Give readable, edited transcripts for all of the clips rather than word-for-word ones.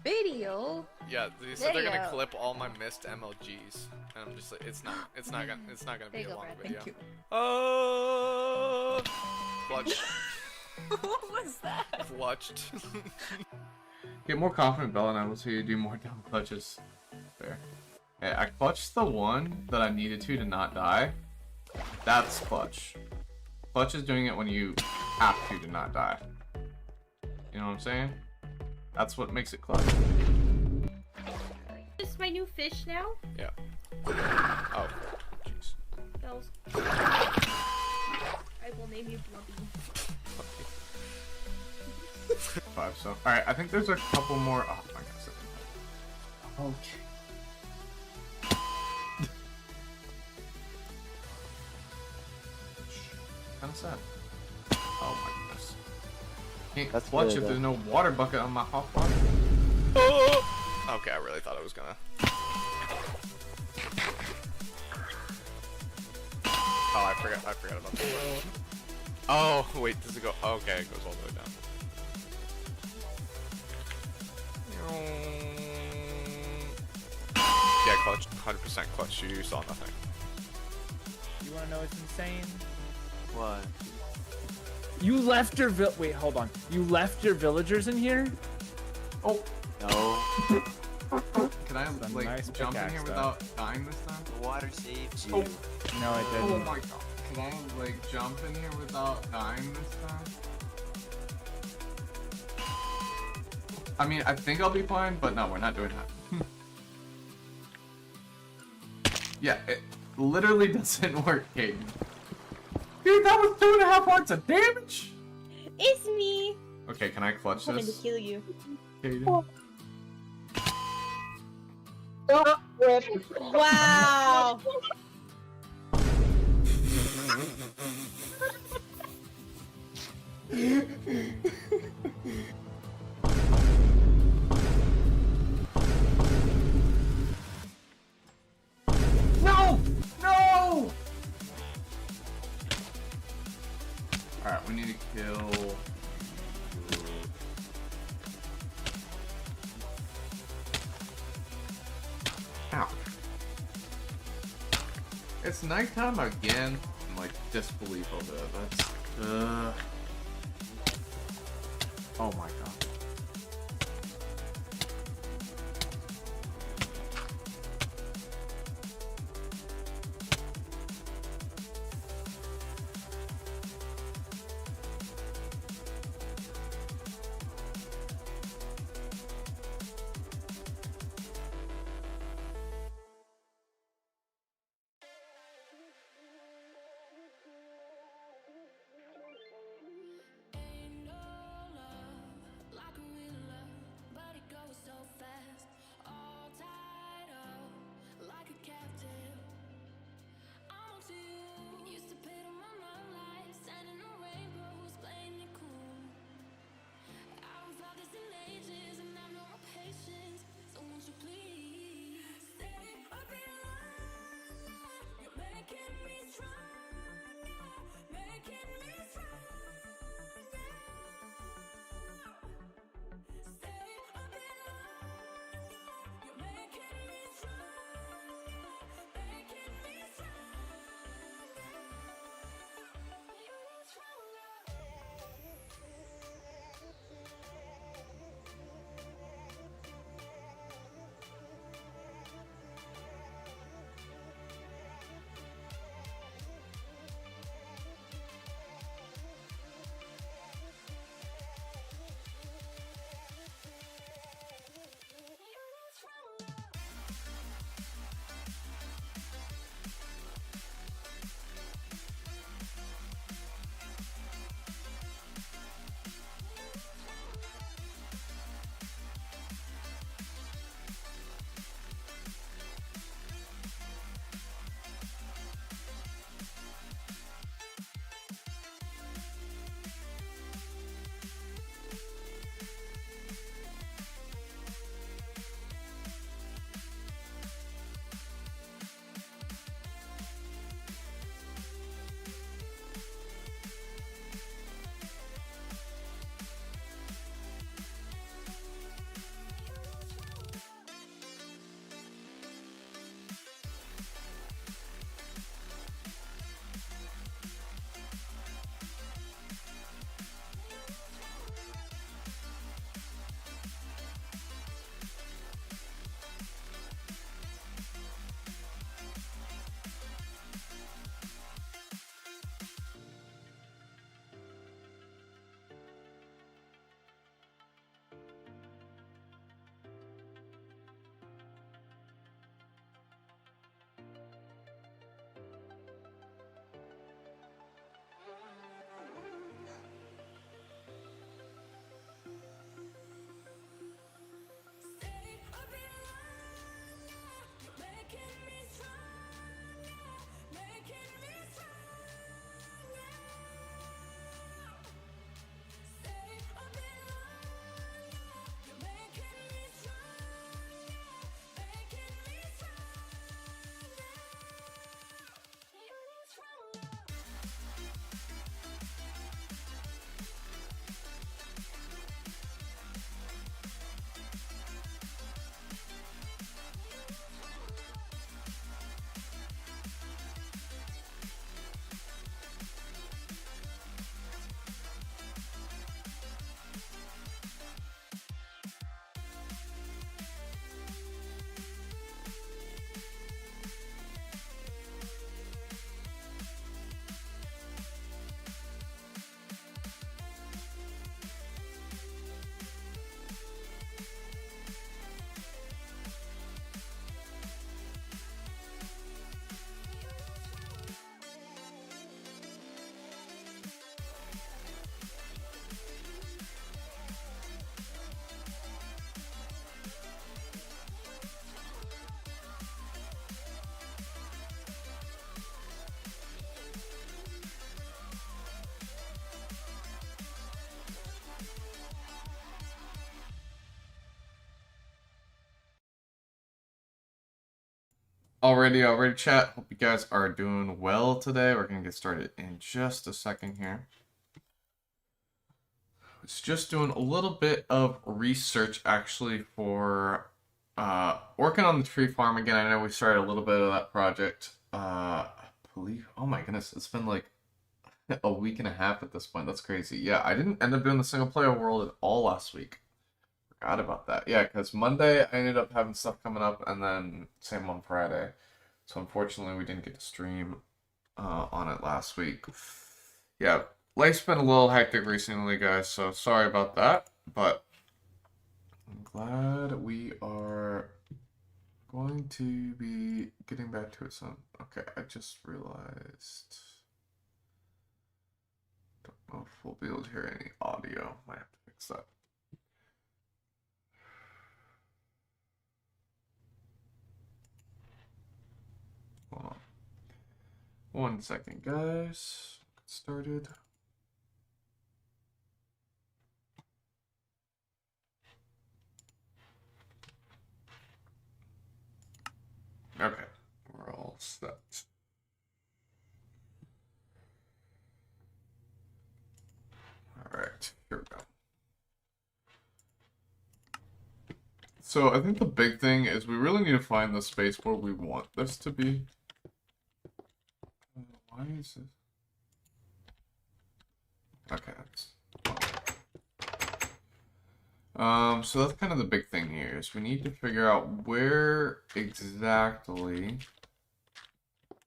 video. Yeah, they said they're gonna clip all my missed MLGs, and I'm just like, it's not gonna be a long video. Thank you. Oh, clutch. What was that? Clutched. Get more confident, Bella, and I will see you do more dumb clutches. There. Okay, I clutched the one that I needed to not die. That's clutch. Clutch is doing it when you have to not die. You know what I'm saying? That's what makes it clutch. This is my new fish now? Yeah. Oh, jeez. Bells. I will name you Blubby. 5, so. Alright, I think there's a couple more. Oh my god. Okay. Kinda sad. Oh my goodness. Can't clutch if there's no water bucket on my hot pot. Oh! Okay, I really thought I was gonna. Oh, I forgot about that. Oh, wait, does it go? Okay, it goes all the way down. Yeah, clutch, 100% clutch. You saw nothing. You wanna know what's insane? What? You left your wait, hold on. You left your villagers in here? Oh! No. Can I, like, nice jump in pickaxe, here though. without dying this time? The water saved you. Oh. No, I Oh didn't. my god. Can I, like, jump in here without dying this time? I mean, I think I'll be fine, but no, we're not doing that. Yeah, it literally doesn't work, Caden. Dude, that was 2.5 hearts of damage! It's me! Okay, can I clutch I'm coming to this? kill you. Caden? Wow! No! No! Alright, we need to kill... Ow. It's nighttime again. I'm like disbelief over it. That's... Oh my god. Already, chat. Hope you guys are doing well today. We're gonna get started in just a second here. It's just doing a little bit of research actually for working on the tree farm again. I know we started a little bit of that project. I believe, oh my goodness, it's been like a week and a half at this point. That's crazy. Yeah, I didn't end up doing the single player world at all last week. Forgot about that. Yeah, because Monday I ended up having stuff coming up, and then same on Friday. So unfortunately, we didn't get to stream on it last week. Yeah, life's been a little hectic recently, guys. So sorry about that, but I'm glad we are going to be getting back to it soon. Okay, I just realized. Don't know if we'll be able to hear any audio. Might have to fix that. Hold on. 1 second, guys. Get started. Okay, we're all set. All right, here we go. So I think the big thing is we really need to find the space where we want this to be. Why is this? Okay. So that's kind of the big thing here is we need to figure out where exactly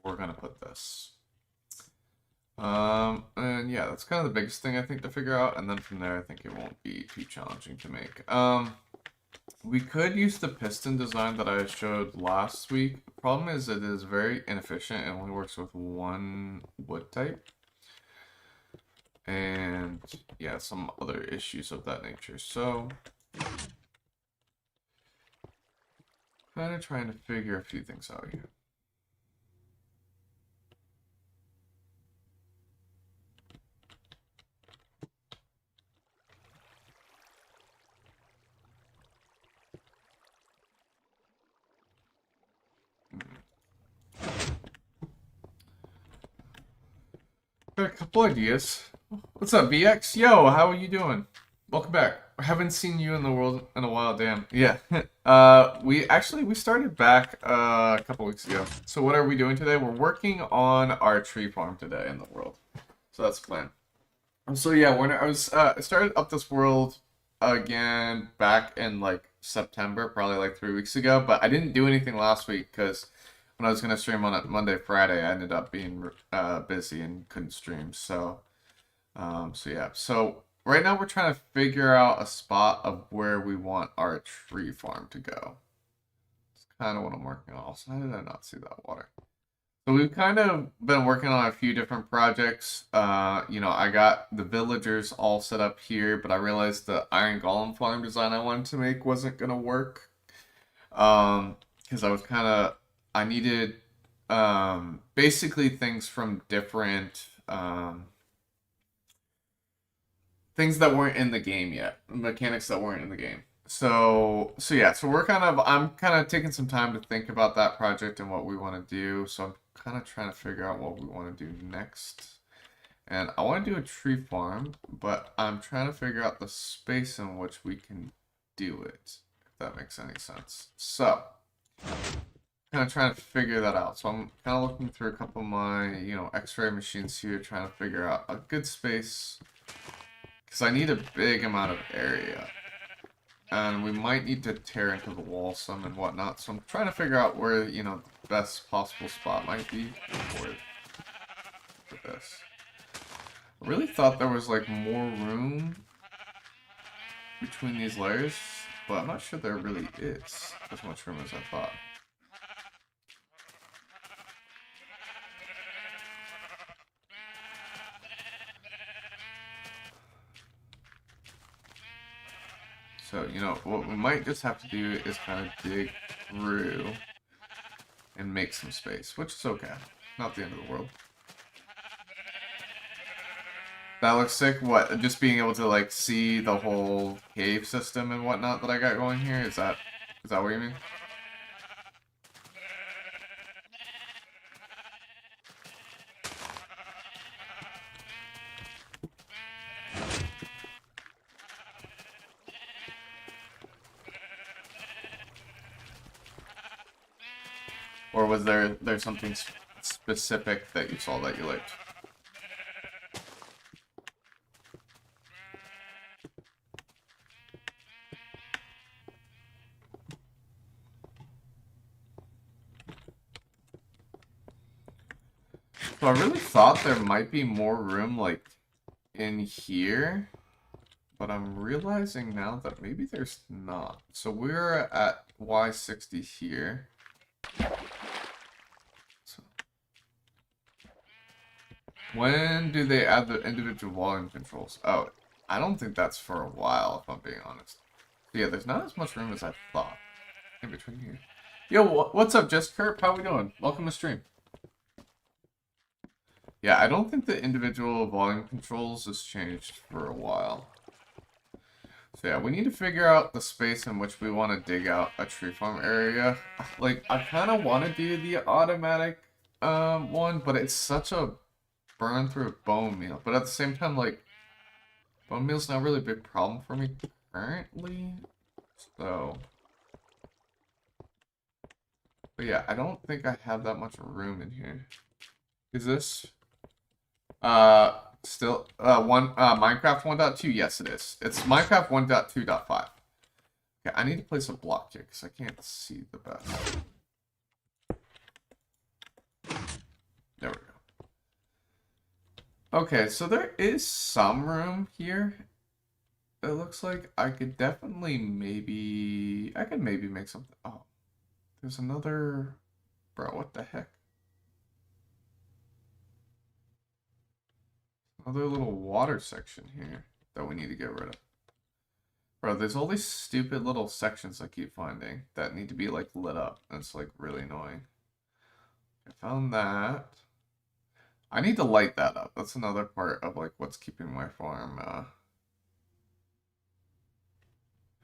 we're gonna put this. And yeah, that's kind of the biggest thing I think to figure out, and then from there I think it won't be too challenging to make. We could use the piston design that I showed last week. The problem is it is very inefficient and only works with one wood type. And yeah, some other issues of that nature. So, kind of trying to figure a few things out here. Got a couple ideas. What's up, VX? Yo, how are you doing? Welcome back. I haven't seen you in the world in a while, damn. Yeah. We started back a couple weeks ago. So what are we doing today? We're working on our tree farm today in the world. So that's the plan. So yeah, when I started up this world again back in like September, probably like 3 weeks ago, but I didn't do anything last week because when I was gonna stream on it Monday, Friday, I ended up being busy and couldn't stream. So yeah. So right now we're trying to figure out a spot of where we want our tree farm to go. It's kind of what I'm working on. Also, how did I not see that water? So we've kind of been working on a few different projects. You know, I got the villagers all set up here, but I realized the iron golem farm design I wanted to make wasn't gonna work. Because I needed basically things from different things that weren't in the game yet, mechanics that weren't in the game. So yeah, I'm kind of taking some time to think about that project and what we want to do. So I'm kind of trying to figure out what we want to do next. And I want to do a tree farm, but I'm trying to figure out the space in which we can do it, if that makes any sense. So kind of trying to figure that out. So I'm kind of looking through a couple of my, X-ray machines here, trying to figure out a good space. Because I need a big amount of area. And we might need to tear into the wall some and whatnot. So I'm trying to figure out where, the best possible spot might be for this. I really thought there was, like, more room between these layers. But I'm not sure there really is as much room as I thought. So, what we might just have to do is kind of dig through and make some space, which is okay. Not the end of the world. That looks sick. What? Just being able to, like, see the whole cave system and whatnot that I got going here? Is that what you mean? Or was there something specific that you saw that you liked? So I really thought there might be more room, like, in here. But I'm realizing now that maybe there's not. So we're at Y60 here. So when do they add the individual volume controls? Oh, I don't think that's for a while, if I'm being honest. So yeah, there's not as much room as I thought in between here. Yo, what's up, Just Kurt? How we doing? Welcome to stream. Yeah, I don't think the individual volume controls has changed for a while. So yeah, we need to figure out the space in which we want to dig out a tree farm area. Like, I kind of want to do the automatic one, but it's such a burn through bone meal. But at the same time, like, bone meal's not really a big problem for me currently. So, but yeah, I don't think I have that much room in here. Is this still Minecraft 1.2? Yes, it is. It's Minecraft 1.2.5. Okay, I need to place a block here because I can't see the best. There we go. Okay, so there is some room here. It looks like I could definitely maybe make something. Oh, there's another. Bro, what the heck? Another little water section here that we need to get rid of. Bro, there's all these stupid little sections I keep finding that need to be, like, lit up. And it's, like, really annoying. I found that. I need to light that up. That's another part of, like, what's keeping my farm,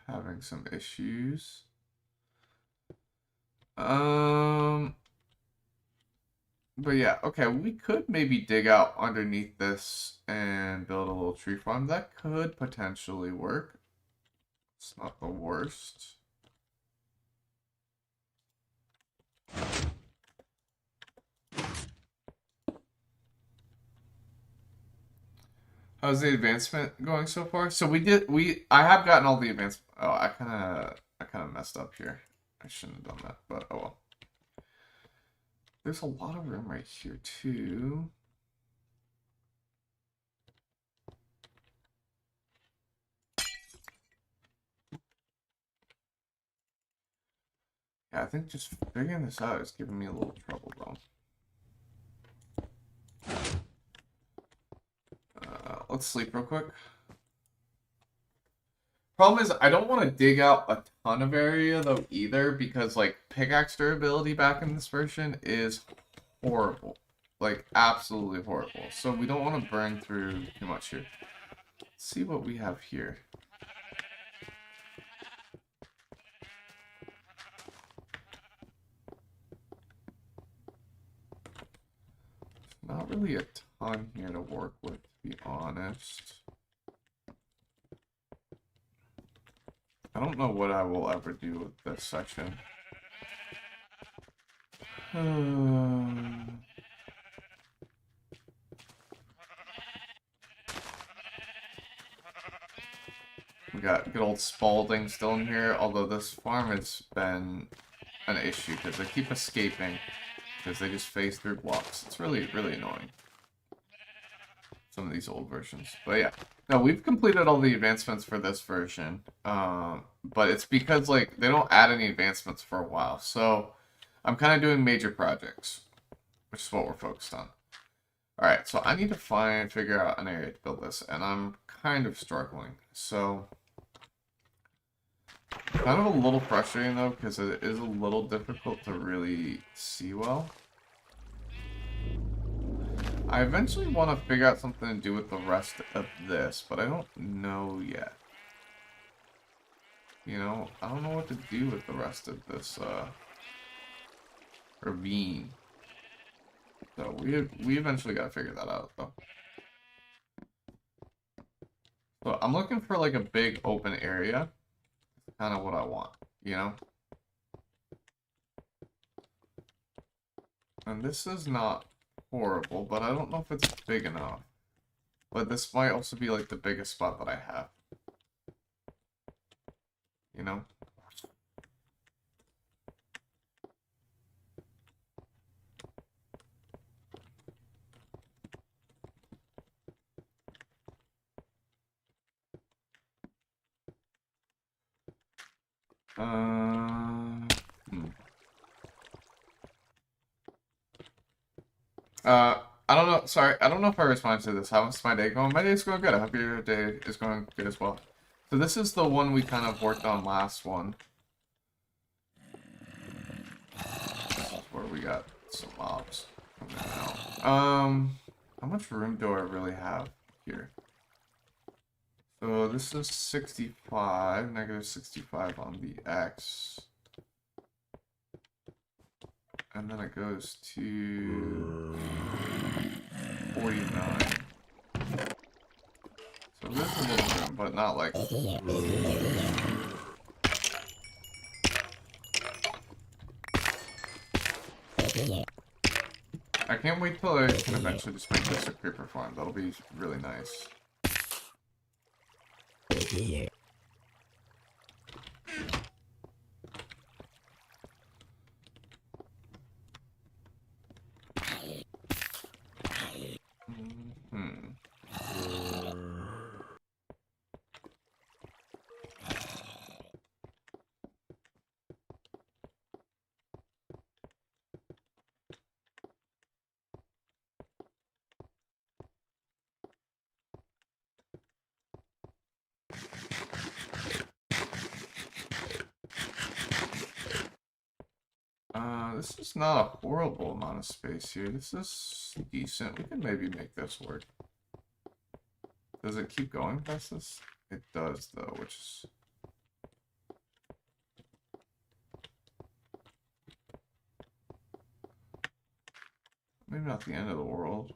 having some issues. But yeah, okay, we could maybe dig out underneath this and build a little tree farm. That could potentially work. It's not the worst. How's the advancement going so far? So I have gotten all the advancement. Oh, I kind of messed up here. I shouldn't have done that, but oh well. There's a lot of room right here, too. Yeah, I think just figuring this out is giving me a little trouble, though. Let's sleep real quick. Problem is, I don't want to dig out a ton of area, though, either, because, like, pickaxe durability back in this version is horrible. Like, absolutely horrible. So we don't want to burn through too much here. Let's see what we have here. Not really a ton here to work with, to be honest. I don't know what I will ever do with this section. We got good old Spalding still in here, although this farm has been an issue because they keep escaping because they just phase through blocks. It's really, really annoying. Some of these old versions. But yeah. No, we've completed all the advancements for this version. But it's because, like, they don't add any advancements for a while. So I'm kind of doing major projects, which is what we're focused on. Alright, so I need to figure out an area to build this, and I'm kind of struggling. So, kind of a little frustrating, though, because it is a little difficult to really see well. I eventually want to figure out something to do with the rest of this, but I don't know yet. You know, I don't know what to do with the rest of this, ravine. So we eventually gotta figure that out, though. So I'm looking for, like, a big open area. Kind of what I want, you know? And this is not horrible, but I don't know if it's big enough. But this might also be like the biggest spot that I have. You know? Hmm. I don't know. Sorry, I don't know if I responded to this. How's my day going? My day's going good. I hope your day is going good as well. So this is the one we kind of worked on last one. This is where we got some mobs coming out. How much room do I really have here? So this is 65, negative 65 on the X. And then it goes to 49. So there's a little room, but not like... I can't wait till I can eventually just make this a creeper farm. That'll be really nice. Hmm. This is not a horrible amount of space here. This is decent. We can maybe make this work. Does it keep going past this? It does, though, which is... maybe not the end of the world.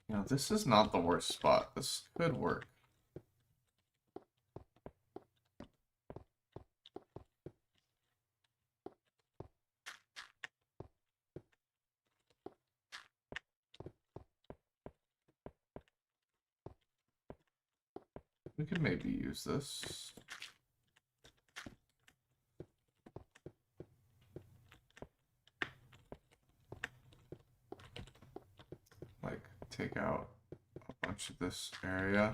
You know, this is not the worst spot. This could work. We could maybe use this. Like, take out a bunch of this area.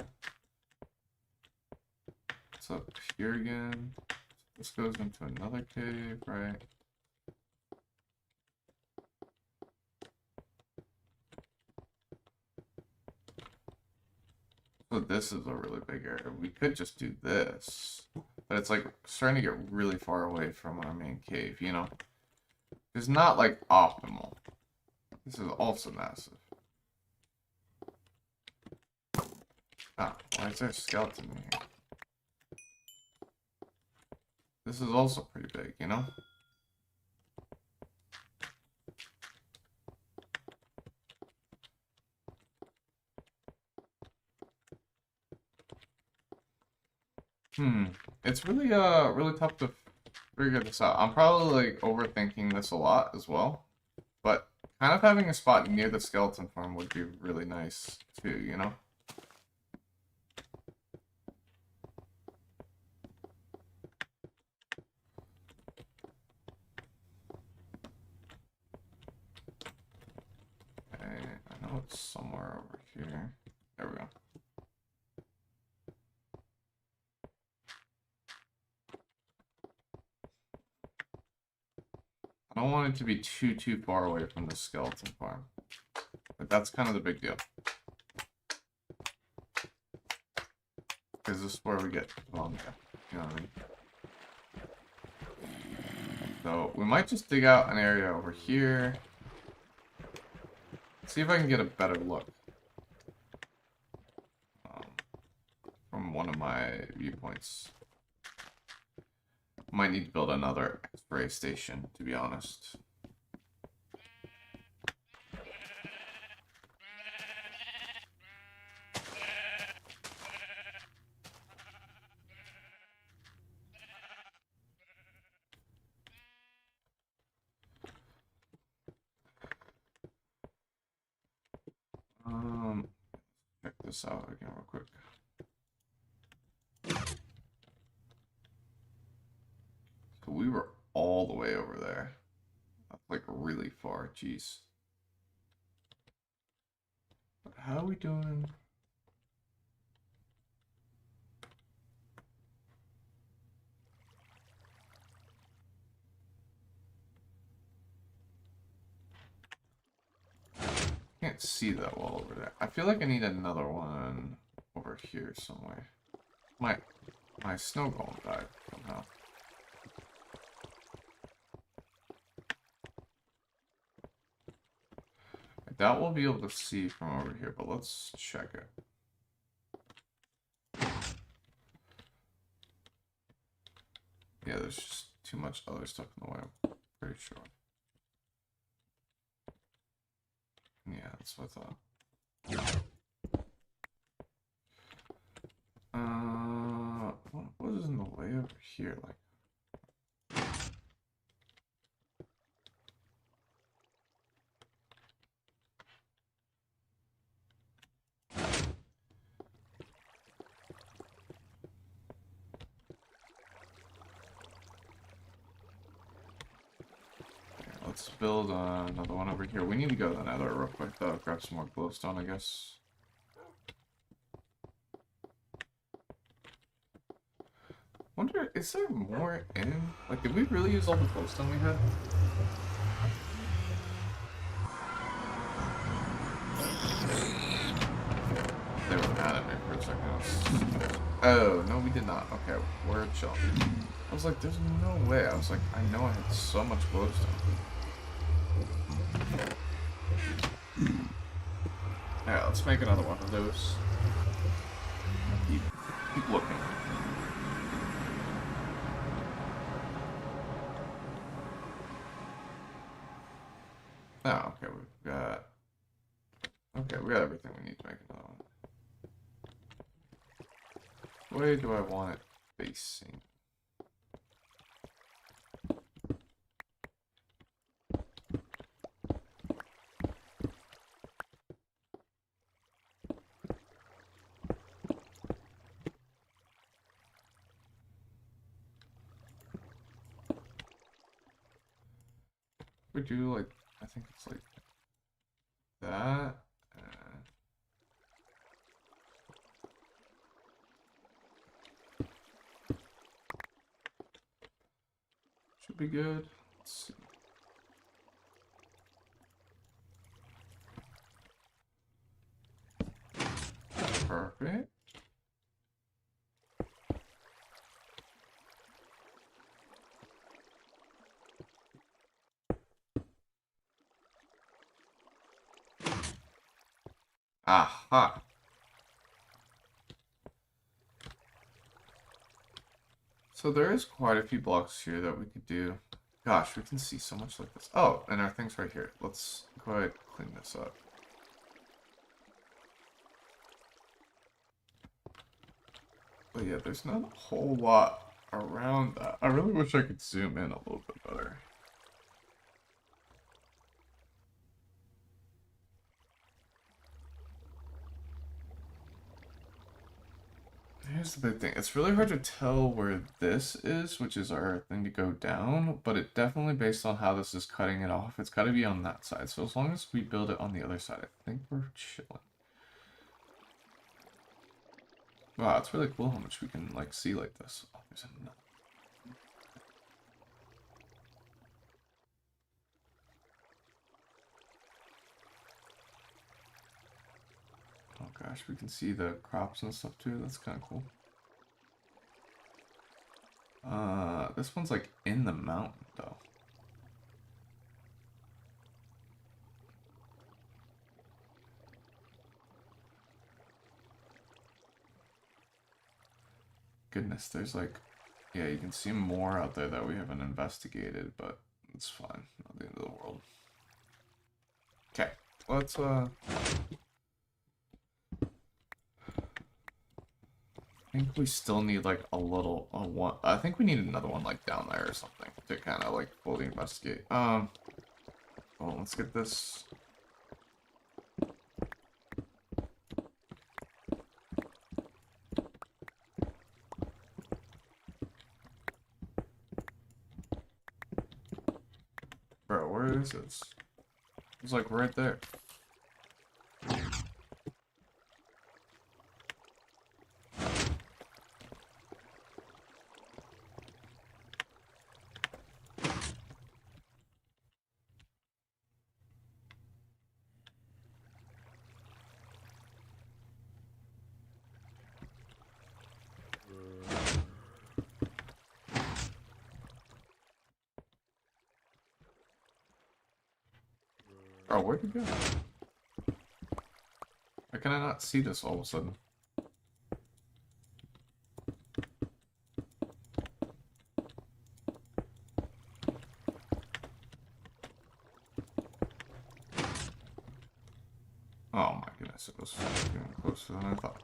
It's up here again. This goes into another cave, right? So this is a really big area. We could just do this. But it's like starting to get really far away from our main cave, you know? It's not like optimal. This is also massive. Ah, why is there a skeleton in here? This is also pretty big, you know? It's really really tough to figure this out. I'm probably like overthinking this a lot as well. But kind of having a spot near the skeleton farm would be really nice too, you know? Okay, I know it's somewhere over here. There we go. I don't want it to be too far away from the skeleton farm. But that's kind of the big deal. Because this is where we get Volunteer. You know what I mean? So we might just dig out an area over here. See if I can get a better look. From one of my viewpoints. Might need to build another X-ray station, to be honest. this out again real quick. So we were all the way over there. That's like really far, jeez. But how are we doing? Can't see that well over there. I feel like I need another one over here somewhere. My snow golem died somehow. I doubt we'll be able to see from over here, but let's check it. Yeah, there's just too much other stuff in the way, I'm pretty sure. Yeah, that's what I thought. What is in the way over here? Like, let's build another one over here. We need to go to the nether real quick though. Grab some more glowstone, I guess. Wonder, is there more in? Like, did we really use all the glowstone we had? They were mad at me for a second. Oh, no, we did not. Okay, we're chilling. I was like, there's no way. I was like, I know I had so much glowstone. Yeah, let's make another one of those. Keep looking. Oh, okay, we've got... Okay, we got everything we need to make another one. Where do I want it facing? We do like, I think it's like that. Should be good. Let's see. Perfect. Aha. So there is quite a few blocks here that we could do. Gosh, we can see so much like this. Oh, and our thing's right here. Let's go ahead and clean this up. But yeah, there's not a whole lot around that. I really wish I could zoom in a little bit better. Here's the big thing. It's really hard to tell where this is, which is our thing to go down, but it definitely, based on how this is cutting it off, it's got to be on that side. So as long as we build it on the other side, I think we're chilling. Wow, it's really cool how much we can, like, see like this. Oh, there's another. Oh gosh, we can see the crops and stuff too. That's kind of cool. This one's like in the mountain though. Goodness, there's like, yeah, you can see more out there that we haven't investigated, but it's fine. Not the end of the world. Okay, let's I think we still need like a little one. I think we need another one like down there or something to kind of like fully investigate. Well, let's get this. Where is it? It's like right there. Oh, where'd he go? Why can I not see this all of a sudden? Oh my goodness, it was getting closer than I thought.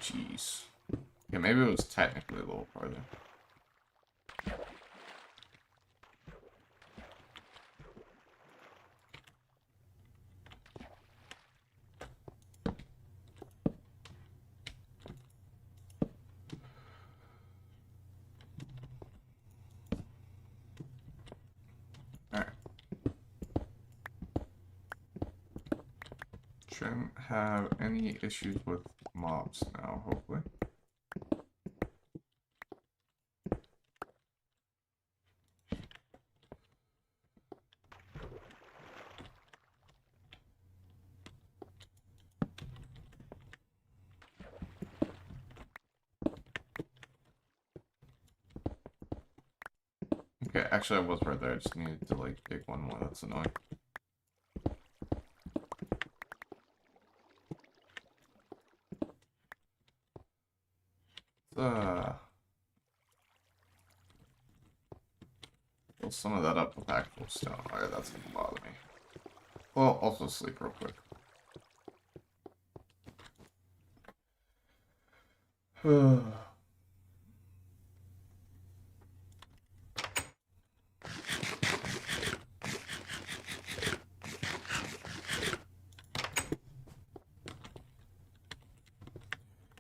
Jeez. Yeah, maybe it was technically a little farther. Alright. Shouldn't have any issues with mobs now, hopefully. Okay, actually I was right there, I just needed to like dig one more, that's annoying. Fill some of that up with actual stone. Alright, that's gonna bother me. Well, also sleep real quick.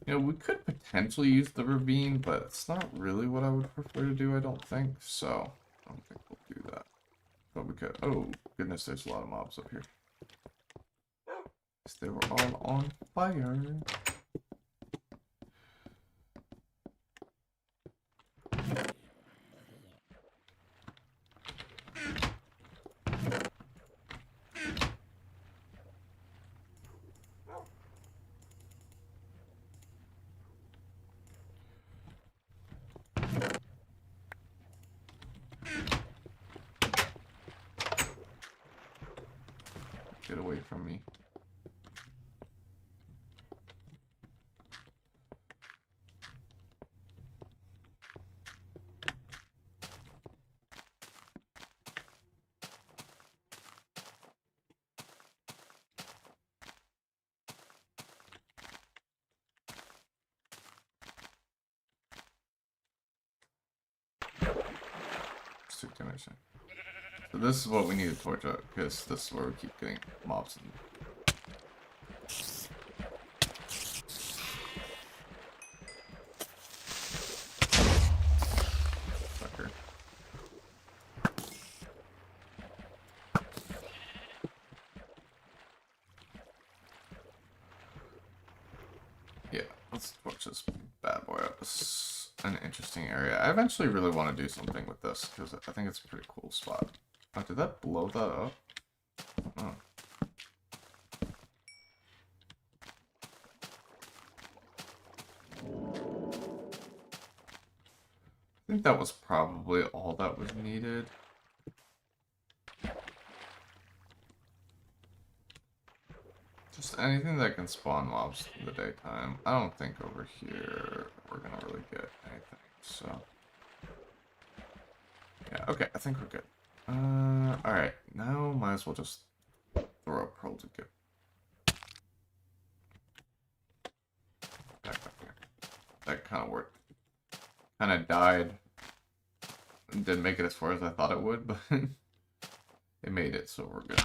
You know, we could potentially use the ravine, but it's not really what I would prefer to do, I don't think. So, I don't think we'll do that. But we could. Oh, goodness, there's a lot of mobs up here. They were all on fire. Get away from me. Stick damage. So this is what we need to torch out, because this is where we keep getting mobs in. Sucker. Yeah, let's torch this bad boy up. This is an interesting area. I eventually really want to do something with this, because I think it's a pretty cool spot. Oh, did that blow that up? Oh. I think that was probably all that was needed. Just anything that can spawn mobs in the daytime. I don't think over here we're gonna really get anything, so... Yeah, okay, I think we're good. Alright, now might as well just throw a pearl to get back up here. That kind of worked. Kind of died. Didn't make it as far as I thought it would, but it made it, so we're good.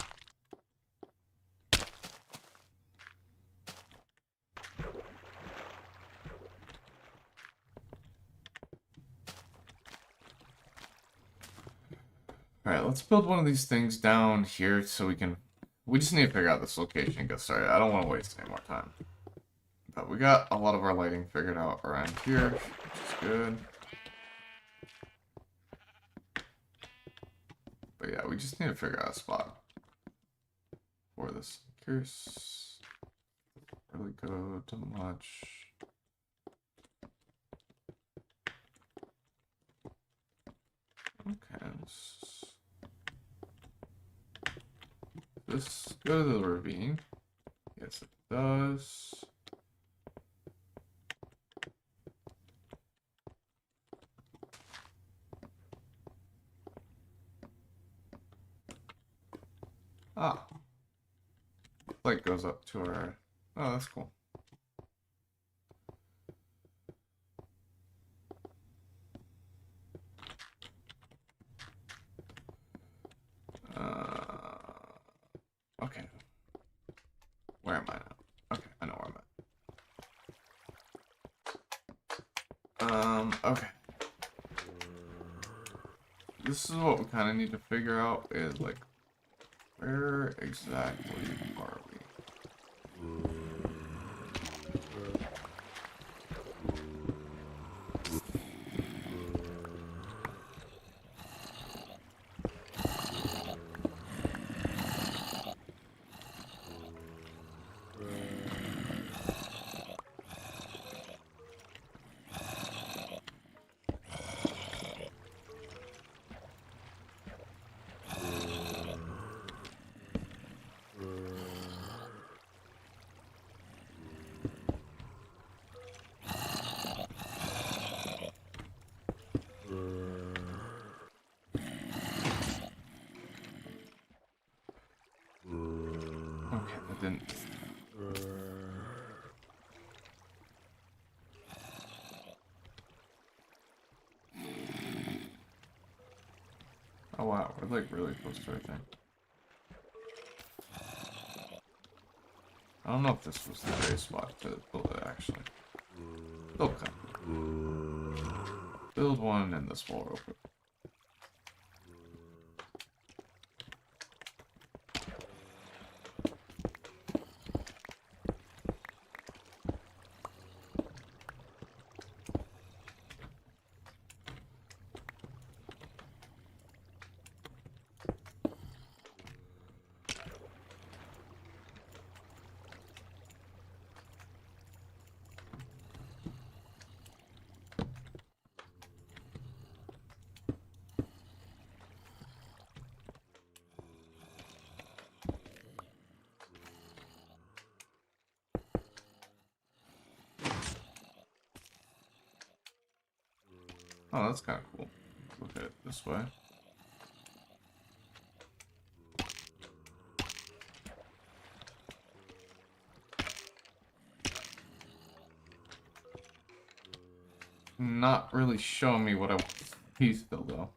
Alright, let's build one of these things down here so we can... We just need to figure out this location and get started. I don't want to waste any more time. But we got a lot of our lighting figured out around here, which is good. But yeah, we just need to figure out a spot for this. Curious. Really go too much. Okay. This go to the ravine. Yes, it does. Ah. Light goes up to our... Oh, that's cool. Okay. Where am I now? Okay, I know where I'm at. Okay. This is what we kind of need to figure out is, like, where exactly are we? Okay, that didn't... Oh wow, we're like really close to everything. I don't know if this was the very spot to build it actually. They'll come. Build one in this wall real quick. Oh, that's kind of cool. Look at it this way. Not really showing me what I want to see still, though.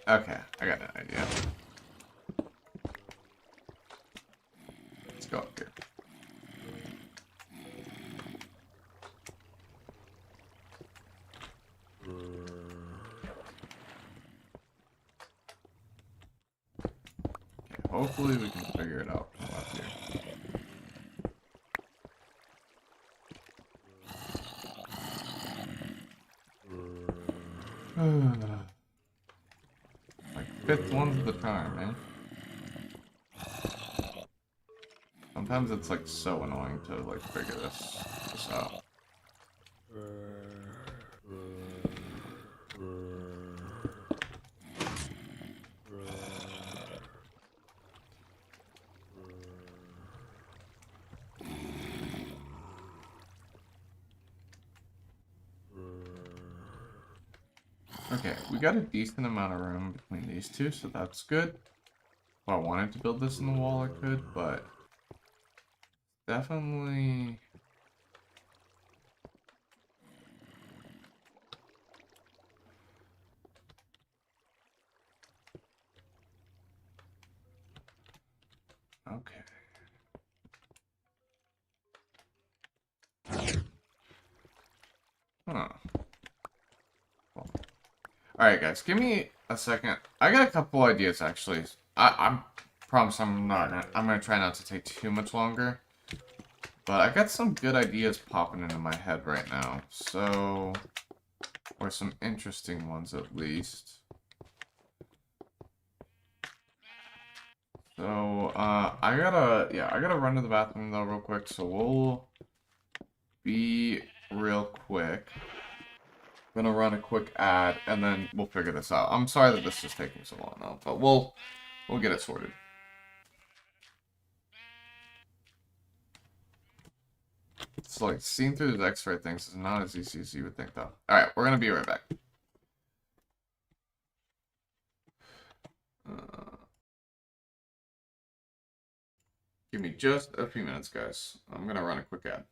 Okay, I got an idea. Let's go up here. Okay, hopefully we can figure it out from up here. Like fifth one's the time, man. Sometimes it's like so annoying to like figure this out. Okay, we got a decent amount of room between these two, so that's good. If I wanted to build this in the wall, I could, but definitely... Okay. Huh. Well. Alright, guys, give me a second. I got a couple ideas, actually. I promise I'm gonna try not to take too much longer. But I got some good ideas popping into my head right now. So, or some interesting ones at least. So, I gotta run to the bathroom though real quick, so we'll be real quick. I'm gonna run a quick ad, and then we'll figure this out. I'm sorry that this is taking so long now, but we'll get it sorted. It's like, seeing through the X-ray things is not as easy as you would think, though. Alright, we're gonna be right back. Give me just a few minutes, guys. I'm gonna run a quick ad.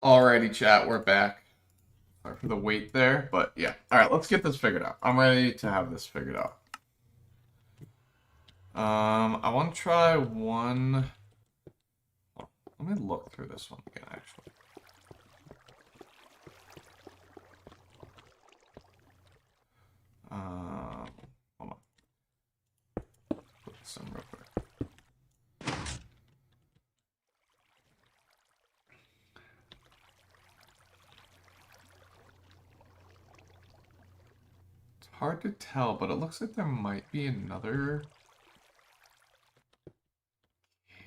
Alrighty, chat, we're back. Sorry for the wait there, but yeah. Alright, let's get this figured out. I'm ready to have this figured out. I want to try one... Let me look through this one again, actually. Hold on. Put this in real quick. It's hard to tell, but it looks like there might be another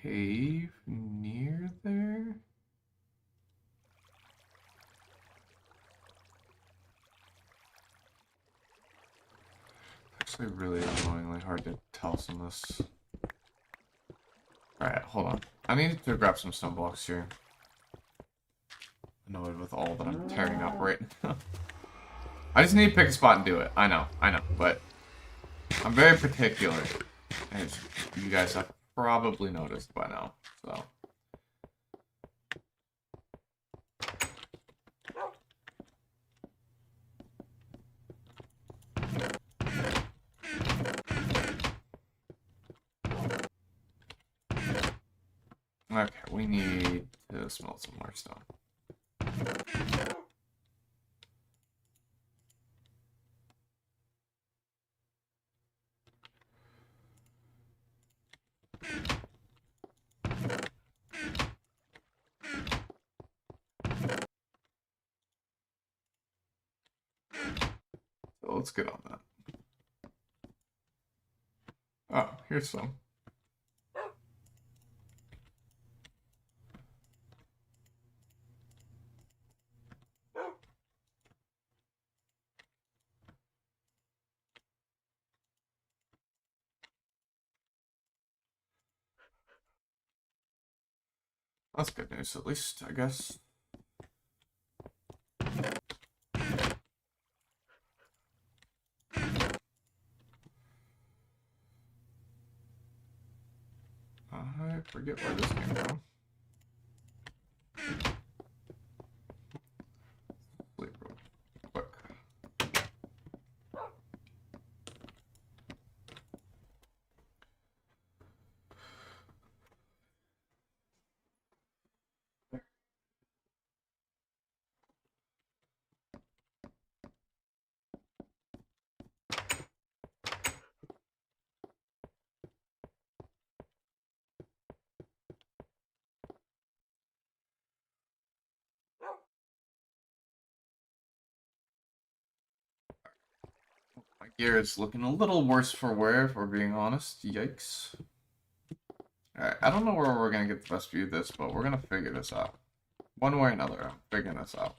cave near there. Actually really annoyingly hard to tell some of this. Alright, hold on. I need to grab some stone blocks here. Annoyed with all that I'm tearing up right now. I just need to pick a spot and do it. I know, but I'm very particular. As you guys have probably noticed by now, so. Okay, we need to smelt some more stone. So let's get on that. Oh, here's some. That's good news, at least, I guess. I forget where this came from. Sleep real quick. My gear is looking a little worse for wear, if we're being honest. Yikes. Alright, I don't know where we're gonna get the best view of this, but we're gonna figure this out. One way or another, I'm figuring this out.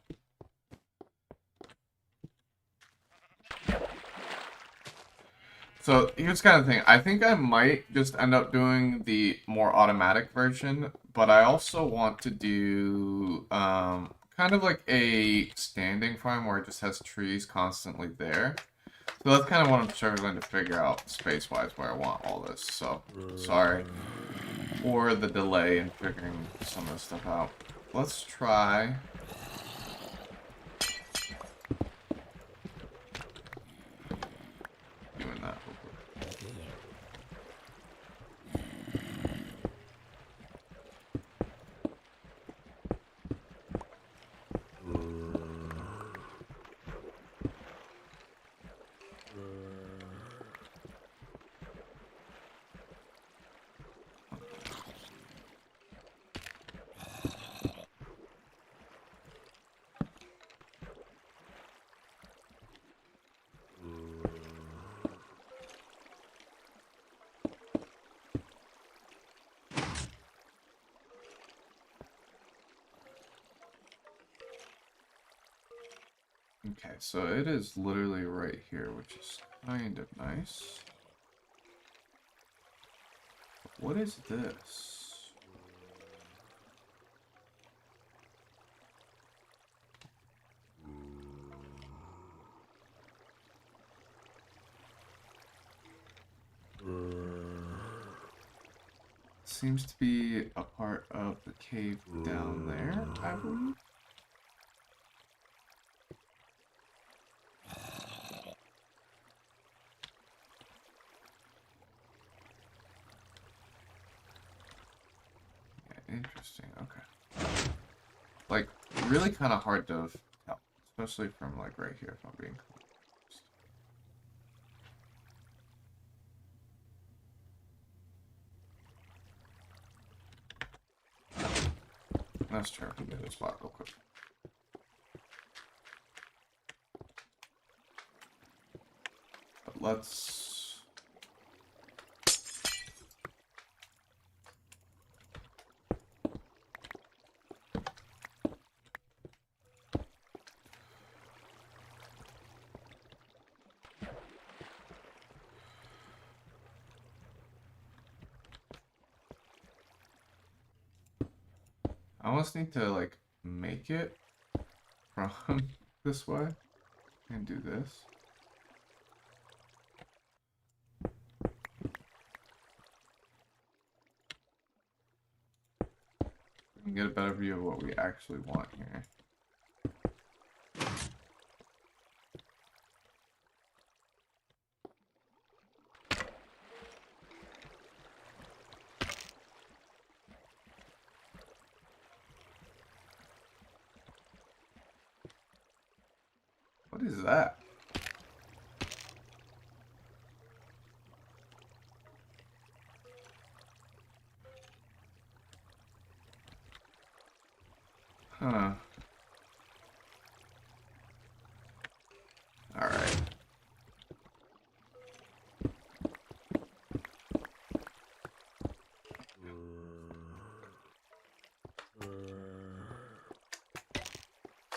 So, here's kind of the thing. I think I might just end up doing the more automatic version, but I also want to do kind of like a standing farm where it just has trees constantly there. So that's kind of what I'm struggling to figure out space-wise where I want all this. So, sorry for the delay in figuring some of this stuff out. Let's try... doing that real quick. Okay, so it is literally right here, which is kind of nice. What is this? Seems to be a part of the cave down there, I believe. Interesting. Okay. Like, really kind of hard to tell, especially from like right here. If I'm being honest. Let's try to get this spot real quick. But let's. I almost need to like make it from this way and do this. We can get a better view of what we actually want here. What is that? Huh. All right.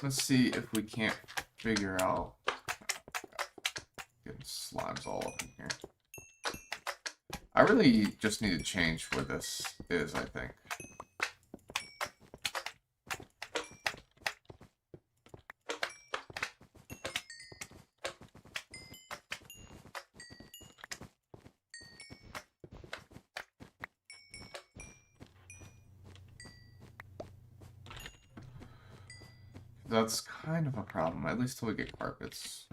Let's see if we can't figure out. Getting slimes all up in here. I really just need to change where this is, I think. That's kind of a problem, at least till we get carpets.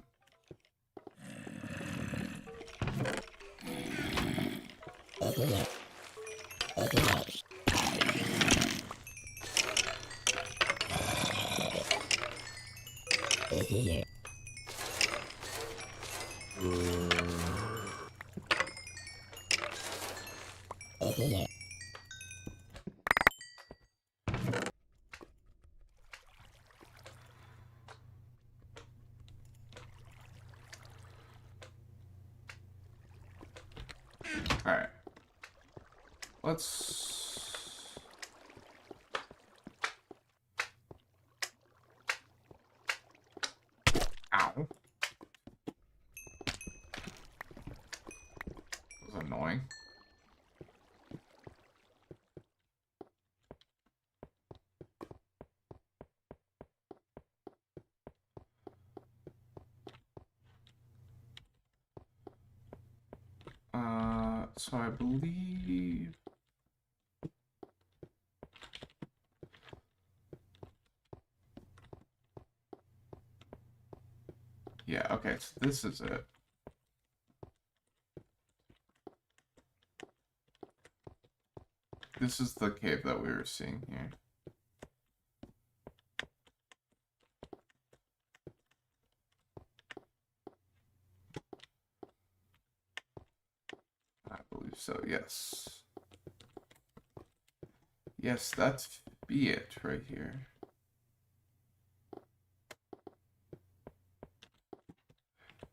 Alright. Let's... Ow. That was annoying. So I believe... Yeah, okay, so this is it. This is the cave that we were seeing here. I believe so, yes. Yes, that's be it right here.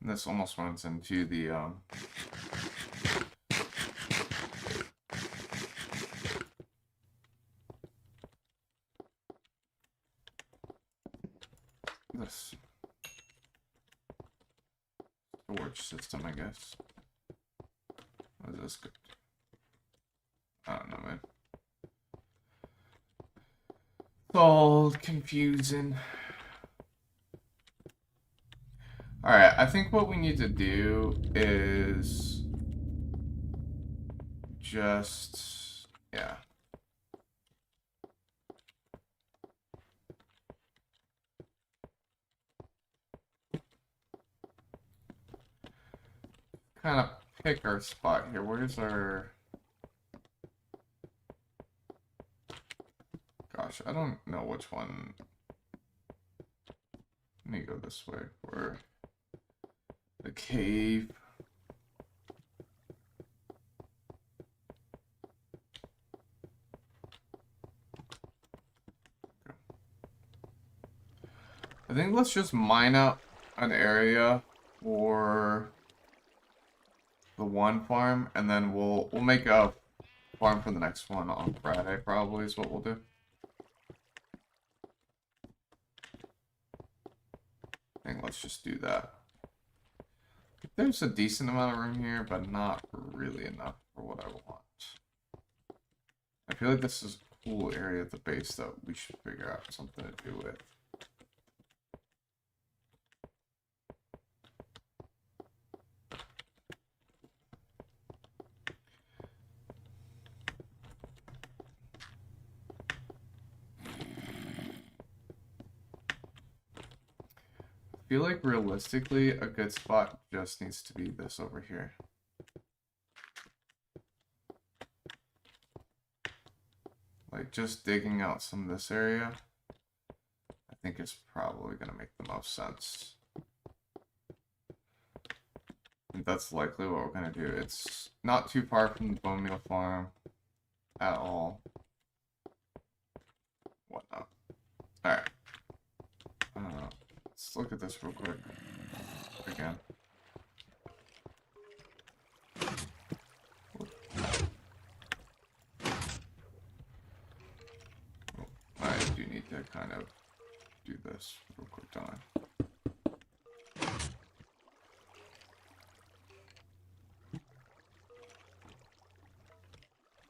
And this almost runs into the this storage system, I guess. What is this good? I don't know, man. It's all confusing. Alright, I think what we need to do is just, yeah. Kind of pick our spot here. Where's our... I don't know which one. Let me go this way for the cave. I think let's just mine out an area for the one farm, and then we'll make a farm for the next one on Friday. Probably is what we'll do. I think let's just do that. There's a decent amount of room here, but not really enough for what I want. I feel like this is a cool area at the base that we should figure out something to do with. I feel like realistically a good spot just needs to be this over here. Like just digging out some of this area, I think is probably going to make the most sense. And that's likely what we're going to do. It's not too far from the bone meal farm at all. Whatnot. Alright. Let's look at this real quick. Again. I do need to kind of do this real quick, don't I?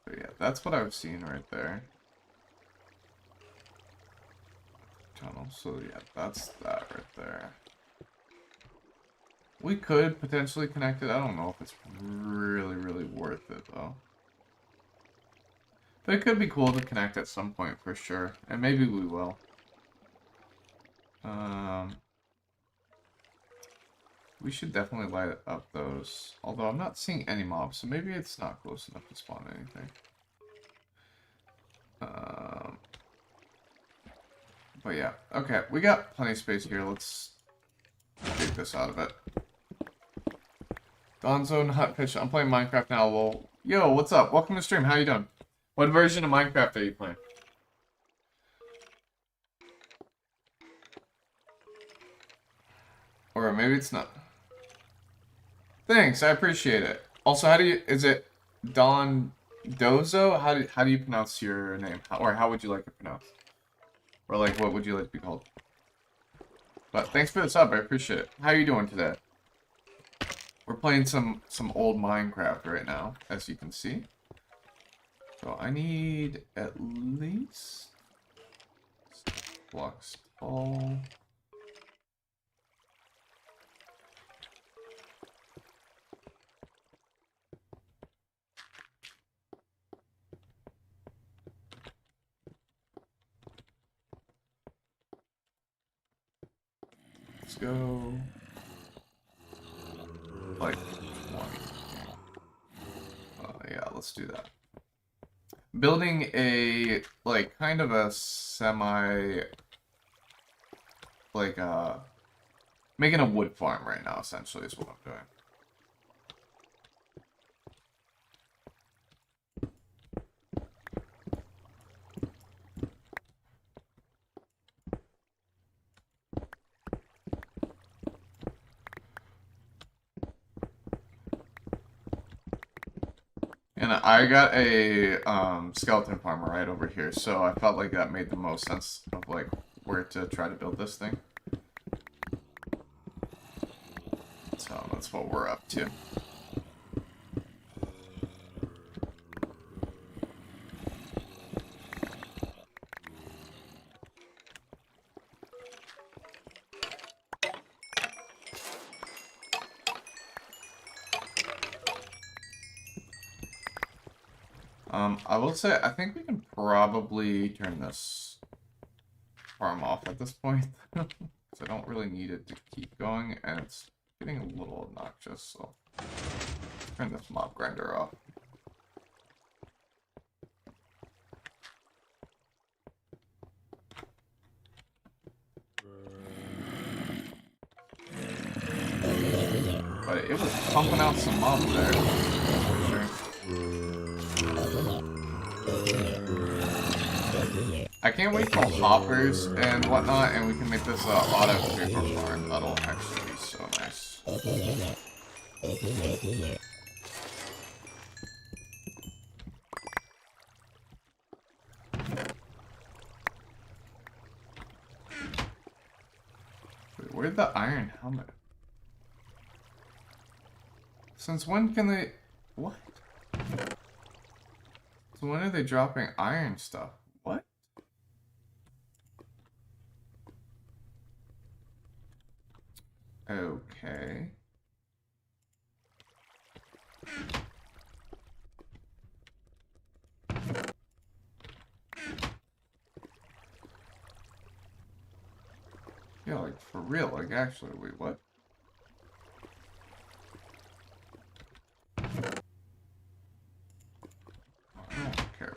But yeah, that's what I was seeing right there. Tunnel, so yeah, that's that right there. We could potentially connect it. I don't know if it's really worth it though. But it could be cool to connect at some point for sure. And maybe we will. We should definitely light up those. Although I'm not seeing any mobs, so maybe it's not close enough to spawn anything. But yeah, okay, we got plenty of space here. Let's take this out of it. Donzone Hut Pitch. I'm playing Minecraft now, lol. Yo, what's up? Welcome to stream. How you doing? What version of Minecraft are you playing? Or maybe it's not. Thanks, I appreciate it. Also, how do you, is it Don Dozo? How do you pronounce your name? Or how would you like it pronounced? Or like, what would you like to be called? But thanks for the sub, I appreciate it. How are you doing today? We're playing some old Minecraft right now, as you can see. So I need at least blocks tall. Let's go like 20. Yeah, let's do that. Building a, like, kind of a semi, like, making a wood farm right now, essentially, is what I'm doing. And I got a skeleton farmer right over here, so I felt like that made the most sense of like where to try to build this thing. So that's what we're up to. I will say, I think we can probably turn this farm off at this point. Because I don't really need it to keep going, and it's getting a little obnoxious, so turn this mob grinder off. pumping out some mobs there. For sure. I can't wait till hoppers and whatnot, and we can make this auto creeper farm. That'll actually be so nice. Wait, where'd the iron helmet? Since when can they... What? So when are they dropping iron stuff? What? Okay. Yeah, like for real, like actually, wait, what? I don't care.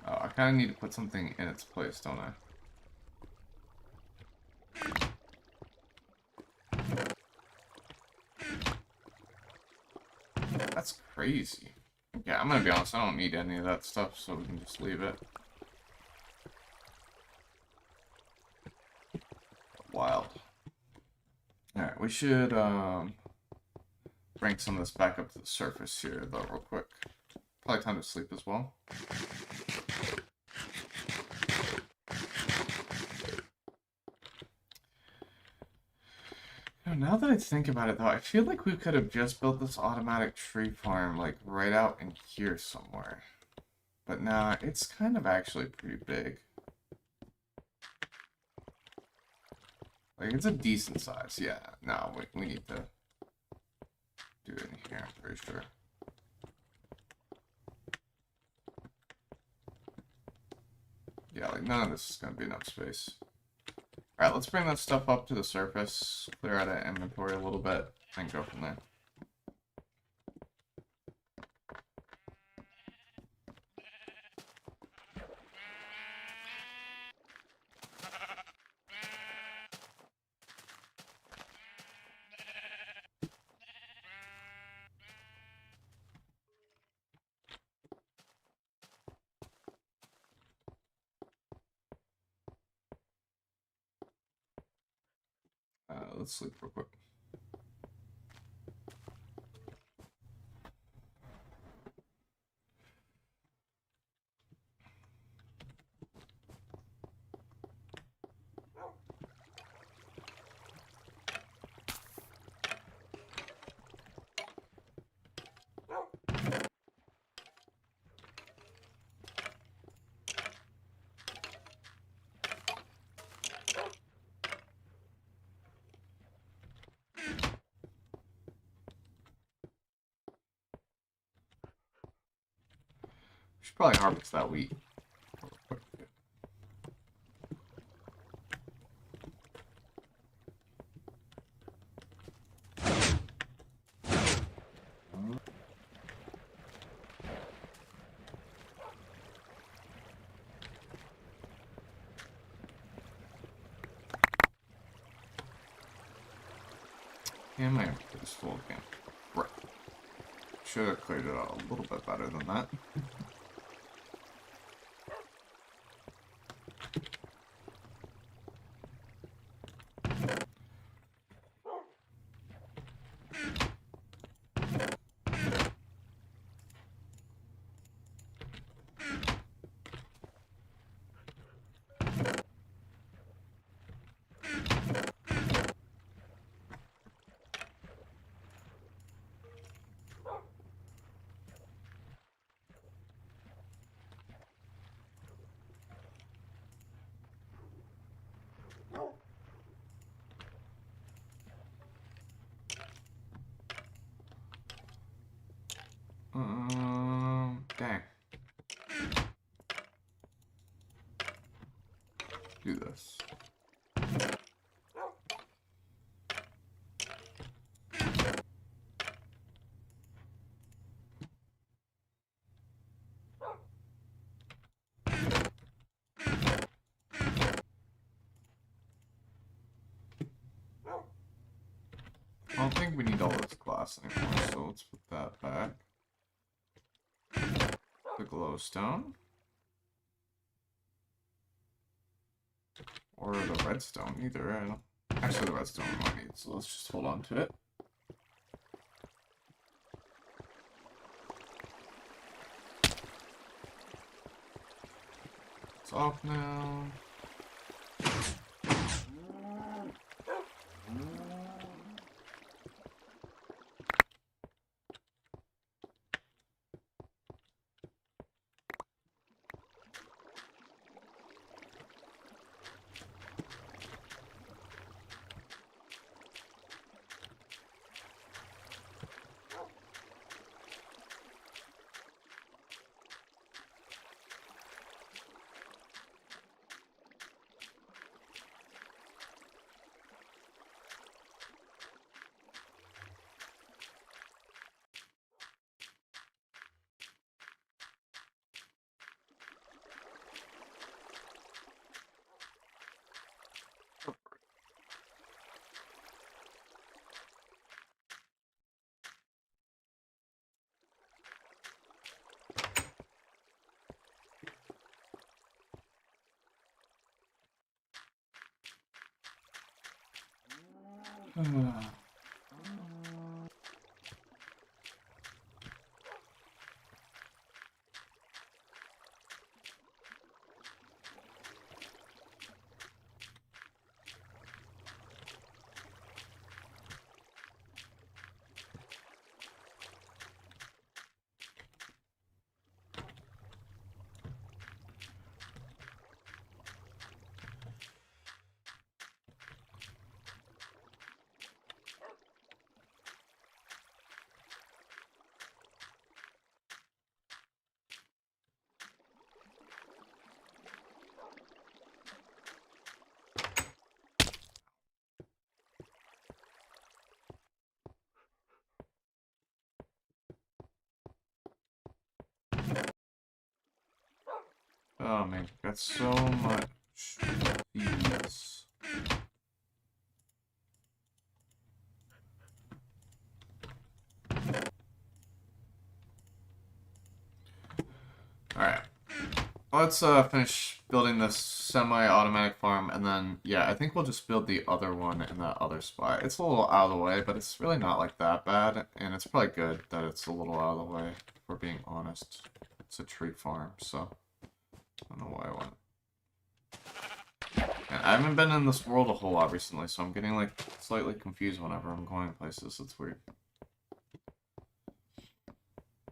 Oh, I kind of need to put something in its place, don't I? That's crazy. Okay, I'm gonna be honest, I don't need any of that stuff, so we can just leave it. Wild. Alright, we should, bring some of this back up to the surface here, though, real quick. Probably time to sleep as well. Now that I think about it, though, I feel like we could have just built this automatic tree farm, like, right out in here somewhere. But nah, it's kind of actually pretty big. Like, it's a decent size, yeah. No, we need to do it in here, I'm pretty sure. Yeah, like, none of this is going to be enough space. Alright, let's bring that stuff up to the surface, clear out our inventory a little bit, and go from there. Let's sleep real quick. Should probably harvest that wheat. Yeah, my inventory is full again. Right. Should have cleared it out a little bit better than that. Dang. Do this. don't think we need all this glass anymore, so let's put that back. The glowstone. Or the redstone, either. I don't... Actually, the redstone we might need, so let's just hold on to it. It's off now. Oh man, got so much these. Alright. Let's finish building this semi-automatic farm, and then, yeah, I think we'll just build the other one in that other spot. It's a little out of the way, but it's really not like that bad, and it's probably good that it's a little out of the way, if we're being honest. It's a tree farm, so I don't know why I want it. And I haven't been in this world a whole lot recently, so I'm getting, like, slightly confused whenever I'm going places. It's weird.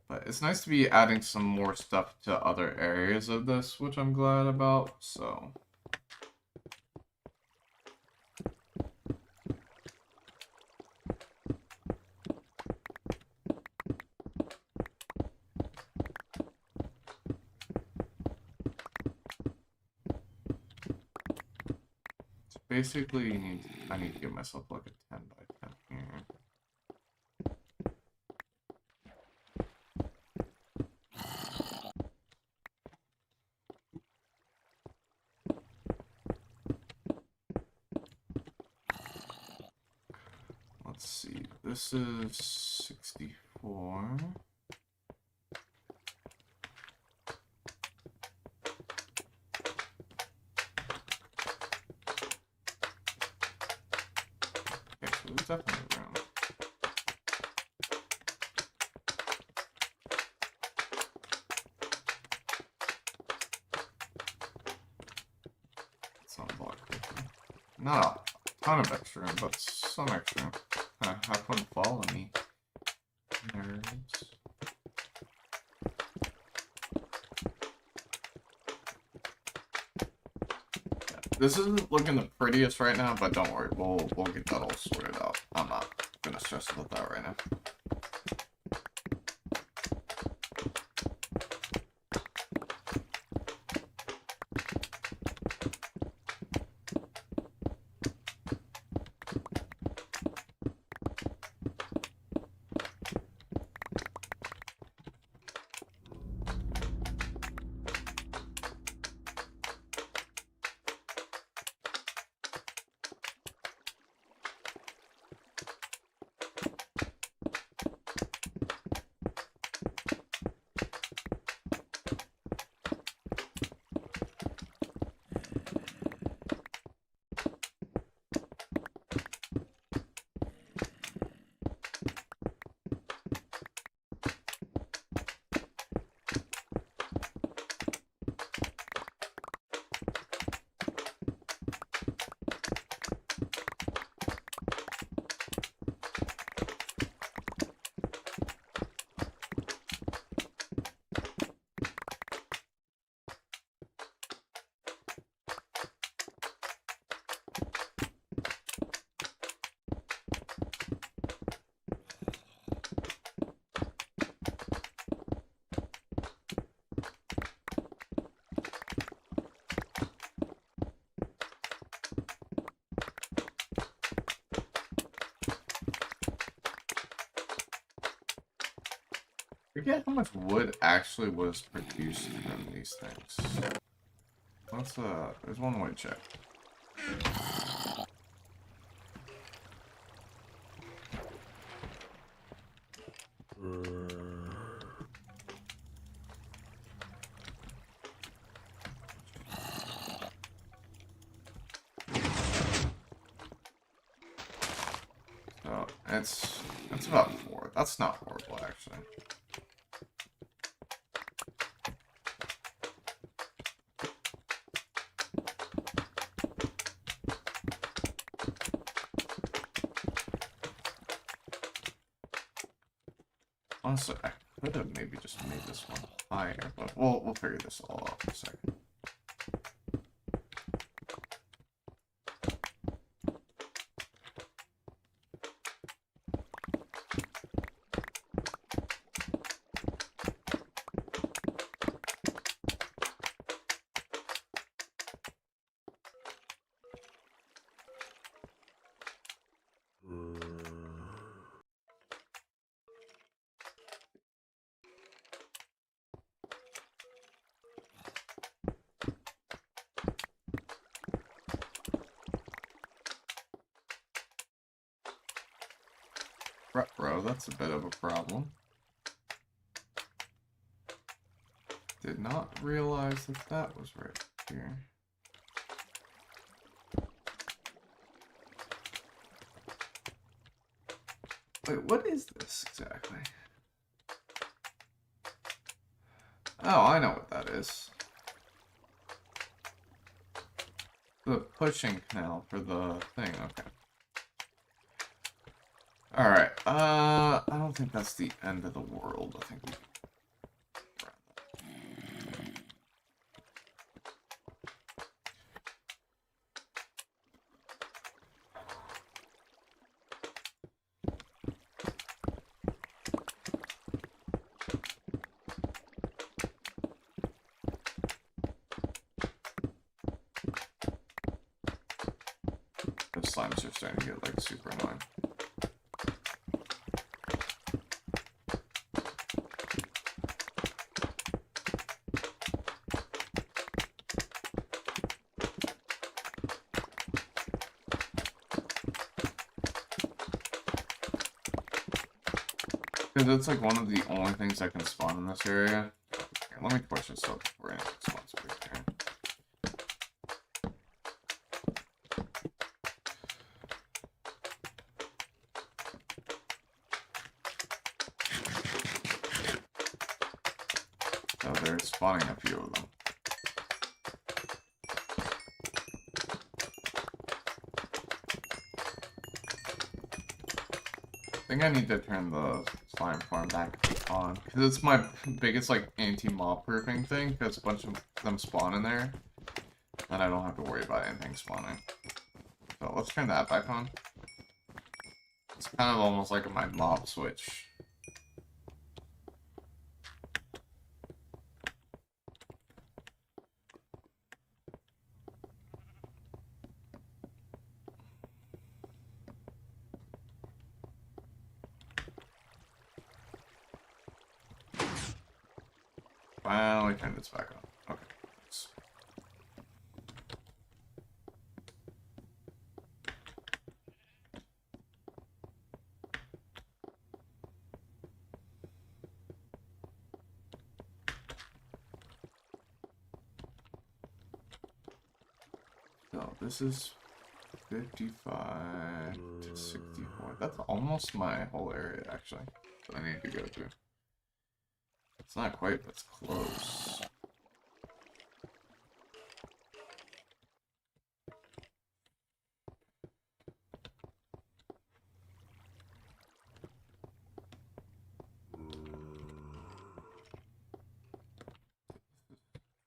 But it's nice to be adding some more stuff to other areas of this, which I'm glad about, so... So basically, I need to give myself like a 10 by 10 here. Let's see, this is 64. Okay, so there's definitely room. It's not a lot quicker. Not a ton of extra room, but some extra room. Have fun following me, nerds. Yeah, this isn't looking the prettiest right now, but don't worry, we'll get that all sorted out. I'm not gonna stress about that right now. Forget how much wood actually was produced from these things. Let's there's one way to check. So it's about 4. That's not horrible actually. Honestly, I could have maybe just made this one higher, but we'll figure this all out in a second. Bro, that's a bit of a problem. Did not realize that that was right here. Wait, what is this exactly? Oh, I know what that is. The pushing canal for the thing, okay. Alright, I don't think that's the end of the world. I think we can... The slimes are starting to get, like, super annoying. Because it's like one of the only things that can spawn in this area. Here, let me push this up before anything spawns over here. So they're spawning a few of them. I think I need to turn the slime farm back on, because it's my biggest, like, anti-mob proofing thing, because a bunch of them spawn in there, and I don't have to worry about anything spawning. So let's turn that back on. It's kind of almost like my mob switch. Finally turned this back on. Okay. Thanks. So this is 55 to 64. That's almost my whole area, actually, that I need to go to. It's not quite, but it's close.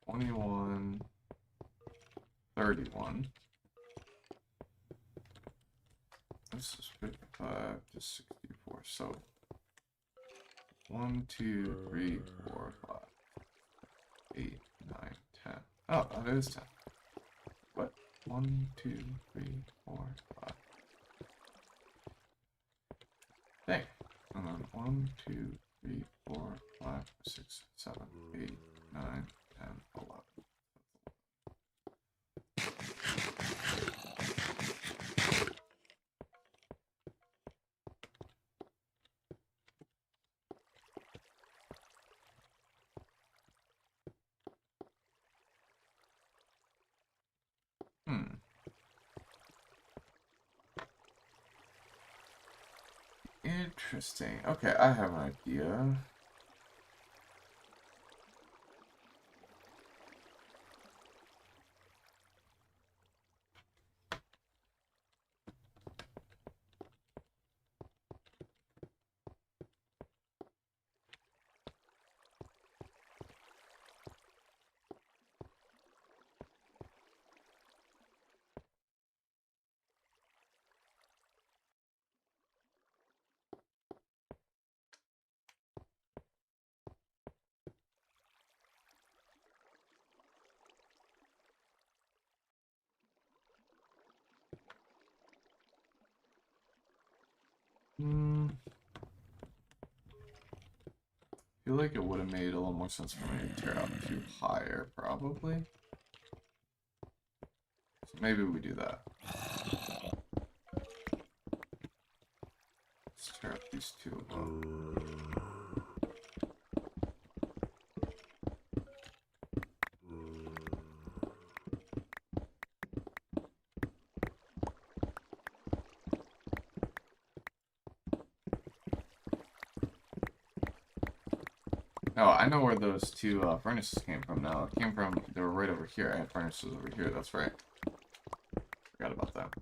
$21, $31. This is 55 to 64. So 1, 2, 3, 4, 5, 8, 9, 10. Oh, that is 10. What? 1, 2, 3, 4, 5. Dang. And then 1, 2, 3, 4, 5, 5, 6, 7, 8, 9, 10, 11. Interesting. Okay, I have an idea. I feel like it would have made a little more sense for me to tear out two higher, probably. So maybe we do that. Let's tear out these two of them. Oh, I know where those two furnaces came from now. It came from, they were right over here. I had furnaces over here, that's right. Forgot about that.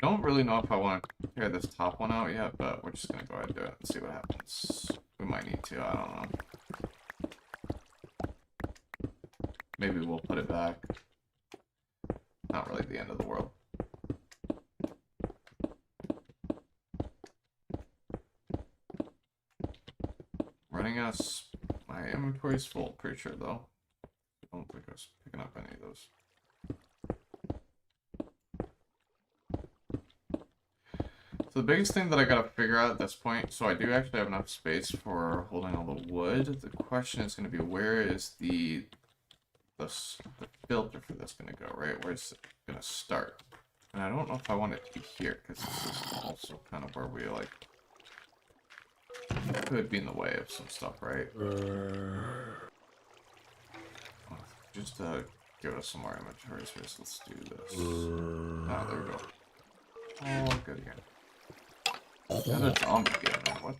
Don't really know if I want to tear this top one out yet, but we're just gonna go ahead and do it and see what happens. We might need to, I don't know. Maybe we'll put it back. Not really the end of the world. Running us. My inventory's full, pretty sure though. I don't think I was picking up any of those. So the biggest thing that I gotta figure out at this point, so I do actually have enough space for holding all the wood. The question is gonna be, where is the filter for this gonna go, right? Where's it gonna start? And I don't know if I want it to be here, because this is also kind of where we, like, could be in the way of some stuff, right? Just to give us some more inventory space, let's do this. Ah, there we go. Oh, good again. Another zombie again, man. What?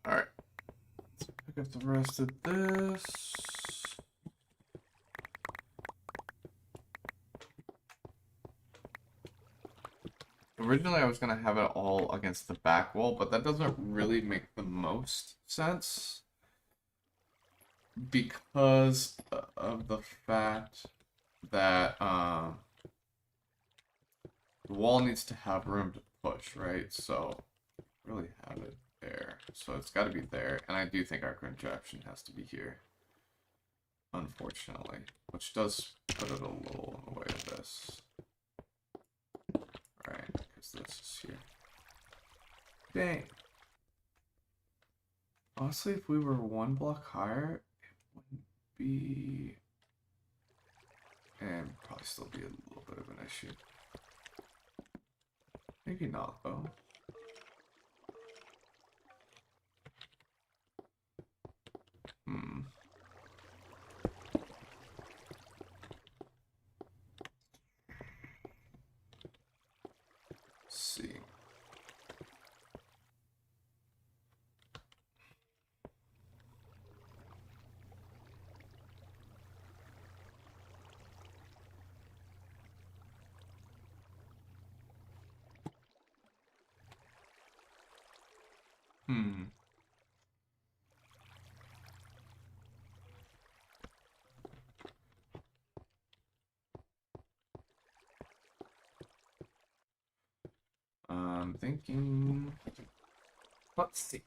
Alright. Let's pick up the rest of this. Originally, I was going to have it all against the back wall, but that doesn't really make the most sense. Because of the fact that the wall needs to have room to push, right? So, really have it there. So it's got to be there. And I do think our contraption has to be here. Unfortunately. Which does put it a little in the way of this. Right, because this is here. Dang. Honestly, if we were one block higher, it wouldn't be... And probably still be a little bit of an issue. Maybe not, though. Let's see. thinking. Let's see.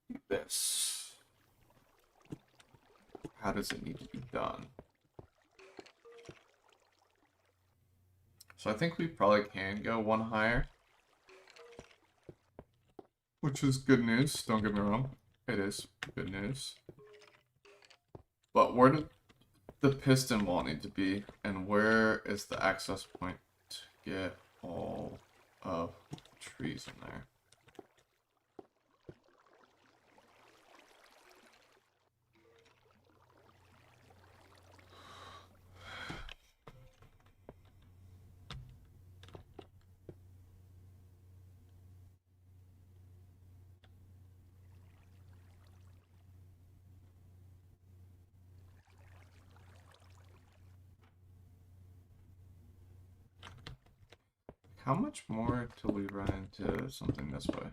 Do this. How does it need to be done? So I think we probably can go one higher. Which is good news, don't get me wrong. It is good news. But where did the piston wall need to be? And where is the access point to get all of the trees in there? How much more till we run into something this way?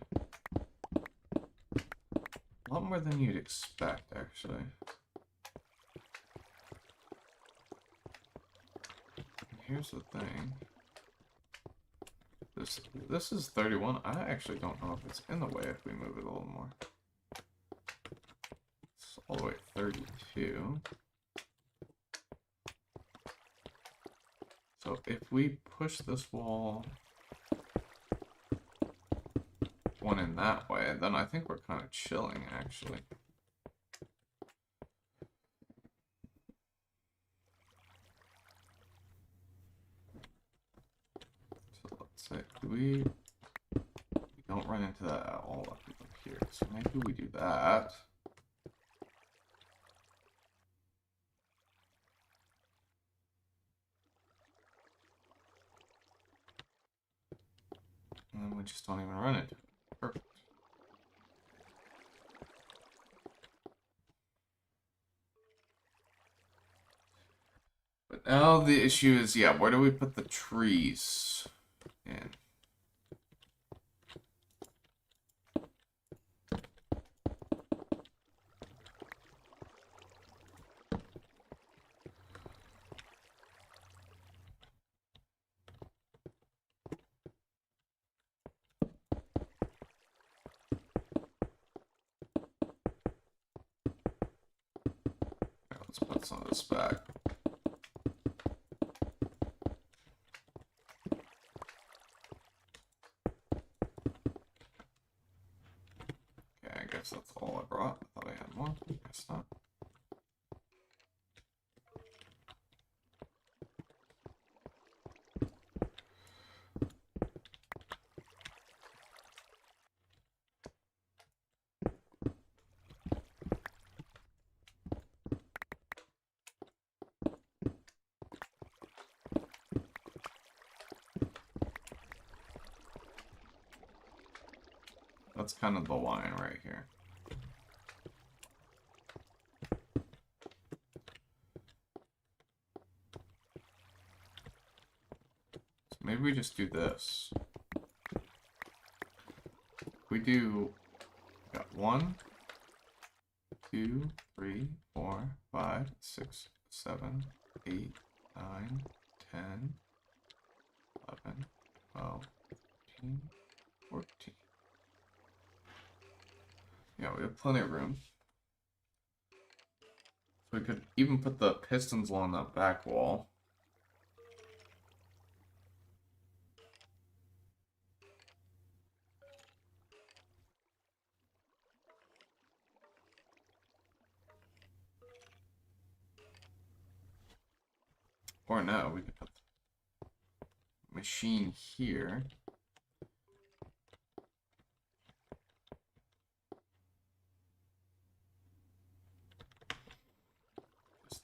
A lot more than you'd expect, actually. Here's the thing. This is 31. I actually don't know if it's in the way if we move it a little more. It's all the way at 32. So if we push this wall one in that way, then I think we're kind of chilling, actually. So let's say, we don't run into that at all up here. So maybe we do that. And then we just don't even run it. Perfect. But now the issue is, yeah, where do we put the trees in? Let's put some of this back. Okay, I guess that's all I brought. I thought I had more. Guess not. That's kind of the line right here. So maybe we just do this. We do, got 1, 2, 3, 4, 5, 6, 7, 8, 9, 10, 11, 12, 13, 14. Yeah, we have plenty of room. So we could even put the pistons along that back wall. Or no, we could put the machine here.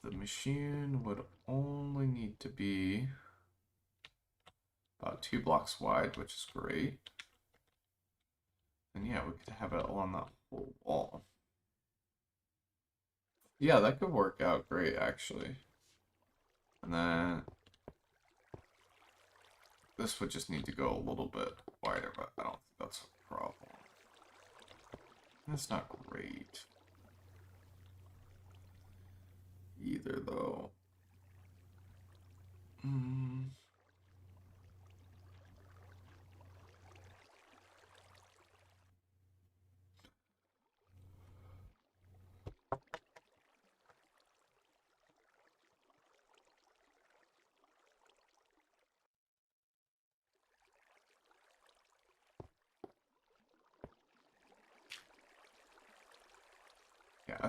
The machine would only need to be about 2 blocks wide, which is great. And yeah, we could have it along that whole wall. Yeah, that could work out great, actually. And then this would just need to go a little bit wider, but I don't think that's a problem. That's not great either, though.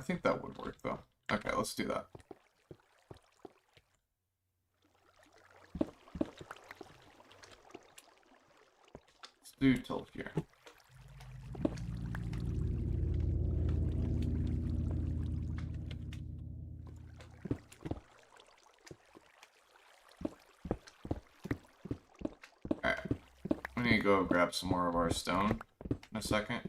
think that would work though. Okay, let's do that. Let's do till here. Alright. We need to go grab some more of our stone in a second.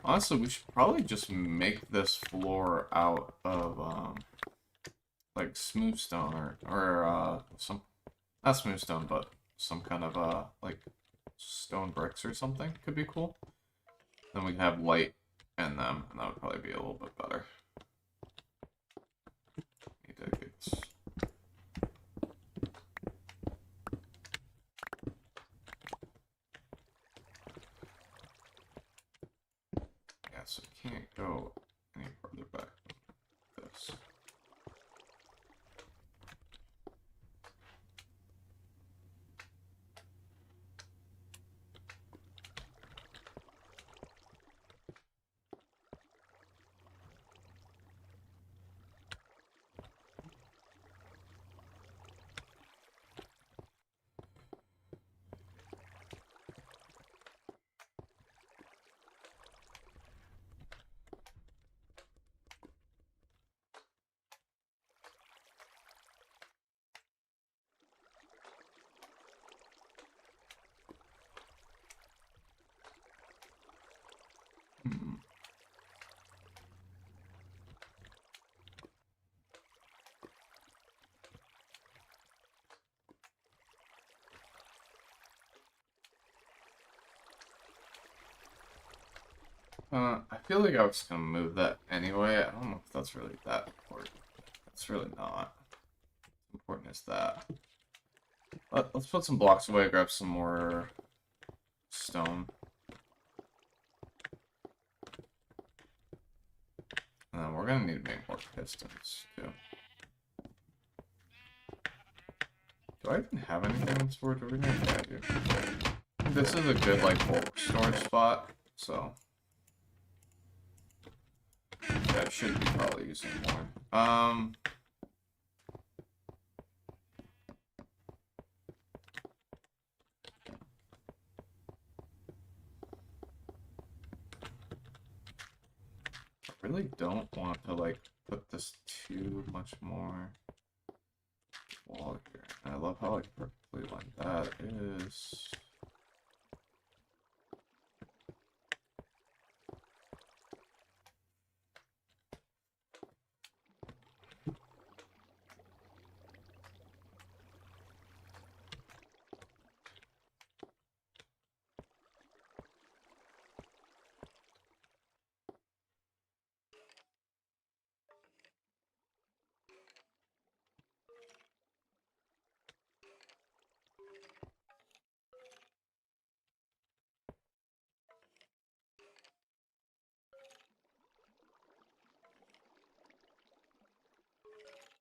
Honestly, we should probably just make this floor out of, like smooth stone or some, not smooth stone, but some kind of, like stone bricks or something could be cool. Then we can have light in them, and that would probably be a little bit better. Need to get... Yeah, so we can't go any further back than this. Hmm. I feel like I was just gonna move that anyway. I don't know if that's really that important. It's really not as important as that. Let's put some blocks away, grab some more stone. And then we're gonna need to make more pistons, too. Do I even have anything in storage over here? Yeah, I do. This is a good, like, bulk storage spot, so... yeah, I should be probably using more. I really don't want to, like, put this too much more wall here. And I love how, like, perfectly like that is.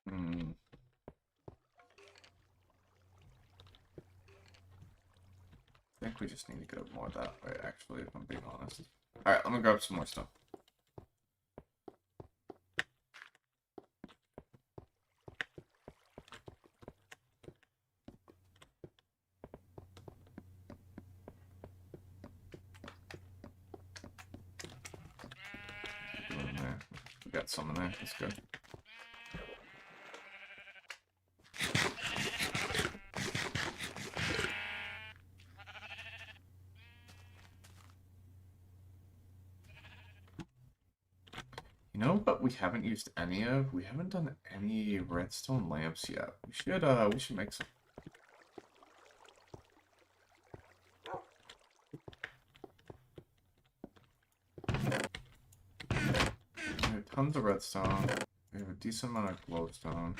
Hmm. I think we just need to go more that way, actually, if I'm being honest. Alright, let me grab some more stuff. Go in there. We got some in there, that's good. You know what we haven't used any of? We haven't done any redstone lamps yet. We should make some. We have tons of redstone. We have a decent amount of glowstone.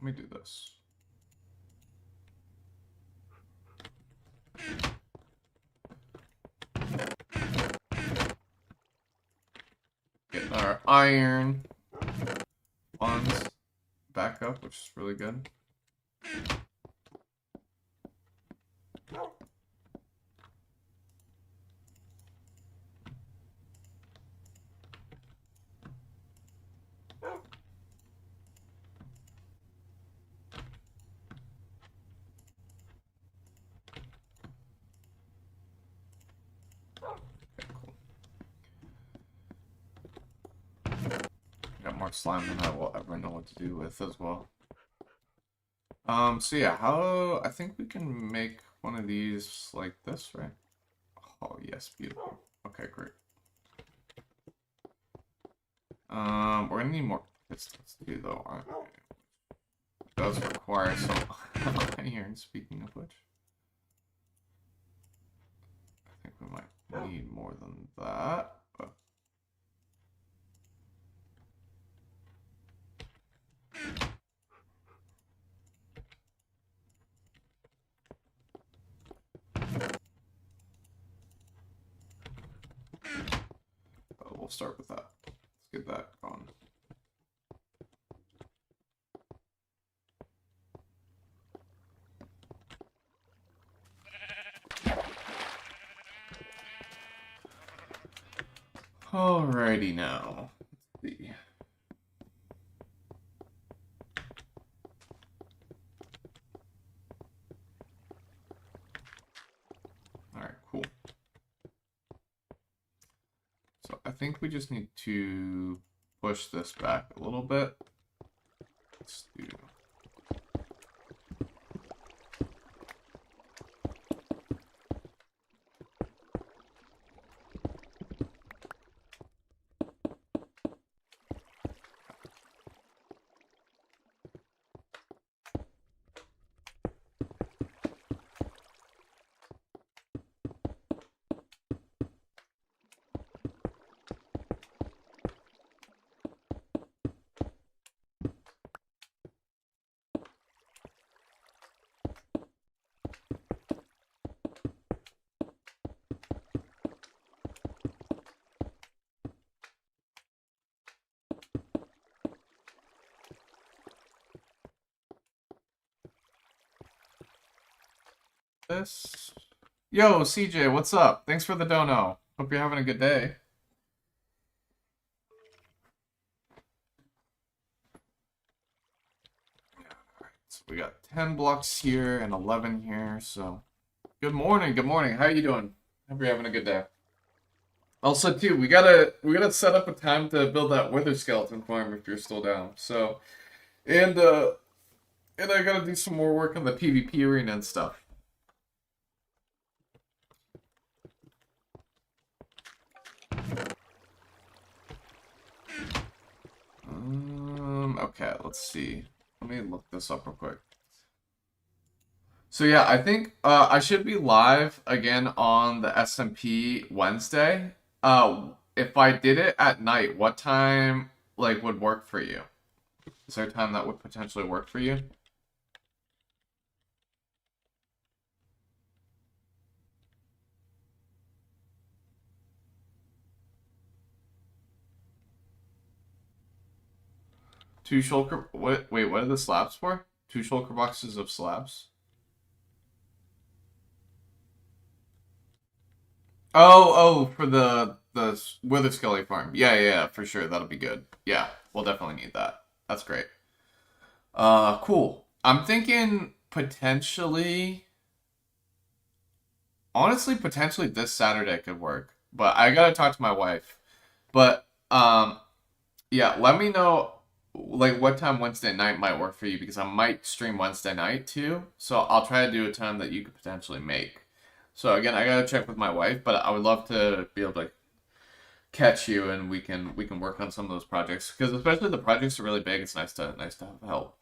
Let me do this. Getting our iron ones back up, which is really good. Got more slime than I will ever know what to do with as well. So yeah, how I think we can make one of these like this, right? Oh yes, beautiful. Okay, great. We're gonna need more pistons too, though, aren't we? It does require some iron. Speaking of which, I think we might need more than that. But we'll start with that. Let's get that going. Alrighty now. Let's see. Alright, cool. So I think we just need to push this back a little bit. Let's do. This. Yo, CJ, what's up? Thanks for the dono. Hope you're having a good day. Alright, so we got 10 blocks here and 11 here, so good morning, good morning. How you doing? Hope you're having a good day. Also, too, we gotta set up a time to build that wither skeleton farm if you're still down. So, and I gotta do some more work on the PvP arena and stuff. Okay, let's see. Let me look this up real quick. So yeah, I think I should be live again on the SMP Wednesday. If I did it at night, what time like would work for you? Is there a time that would potentially work for you? Two shulker. What? Wait, what are the slabs for? Two shulker boxes of slabs. Oh, for the Wither Skelly farm. Yeah, for sure. That'll be good. Yeah, we'll definitely need that. That's great. Cool. I'm thinking potentially. Honestly, potentially this Saturday could work, but I gotta talk to my wife. But yeah, let me know like what time Wednesday night might work for you because I might stream Wednesday night too. So I'll try to do a time that you could potentially make. So again, I gotta check with my wife, but I would love to be able to catch you and we can work on some of those projects because especially the projects are really big. It's nice to have help.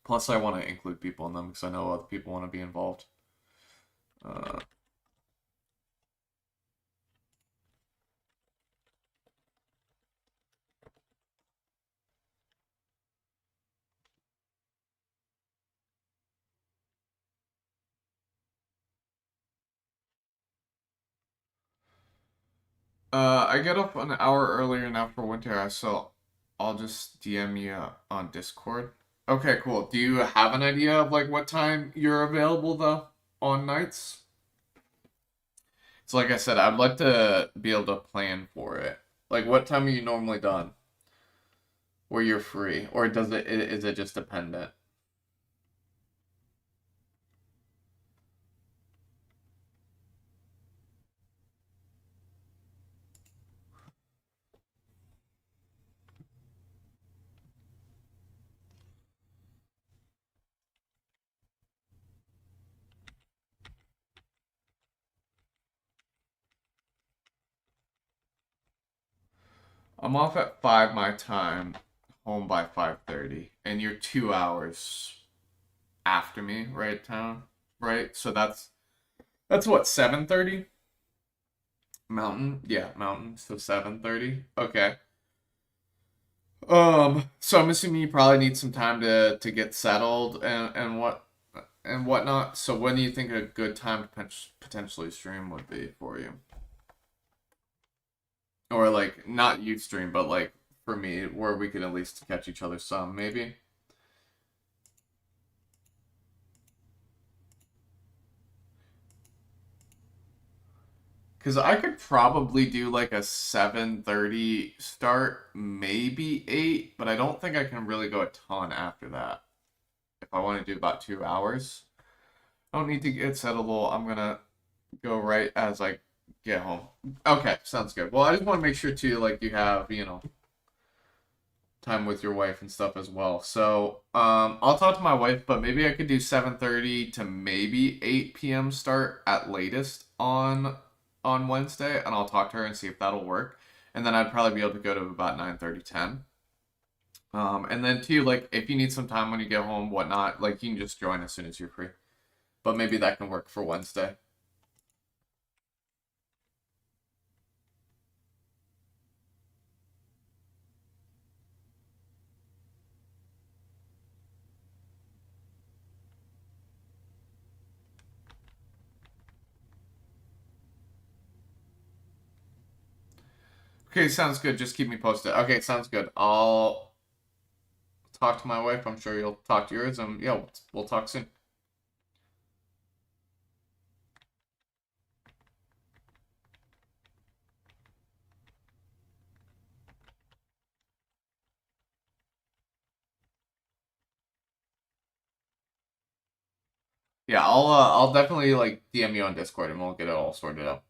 Plus, I want to include people in them because I know other people want to be involved. I get up an hour earlier now for winter, so I'll just DM you on Discord. Okay, cool. Do you have an idea of like what time you're available though on nights? So like I said, I'd like to be able to plan for it. Like what time are you normally done? Where you're free, or is it just dependent? I'm off at 5 my time, home by 5:30, and you're 2 hours after me, right, town? Right? So that's what, 7:30? Mountain? Yeah, mountain. So 7:30. Okay. So I'm assuming you probably need some time to get settled and whatnot. So when do you think a good time to potentially stream would be for you? Or like not you stream, but like for me, where we could at least catch each other some, maybe. Because I could probably do like a 7:30 start, maybe 8, but I don't think I can really go a ton after that. If I want to do about 2 hours. I don't need to get settled. I'm gonna go right as I get home. Okay, sounds good. Well, I just want to make sure too, like you have, time with your wife and stuff as well. So, I'll talk to my wife, but maybe I could do 7:30 to maybe 8 p.m. start at latest on Wednesday, and I'll talk to her and see if that'll work. And then I'd probably be able to go to about 9:30, 10. And then too, like if you need some time when you get home, whatnot, like you can just join as soon as you're free. But maybe that can work for Wednesday. Okay, sounds good. Just keep me posted. Okay, sounds good. I'll talk to my wife. I'm sure you'll talk to yours, and yeah, we'll talk soon. Yeah, I'll definitely like DM you on Discord, and we'll get it all sorted out.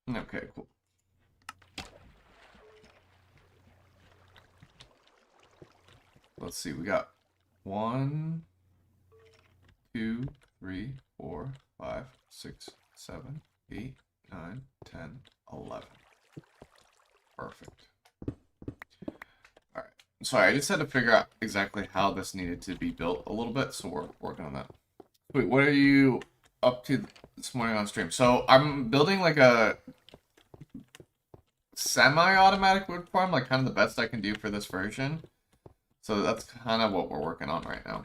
Okay, cool. Let's see. We got 1, 2, 3, 4, 5, 6, 7, 8, 9, 10, 11. Perfect. Alright. Sorry, I just had to figure out exactly how this needed to be built a little bit, so we're working on that. Wait, what are you up to this morning on stream? So I'm building like a semi-automatic wood farm, like kind of the best I can do for this version. So that's kind of what we're working on right now.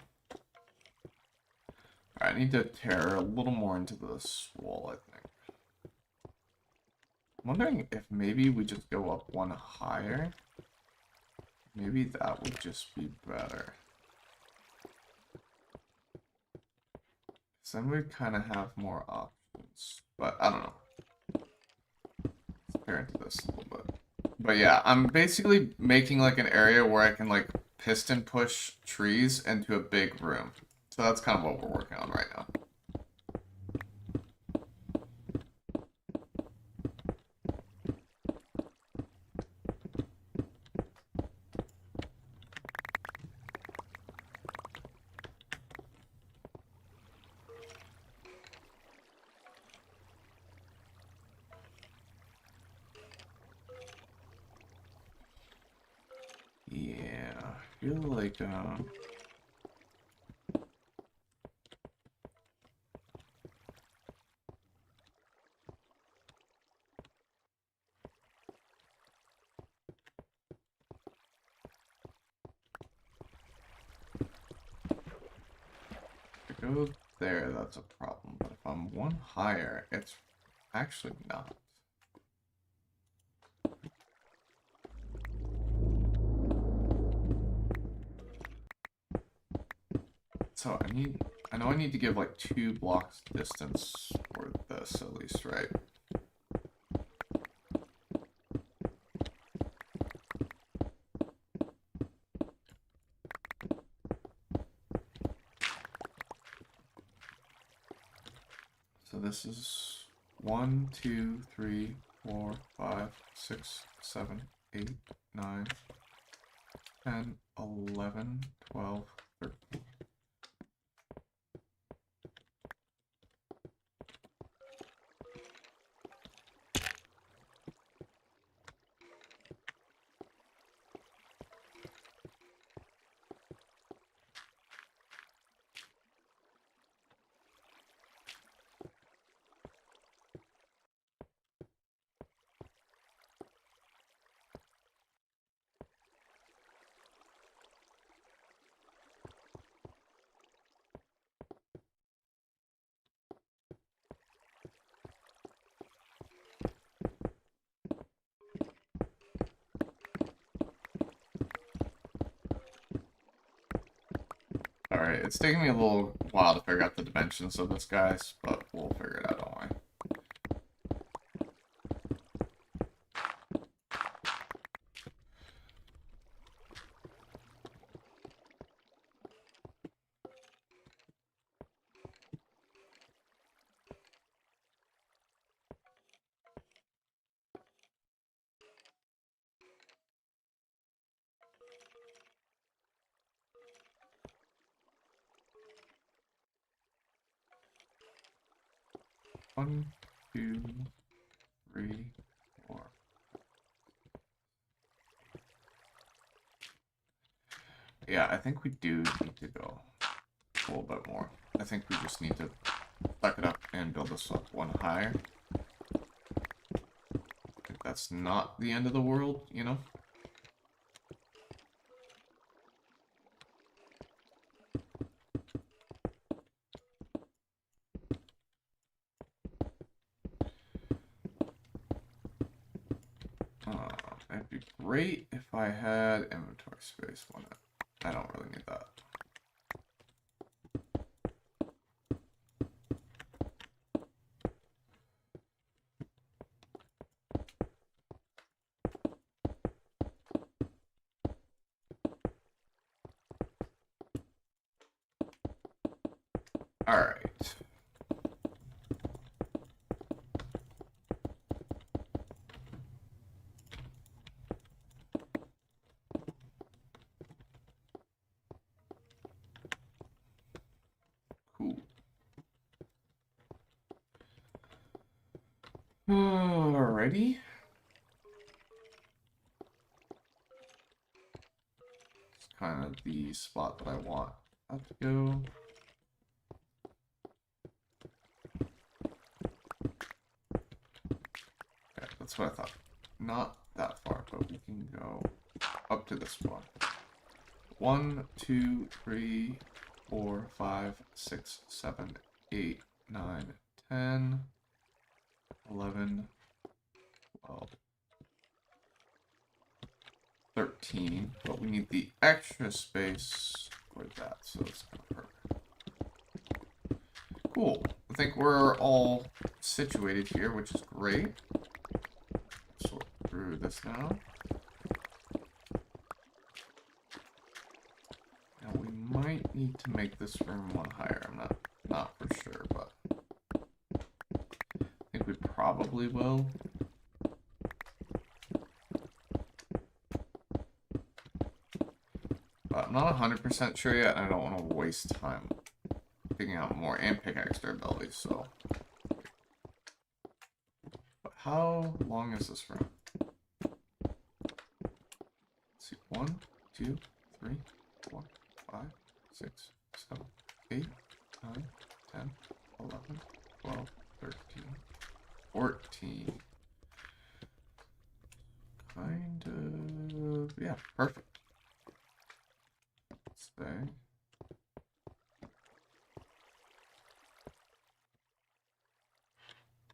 Alright, I need to tear a little more into this wall, I think. I'm wondering if maybe we just go up one higher. Maybe that would just be better. So then we kind of have more options. But I don't know. Let's tear into this a little bit. But yeah, I'm basically making like an area where I can like piston push trees into a big room. So that's kind of what we're working on right now. feel like if I go there, that's a problem. But if I'm one higher, it's actually not. So I know I need to give like 2 blocks distance for this at least, right? So this is 1, 2, 3, 4, 5, 6, 7, 8, 9, 10, 11, 12, 13. Alright, it's taking me a little while to figure out the dimensions of this, guys, but we'll figure it out, don't worry. One, 2, 3, 4. Yeah, I think we do need to go a little bit more. I think we just need to suck it up and build this up one higher. I think that's not the end of the world, you know? It'd be great if I had inventory space, wouldn't it? I don't really need that. Alright. Cool. Alrighty. It's kind of the spot that I want that to go. Okay, that's what I thought. Not that far, but we can go up to this one. 1, 2, 3, 4, 5, 6, 7, 8, 9, 10, 11, 12, 13. But we need the extra space for that, so it's kind of perfect. Cool. I think we're all situated here, which is great. Sort through this now. Now we might need to make this room one higher. I'm not for sure, but I think we probably will. But I'm not 100% sure yet, and I don't want to waste time picking out more and pickaxe durability, so. But how long is this room? Let's see, 1, 2, 3, 6, 7, 8, 9, 10, 11, 12, 13, 14. Kind of, yeah, perfect. Stay.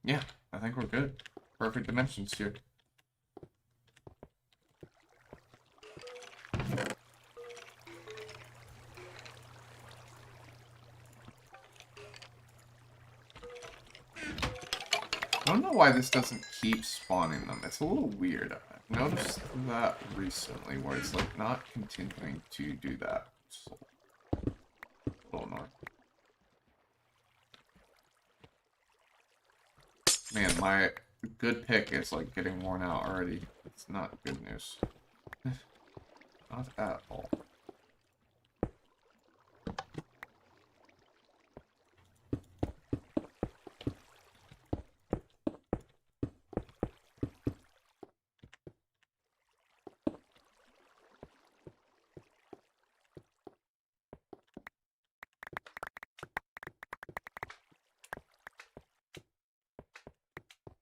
Yeah, I think we're good. Perfect dimensions here. I don't know why this doesn't keep spawning them. It's a little weird. I've noticed that recently, where it's like not continuing to do that. It's a little annoying. Man, my good pick is like getting worn out already. It's not good news. Not at all.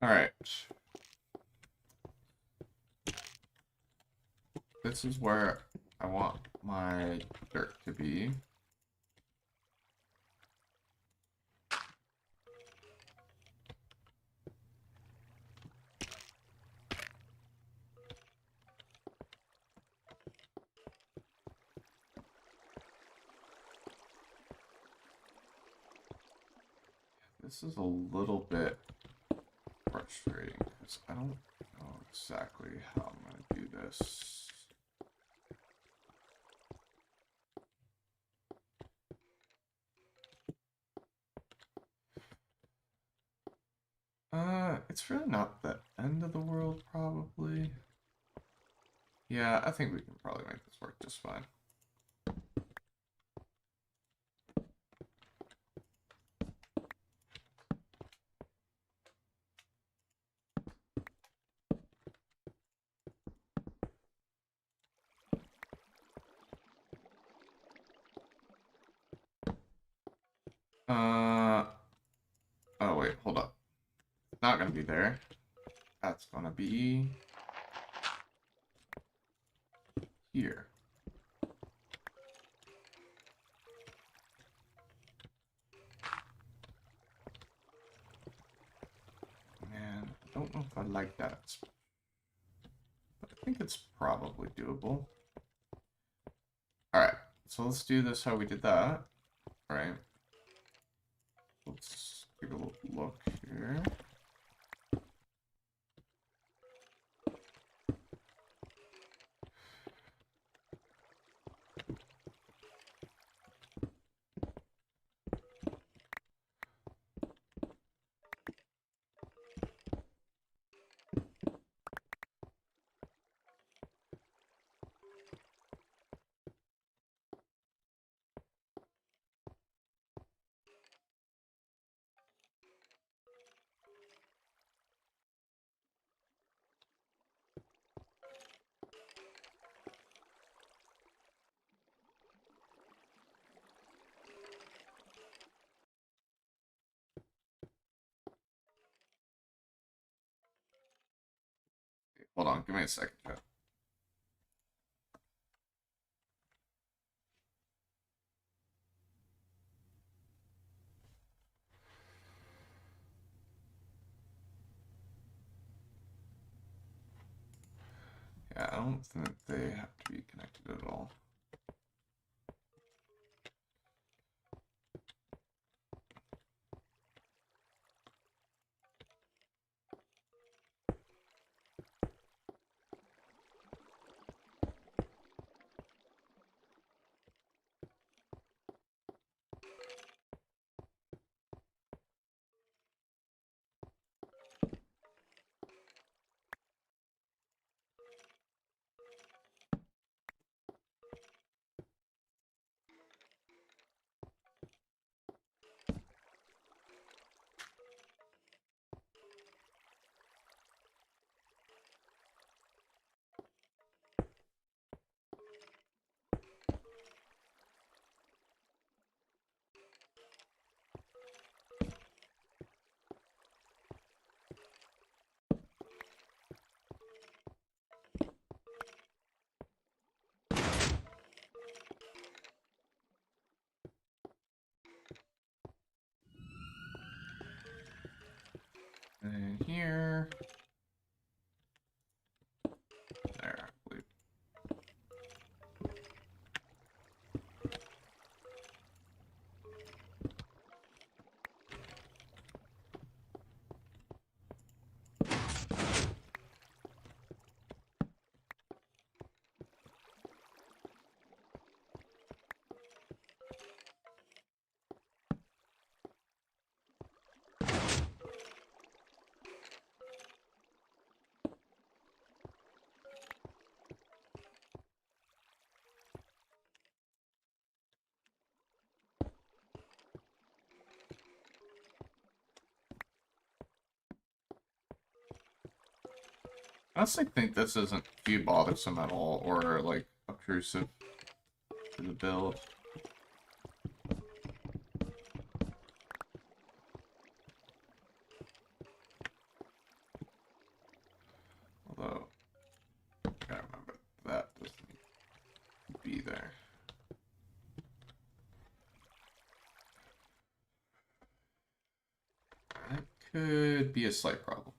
Alright. This is where I want my dirt to be. This is a little bit frustrating because I don't know exactly how I'm going to do this. It's really not the end of the world, probably. Yeah, I think we can probably make this work just fine. Oh wait, hold up. It's not gonna be there. That's gonna be here. Man, I don't know if I like that. But I think it's probably doable. Alright, so let's do this how we did that. Right. Let's take a little look here. Hold on, give me a second, chat. Yeah, I don't think they have to be connected at all. honestly think this isn't too bothersome at all, or like obtrusive to the build. Although, gotta remember that doesn't be there. That could be a slight problem.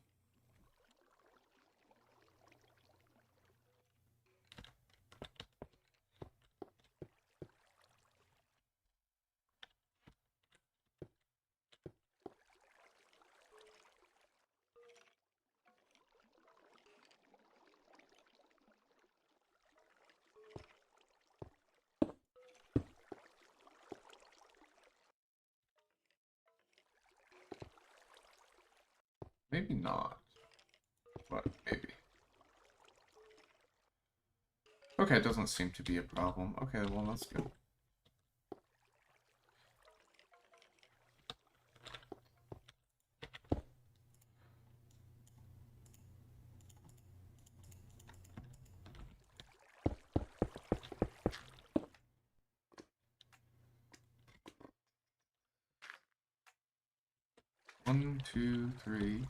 Maybe not, but maybe. Okay, it doesn't seem to be a problem. Okay, well, that's good. One, two, three,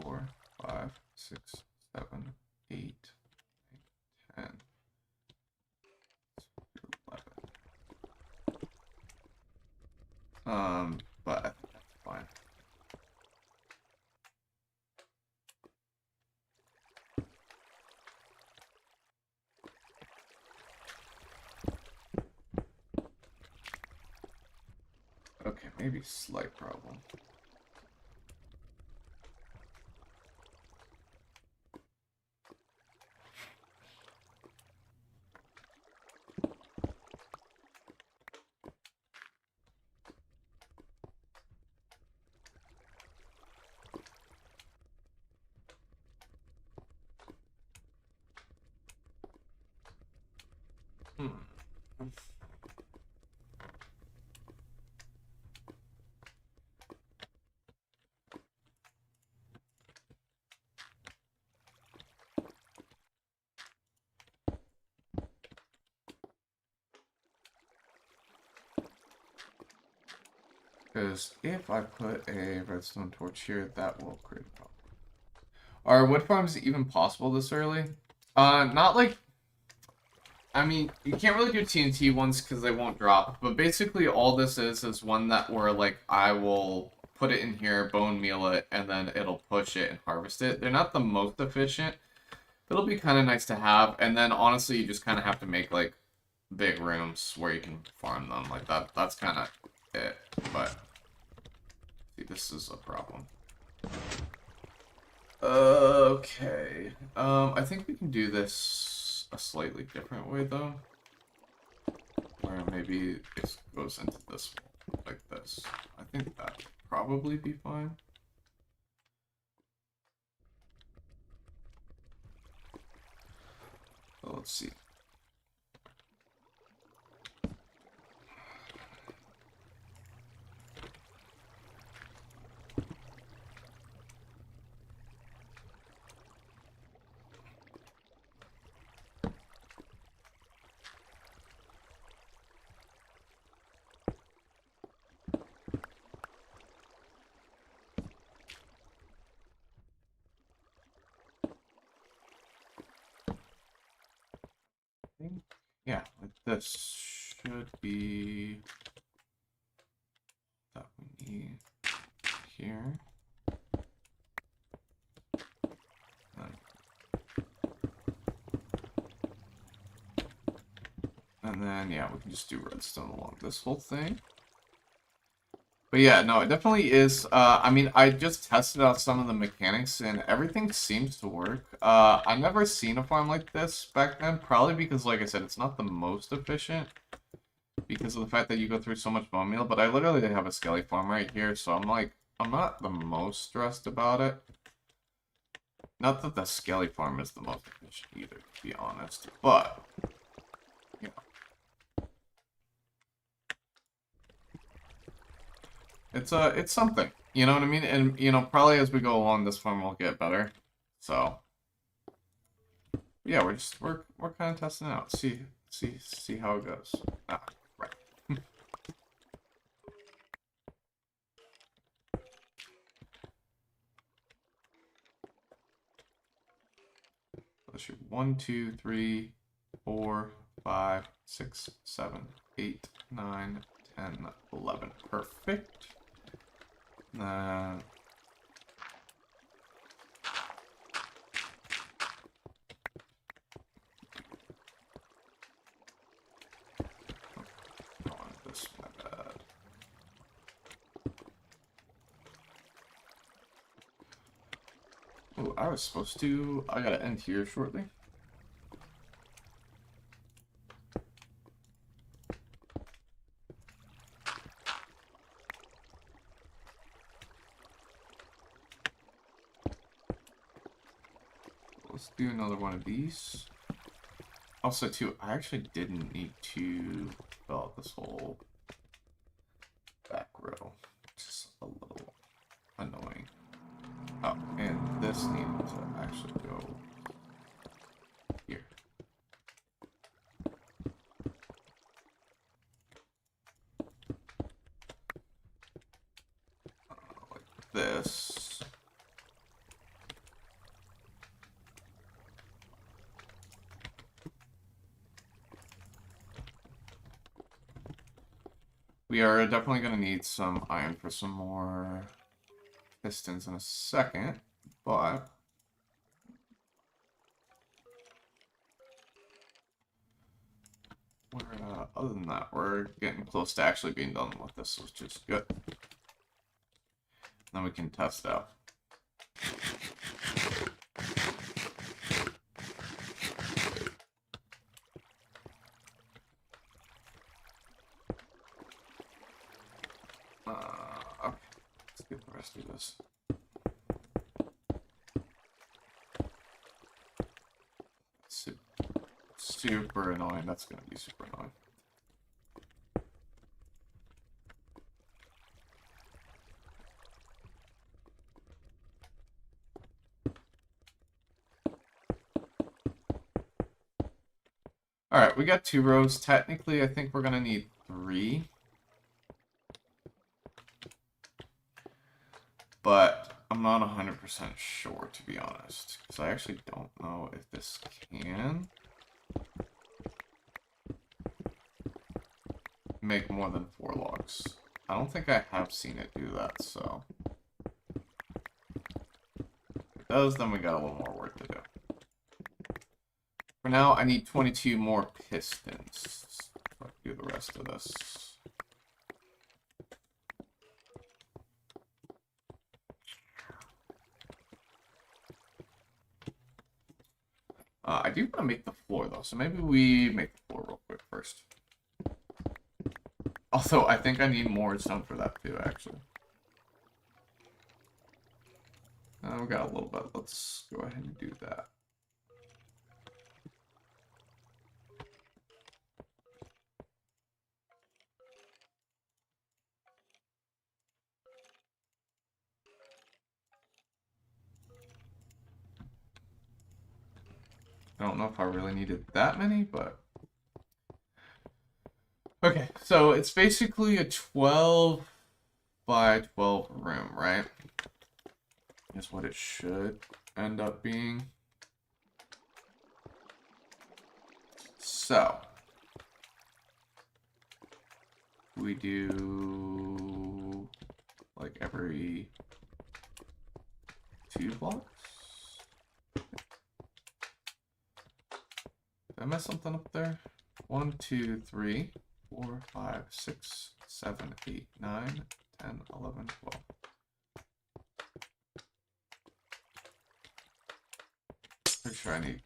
4, 5, 6, 7, 8, 9, 10, 11. But I think that's fine. Okay, maybe slight problem. Because if I put a redstone torch here, that will create a problem. Are wood farms even possible this early? Not like... I mean, you can't really do TNT ones because they won't drop. But basically all this is one that where, like, I will put it in here, bone meal it, and then it'll push it and harvest it. They're not the most efficient. It'll be kind of nice to have. And then, honestly, you just kind of have to make, like, big rooms where you can farm them. Like, that's kind of it. But... see, this is a problem. Okay. I think we can do this a slightly different way, though. Where maybe it goes into this wall, like this. I think that would probably be fine. So let's see. Yeah, like this should be that we need here. And then, yeah, we can just do redstone along this whole thing. But yeah, no, it definitely is. I mean, I just tested out some of the mechanics and everything seems to work. I've never seen a farm like this back then, probably because, like I said, it's not the most efficient because of the fact that you go through so much bone meal. But I literally have a skelly farm right here, so I'm like, I'm not the most stressed about it. Not that the skelly farm is the most efficient either, to be honest, but you know. It's something, you know what I mean? And, you know, probably as we go along, this farm will get better, so. Yeah, we're kind of testing it out. See how it goes. Ah, right. Let's shoot 1, 2, 3, 4, 5, 6, 7, 8, 9, 10, 11. Perfect. Uh, this, my bad. Oh, I was supposed to. I gotta end here shortly. Let's do another one of these. Also, too, I actually didn't need to fill out this whole back row. Just a little annoying. Oh, and this needed to actually go here. Like this. We are definitely going to need some iron for some more pistons in a second, but other than that, we're getting close to actually being done with this, which is good. Then we can test out. Okay, let's get the rest of this. Super annoying. That's gonna be super annoying. Alright, we got 2 rows. Technically, I think we're gonna need 3. But I'm not 100% sure, to be honest. Because I actually don't know if this can make more than 4 logs. I don't think I have seen it do that, so if it does, then we got a little more work to do. For now, I need 22 more pistons. So I can do the rest of this. I do want to make the floor, though, so maybe we make the floor real quick first. Also, I think I need more stone for that, too, actually. We got a little bit. Let's go ahead and do that. I don't know if I really needed that many, but... Okay, so it's basically a 12 by 12 room, right? Is what it should end up being. So... we do... like every 2 blocks? Did I mess something up there? 1, 2, 3, 4, 5, 6, 7, 8, 9, 10, 11, 12. Pretty sure I need...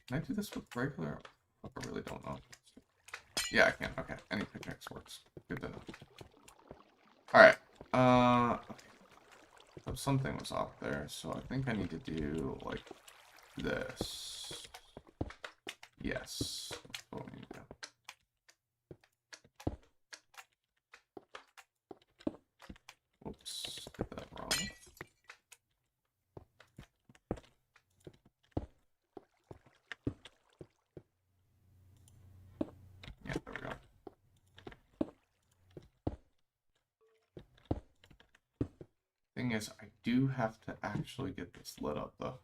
Can I do this with regular? I really don't know. Yeah, I can. Okay, any pickaxe works. Good to know. Alright. Okay. So something was off there, so I think I need to do, like, this. Yes. That's what we need to do. Whoops. Did that wrong. Thing is, I do have to actually get this lit up, though.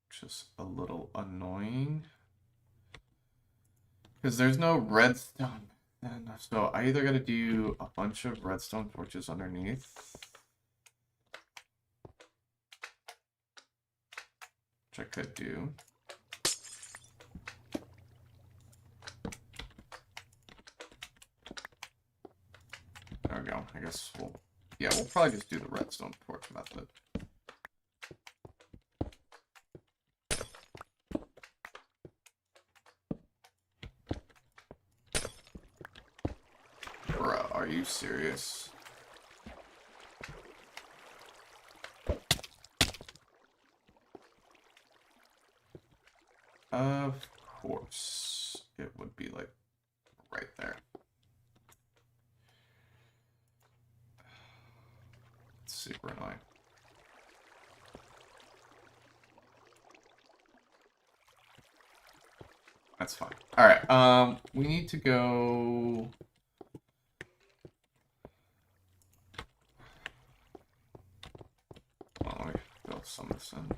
Which is a little annoying. Because there's no redstone. And so I either got to do a bunch of redstone torches underneath. Which I could do. There we go. I guess we'll probably just do the redstone torch method. Bruh, are you serious? Of course, it would be like right there. It's super annoying. That's fine. Alright, we need to go... Oh, let me build some of this in.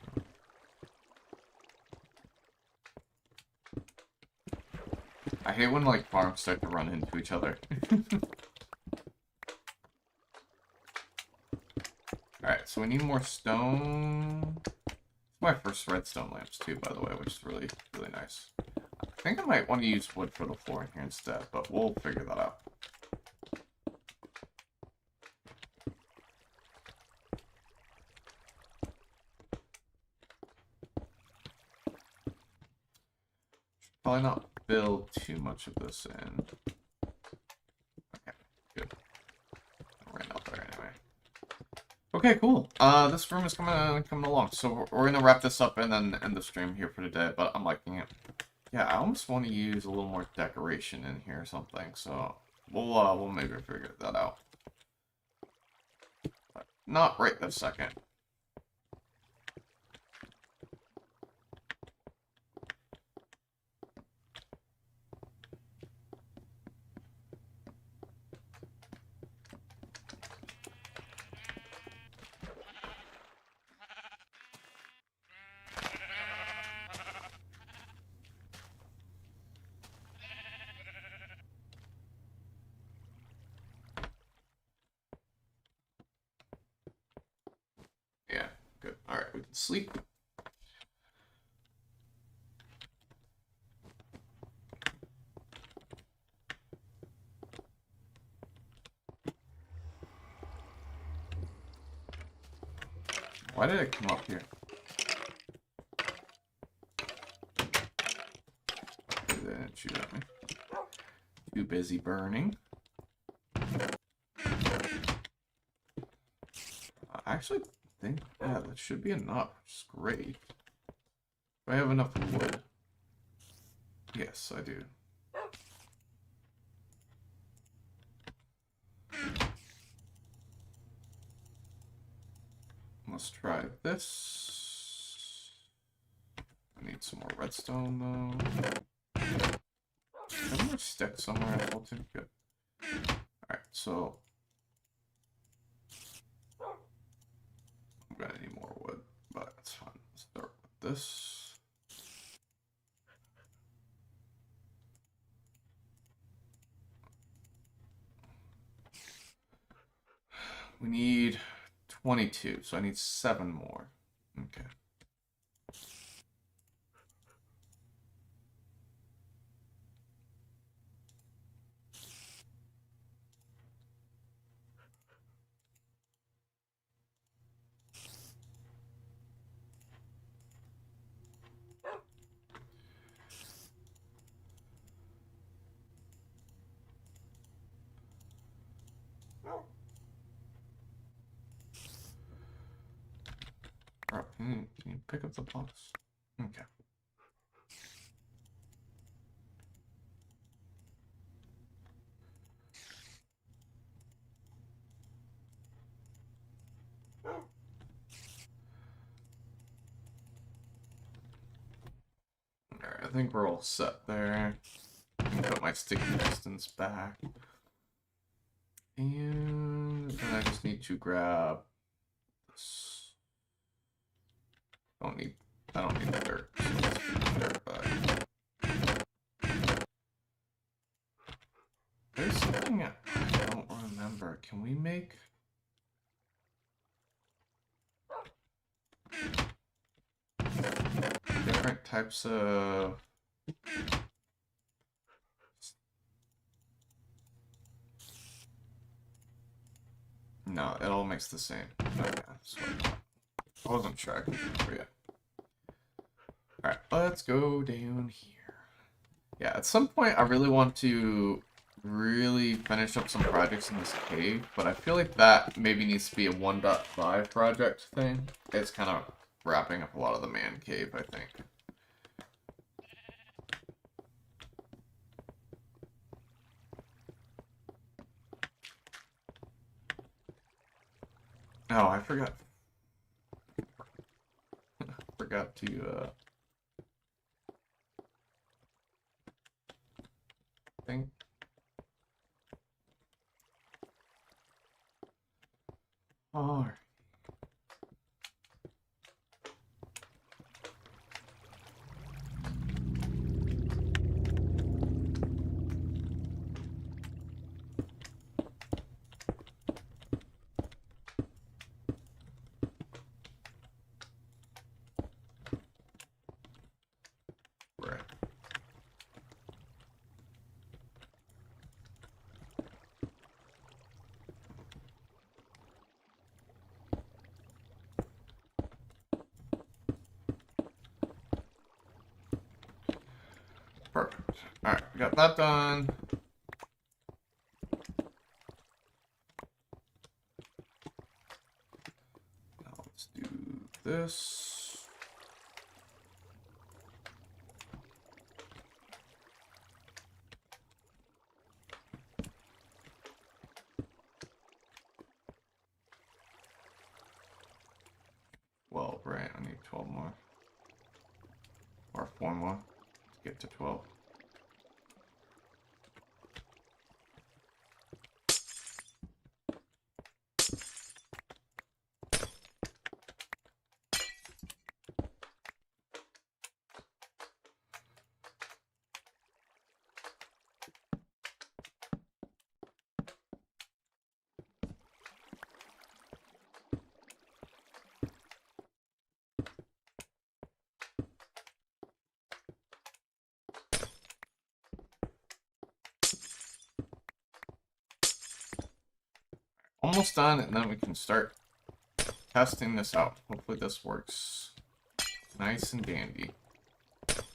I hate when, like, farms start to run into each other. Alright, so we need more stone. It's my first redstone lamps, too, by the way, which is really, really nice. I think I might want to use wood for the floor in here instead, but we'll figure that out. Probably not build too much of this in. Okay, good. Right out there anyway. Okay, cool. This room is coming along, so we're gonna wrap this up and then end the stream here for today. But I'm liking it. Yeah, I almost want to use a little more decoration in here or something. So we'll maybe figure that out. But not right this second. Yeah, good. Alright, we can sleep. Why did it come up here? They didn't shoot at me. Too busy burning. I actually think, yeah, that should be enough. Which is great. Do I have enough wood? Yes, I do. Let's try this. I need some more redstone though. Have more sticks somewhere as well too? Good. Alright, so I'm gonna need more wood, but that's fine. Let's start with this. We need 22, so I need 7 more. Okay. Alright, can you pick up the box? Okay. Alright, I think we're all set there. I can put my sticky distance back. And then I just need to grab this. I don't need the dirt. So let's put the dirt back. There's something I don't remember. Can we make different types of... No, it all makes the same. Okay, so I wasn't sure I could forget. Alright, let's go down here. Yeah, at some point I really want to really finish up some projects in this cave, but I feel like that maybe needs to be a 1.5 project thing. It's kind of wrapping up a lot of the man cave, I think. Oh, I forgot. Forgot to, think. Alright. Right. Perfect. Alright, we got that done. Now let's do this. Well, right, I need 12 more. Or 4 more to get to 12. Almost done, and then we can start testing this out. Hopefully this works nice and dandy. What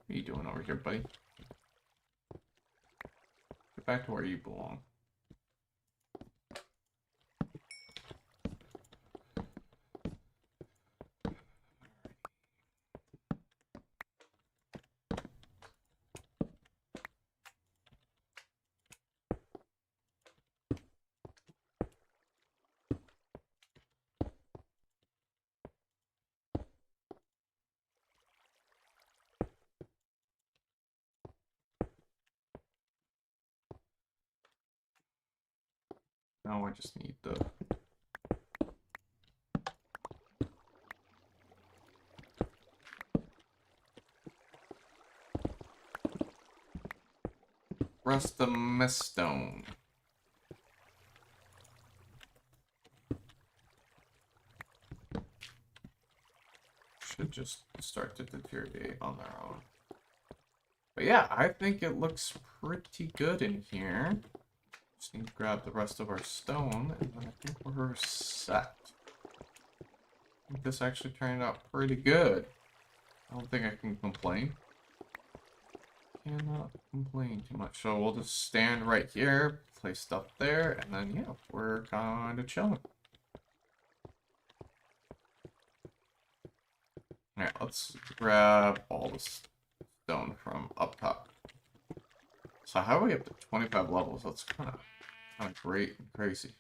are you doing over here, buddy? Get back to where you belong. Now I just need the... rust the miststone. Should just start to deteriorate on their own. But yeah, I think it looks pretty good in here. Just need to grab the rest of our stone, and then I think we're set. I think this actually turned out pretty good. I don't think I can complain. Cannot complain too much. So we'll just stand right here, place stuff there, and then yeah, we're kind of chilling. Alright, let's grab all this stone from up top. So how are we up to 25 levels? That's kind of great and crazy.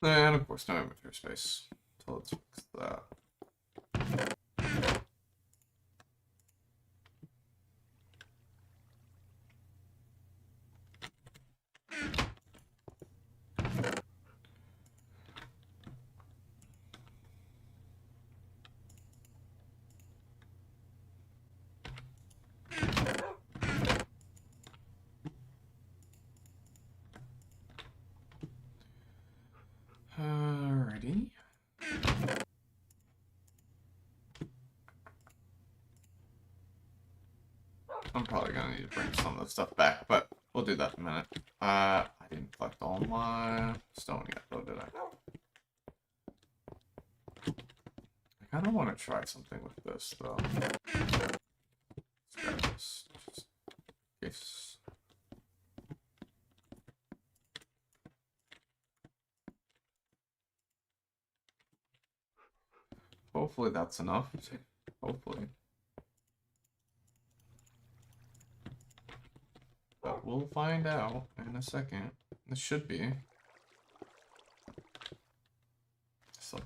And of course, no inventory space. So let's fix that. Alrighty. I'm probably gonna need to bring some of the stuff back, but we'll do that in a minute. I didn't collect all my stone yet, though, did I? I kind of want to try something with this, though. Let's grab this, just in case. Hopefully that's enough. Hopefully. But we'll find out in a second. This should be. So.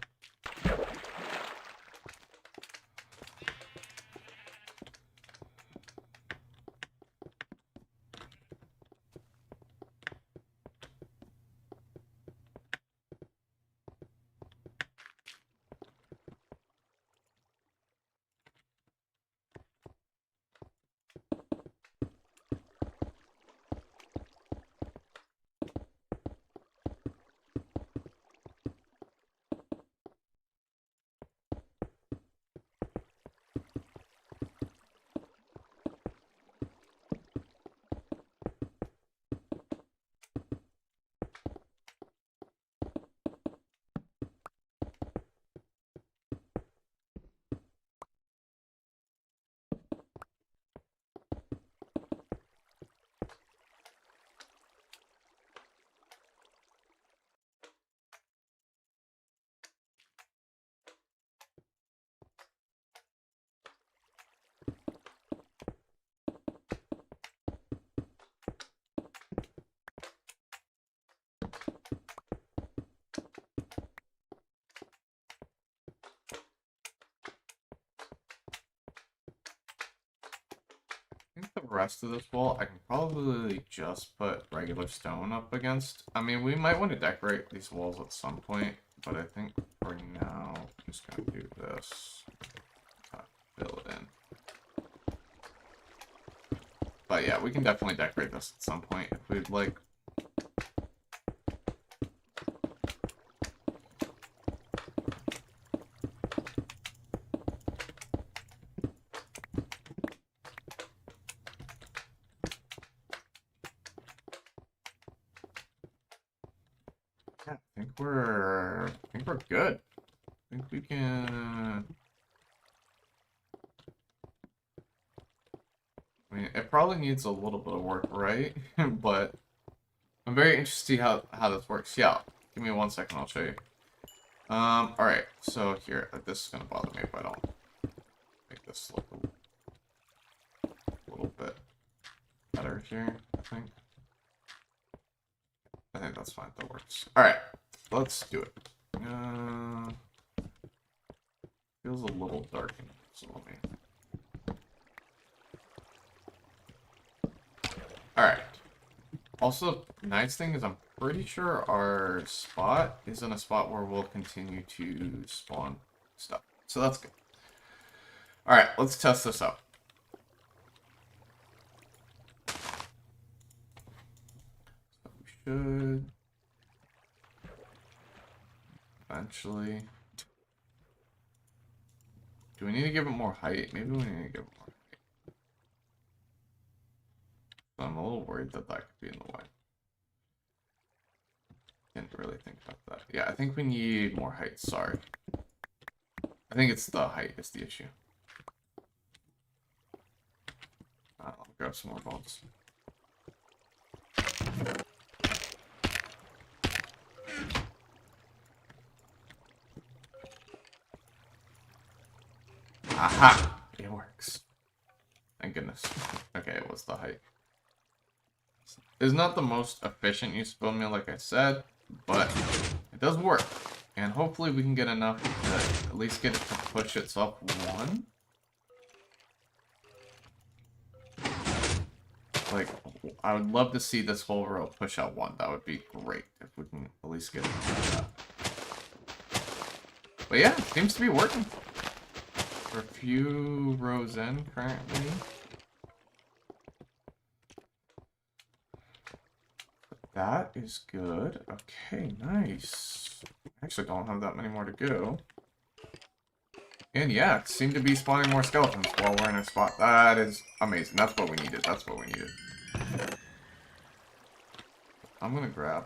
I think the rest of this wall, I can probably just put regular stone up against. I mean, we might want to decorate these walls at some point, but I think for now, I'm just going to do this. Fill it in. But yeah, we can definitely decorate this at some point if we'd like. Yeah, I think we're good. I think we can. I mean, it probably needs a little bit of work, right? But I'm very interested to see how this works. Yeah, give me 1 second, I'll show you. Alright, so here, this is gonna bother me if I don't make this look a little bit better here, I think. I think that's fine, that works. Alright, let's do it. Feels a little dark in here, so let me... Alright. Also, nice thing is I'm pretty sure our spot is in a spot where we'll continue to spawn stuff. So that's good. Alright, let's test this out. So we should... eventually... Do we need to give it more height? Maybe we need to give it more height. I'm a little worried that that could be in the way. Didn't really think about that. Yeah, I think we need more height. Sorry. I think it's the height is the issue. I'll grab some more bones. Aha! It works. Thank goodness. Okay, it was the height. It's not the most efficient use of bone meal, like I said, but it does work. And hopefully we can get enough to at least get it to push itself one. Like, I would love to see this whole row push out one. That would be great if we can at least get it to do that. But yeah, it seems to be working. We're a few rows in currently. That is good. Okay, nice. Actually, don't have that many more to go. And yeah, it seemed to be spawning more skeletons while we're in a spot. That is amazing. That's what we needed. That's what we needed. I'm gonna grab.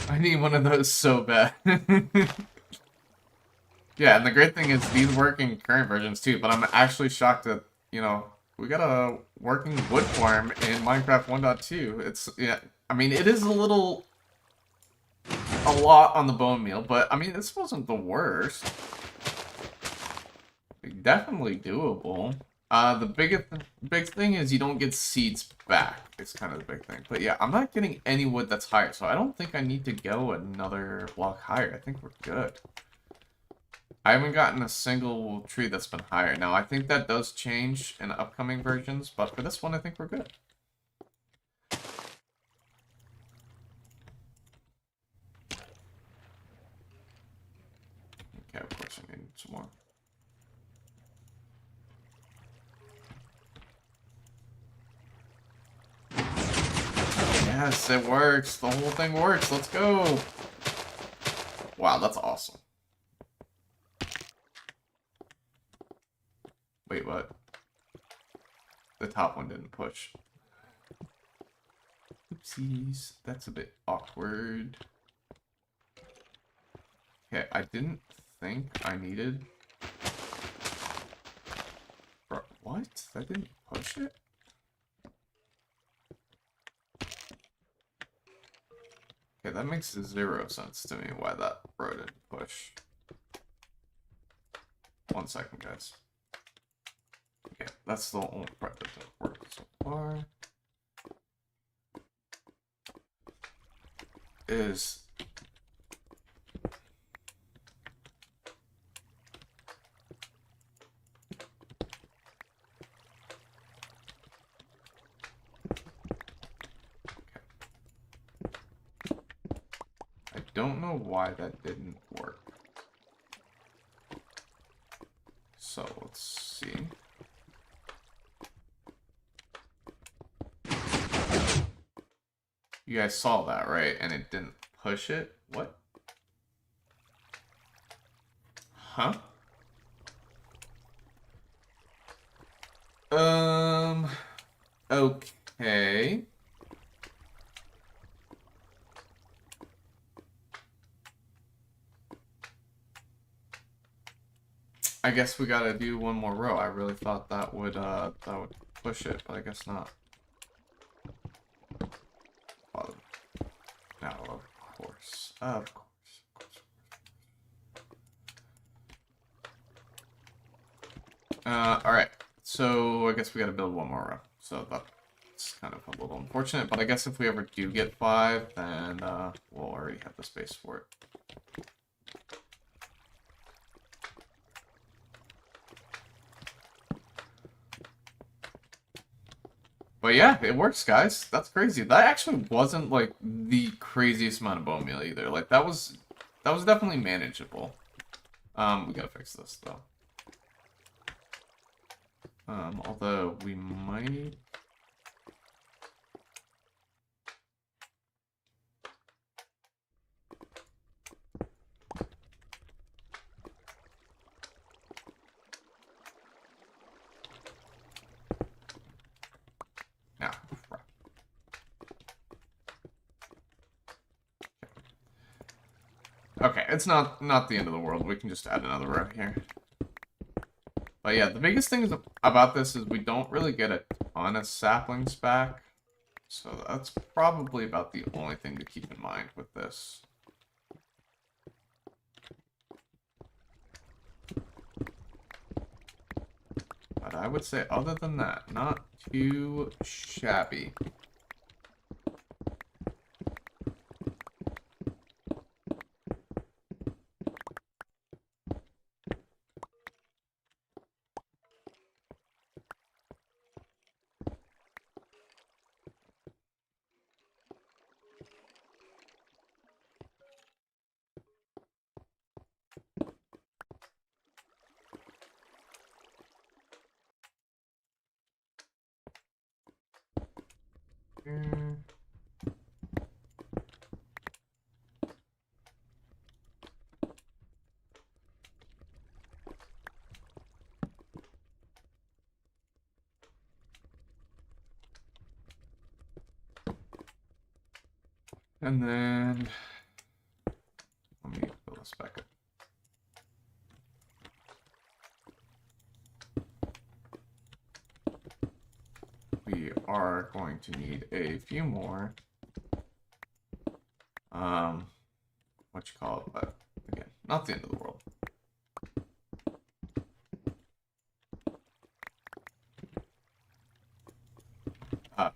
I need one of those so bad. Yeah, and the great thing is these work in current versions too, but I'm actually shocked that, you know, we got a working wood farm in Minecraft 1.2. It's, yeah, I mean, it is a lot on the bone meal, but I mean, this wasn't the worst. Definitely doable. The big thing is you don't get seeds back. It's kind of the big thing. But yeah, I'm not getting any wood that's higher, so I don't think I need to go another block higher. I think we're good. I haven't gotten a single tree that's been higher. Now, I think that does change in upcoming versions, but for this one, I think we're good. Okay, of course I need some more. Yes, it works. The whole thing works. Let's go. Wow, that's awesome. Wait, what? The top one didn't push. Oopsies. That's a bit awkward. Okay, I didn't think I needed... Bro, what? That didn't push it? Okay, that makes 0 sense to me why that row didn't push. 1 second, guys. Okay, that's the only part that didn't work so far. Is... I don't know why that didn't work. So, let's see. You guys saw that, right? And it didn't push it? What? Huh? Okay. I guess we gotta do one more row. I really thought that would push it, but I guess not. Oh, no, of course. Of course. Alright. So I guess we gotta build one more row. So that's kind of a little unfortunate, but I guess if we ever do get 5, then we'll already have the space for it. But yeah, it works, guys. That's crazy. That actually wasn't like the craziest amount of bone meal either. Like that was definitely manageable. We gotta fix this though. Although we might. Okay, it's not the end of the world. We can just add another row here. But yeah, the biggest thing about this is we don't really get a ton of saplings back. So that's probably about the only thing to keep in mind with this. But I would say other than that, not too shabby. Mm. And then let me fill this back up. We are going to need a few more. What you call it, but again, not the end of the world.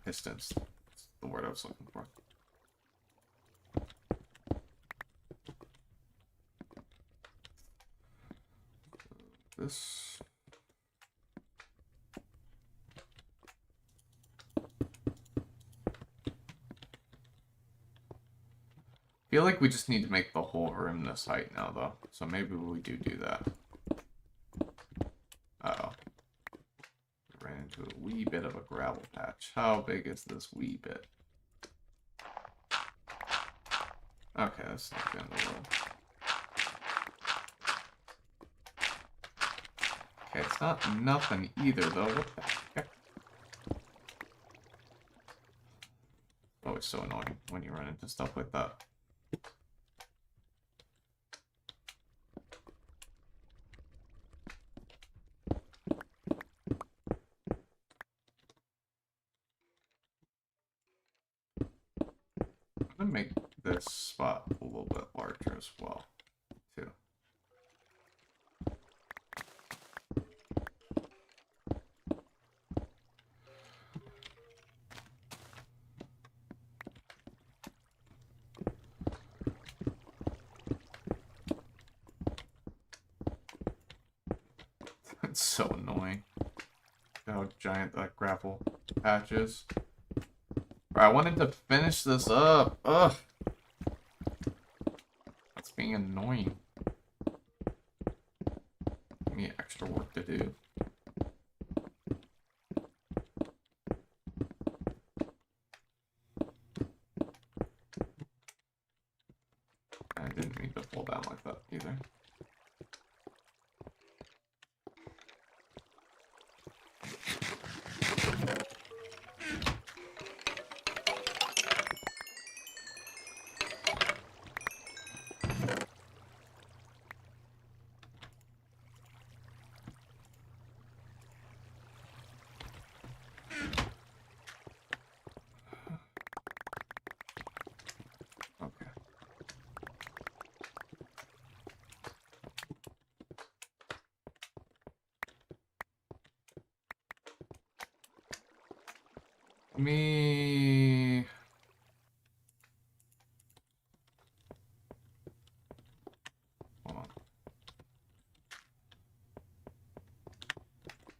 Pistons. That's the word I was looking for. This. I feel like we just need to make the whole room this height now, though. So maybe we do that. Uh-oh. Ran into a wee bit of a gravel patch. How big is this wee bit? Okay, that's not the end of the world. Okay, it's not nothing either, though. What the heck? Oh, it's so annoying when you run into stuff like that. I'm gonna make this spot a little bit larger as well, too. It's so annoying how giant that gravel patch is. I wanted to finish this up. Ugh. That's being annoying. Give me extra work to do. I didn't mean to fall down like that either. Okay. Let me... Hold on.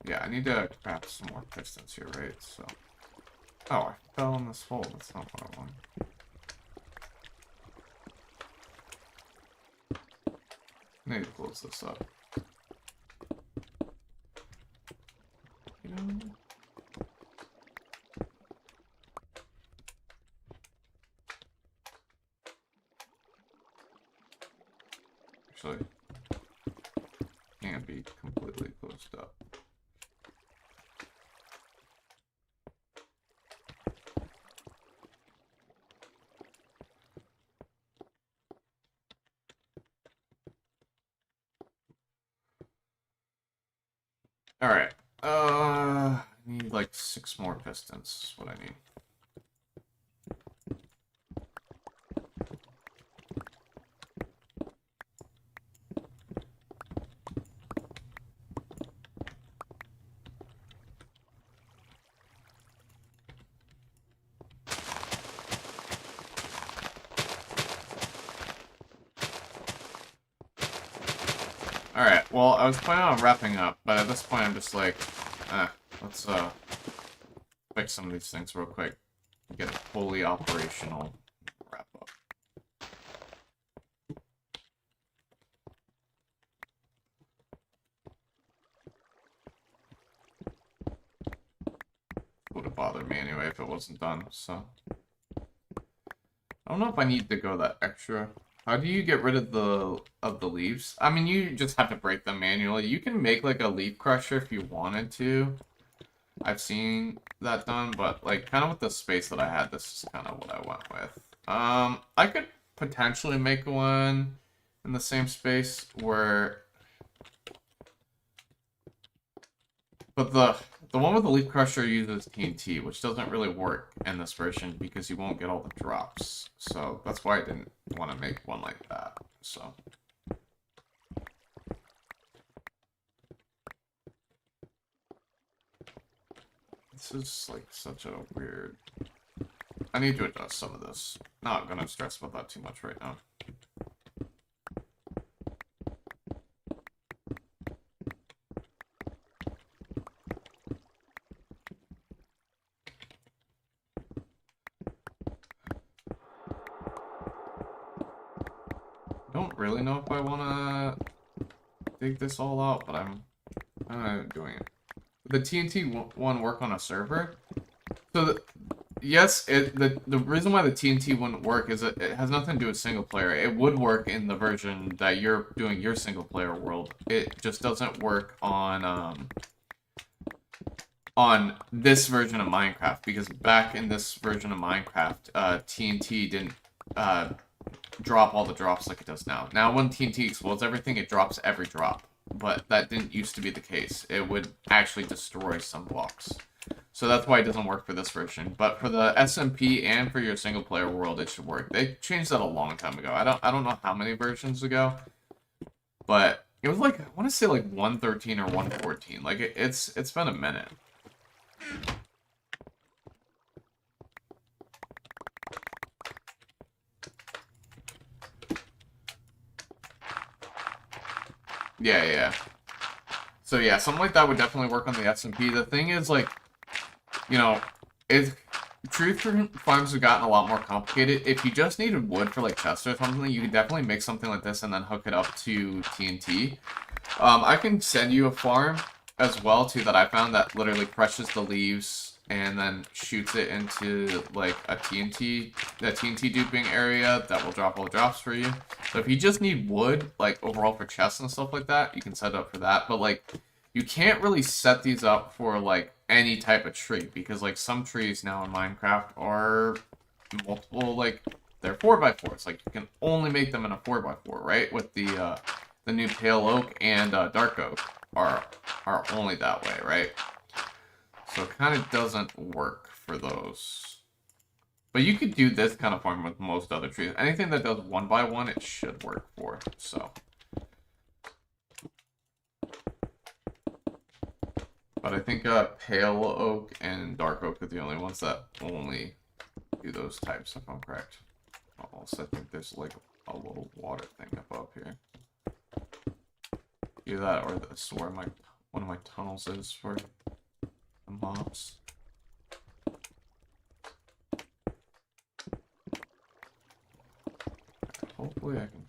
Yeah, I need to craft some more pistons here, right? So... Oh, I fell in this hole. That's not what I want. I need to close this up. You know... Actually, can't be completely closed up. Alright. I need like 6 more pistons is what I need. Alright, well, I was planning on wrapping up, but at this point I'm just like, let's fix some of these things real quick. Get it fully operational. Wrap up. Would have bothered me anyway if it wasn't done, so. I don't know if I need to go that extra. How do you get rid of the leaves? I mean, you just have to break them manually. You can make like a leaf crusher if you wanted to. I've seen that done, but like kind of with the space that I had, this is kind of what I went with. I could potentially make one in the same space where, but the one with the leaf crusher uses TNT, which doesn't really work in this version because you won't get all the drops. So that's why I didn't want to make one like that. So. This is like such a weird. I need to adjust some of this. Not gonna stress about that too much right now. Don't really know if I wanna dig this all out, but I'm kind of doing it. The TNT one work on a server? So yes, the reason why the TNT wouldn't work is it has nothing to do with single player. It would work in the version that you're doing your single player world. It just doesn't work on this version of Minecraft, because back in this version of Minecraft, TNT didn't drop all the drops like it does now. Now when TNT explodes everything, it drops every drop. But that didn't used to be the case. It would actually destroy some blocks. So that's why it doesn't work for this version. But for the SMP and for your single player world, it should work. They changed that a long time ago. I don't know how many versions ago, but it was like, I want to say like 113 or 114. Like it's been a minute. Yeah. So yeah, something like that would definitely work on the SMP. The thing is, like, you know, truth farms have gotten a lot more complicated. If you just needed wood for like chests or something, you could definitely make something like this and then hook it up to TNT. I can send you a farm as well too that I found that literally crushes the leaves and then shoots it into like a TNT duping area that will drop all the drops for you. So if you just need wood, like overall for chests and stuff like that, you can set it up for that. But like, you can't really set these up for like any type of tree, because like some trees now in Minecraft are multiple, like they're 4x4s. Like you can only make them in a 4x4, right? With the new pale oak and dark oak are only that way, right? So it kind of doesn't work for those. But you could do this kind of farm with most other trees. Anything that does 1x1, it should work for. So. But I think pale oak and dark oak are the only ones that only do those types, if I'm correct. Also, I think there's like a little water thing above here. Either that or this, where one of my tunnels is for the mobs. Hopefully I can.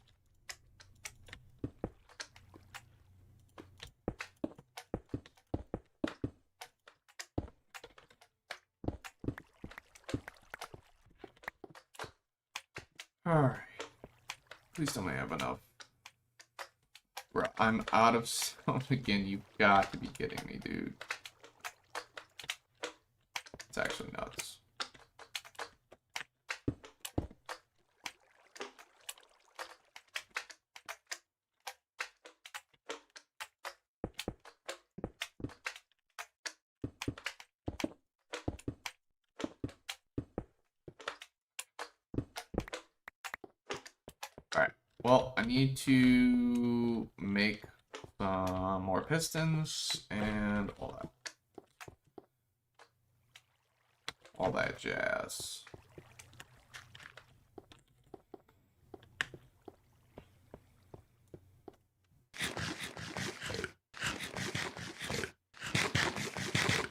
Alright. Please tell me I have enough. Bro, I'm out of stone again. You've got to be kidding me, dude. It's actually nuts. Alright, well, I need to make some more pistons and all that. All that jazz.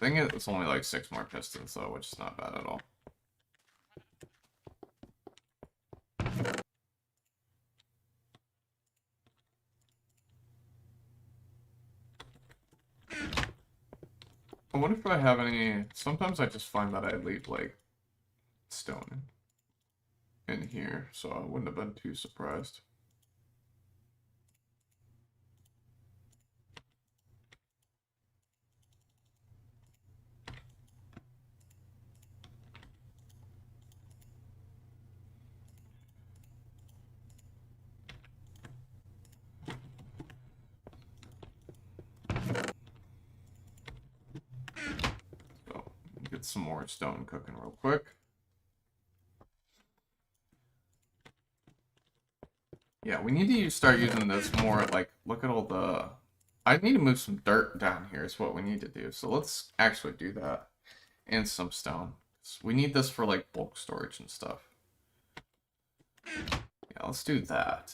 think it's only like 6 more pistons though, which is not bad at all. I wonder if I have any... Sometimes I just find that I leave, like, stone in here, so I wouldn't have been too surprised. So, get some more stone cooking real quick. Yeah, we need to start using this more, like, look at all the... I need to move some dirt down here is what we need to do. So let's actually do that. And some stone. We need this for, like, bulk storage and stuff. Yeah, let's do that.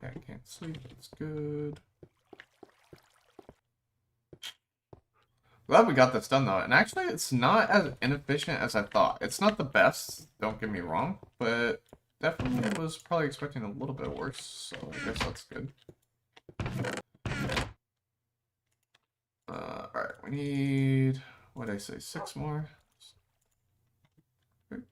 I can't sleep. That's good. Glad we got this done though, and actually it's not as inefficient as I thought. It's not the best, don't get me wrong, but definitely was probably expecting a little bit worse, so I guess that's good. Alright, we need, what did I say, 6 more? Great.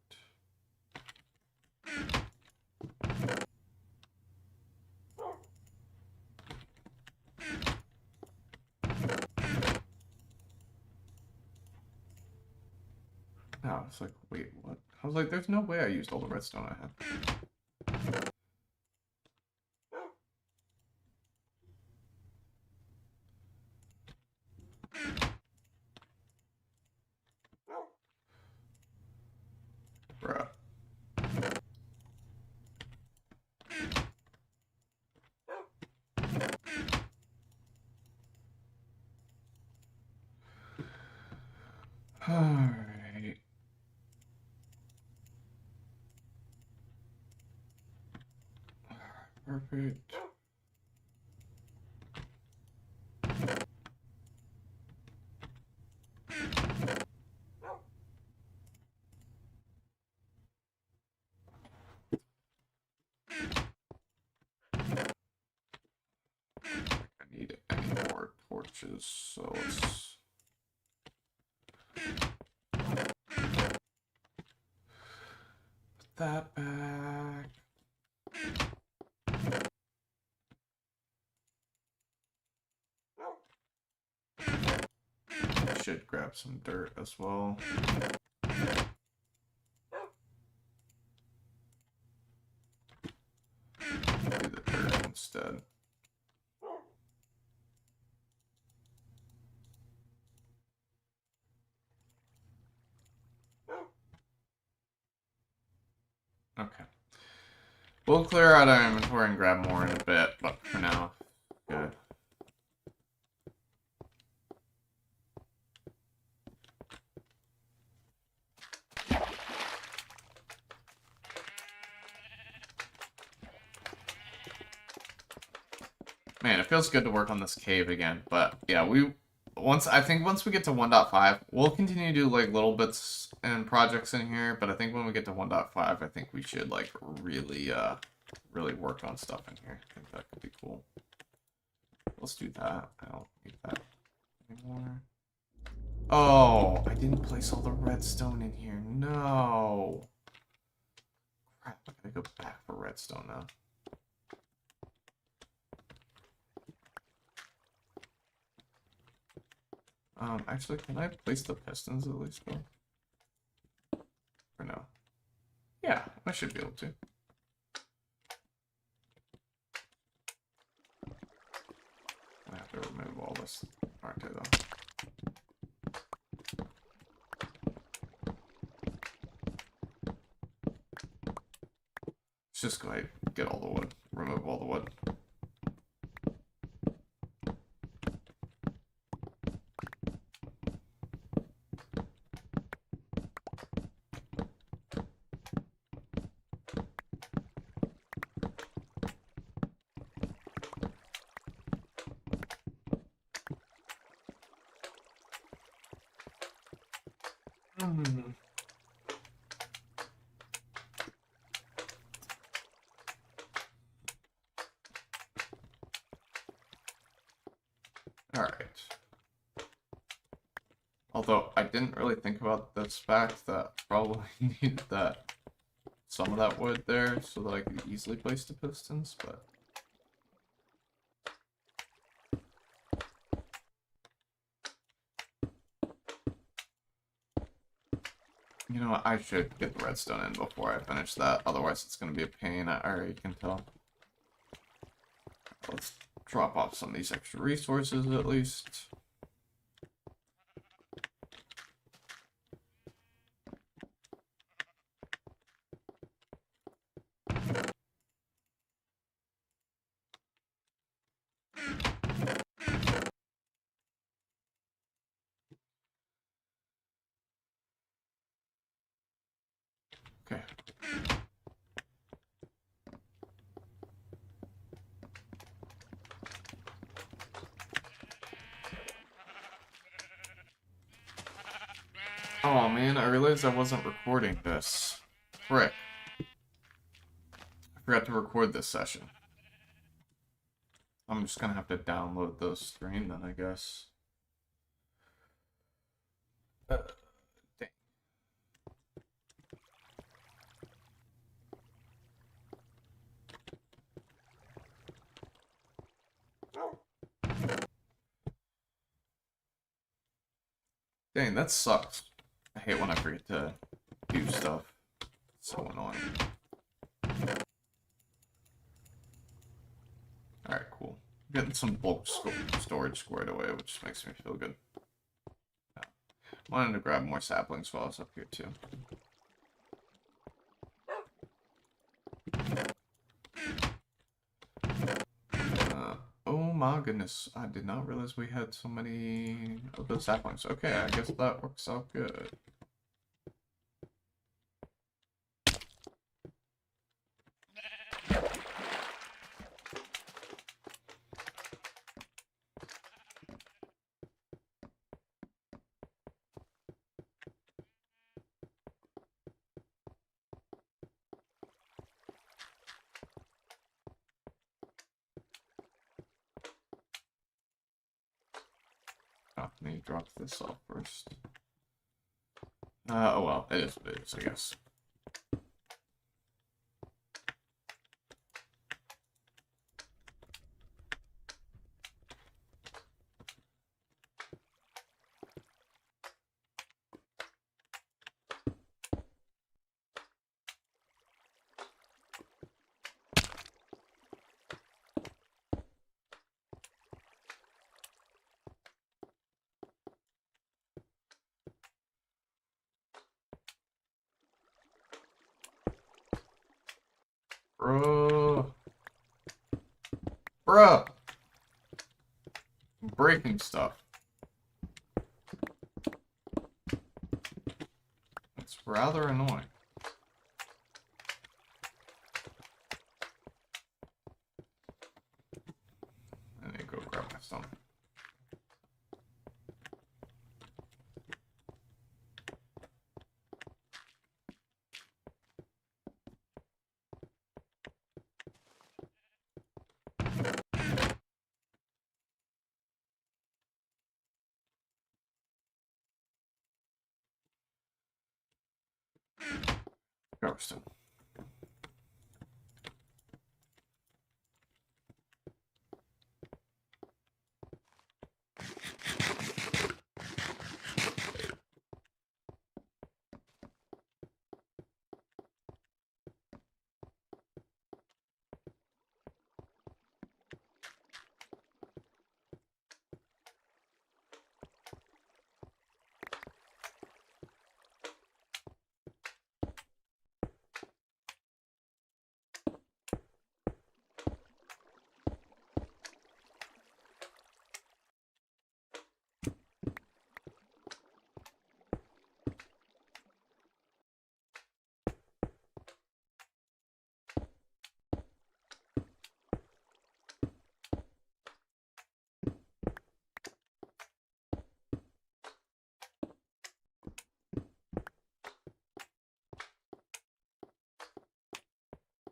I was like, wait, what? I was like, there's no way I used all the redstone I had. Bruh. Alright. Perfect. I need any more torches, so let's... Put that back. Should grab some dirt as well. Do the dirt instead. Okay. We'll clear out our inventory and grab more in a bit, but for now, good. Man, it feels good to work on this cave again, but yeah, I think once we get to 1.5, we'll continue to do like little bits and projects in here, but I think when we get to 1.5, I think we should like really work on stuff in here. I think that could be cool. Let's do that. I don't need that anymore. Oh, I didn't place all the redstone in here. No. Crap, I gotta go back for redstone now. Actually, can I place the pistons at least, though? Or no? Yeah, I should be able to. I have to remove all this, aren't I, though? Let's just go ahead and get all the wood. Remove all the wood. Hmm. Alright. Although I didn't really think about this fact that I probably needed that some of that wood there so that I could easily place the pistons, but you know what, I should get the redstone in before I finish that, otherwise it's gonna be a pain, I already can tell. Let's drop off some of these extra resources at least. Okay. Oh man, I realized I wasn't recording this. Frick. I forgot to record this session. I'm just gonna have to download the stream then, I guess. Dang. Dang, that sucks. I hate when I forget to do stuff. It's so annoying. Alright, cool. Getting some bulk storage squared away, which makes me feel good. Yeah. Wanted to grab more saplings while I was up here, too. Oh my goodness, I did not realize we had so many of those saplings. Okay, I guess that works out good. Oh, let me drop this off first. Oh well, it is what it is, I guess. Bro. Bruh. I'm breaking stuff. It's rather annoying. I need to go grab my stone. Grab stone.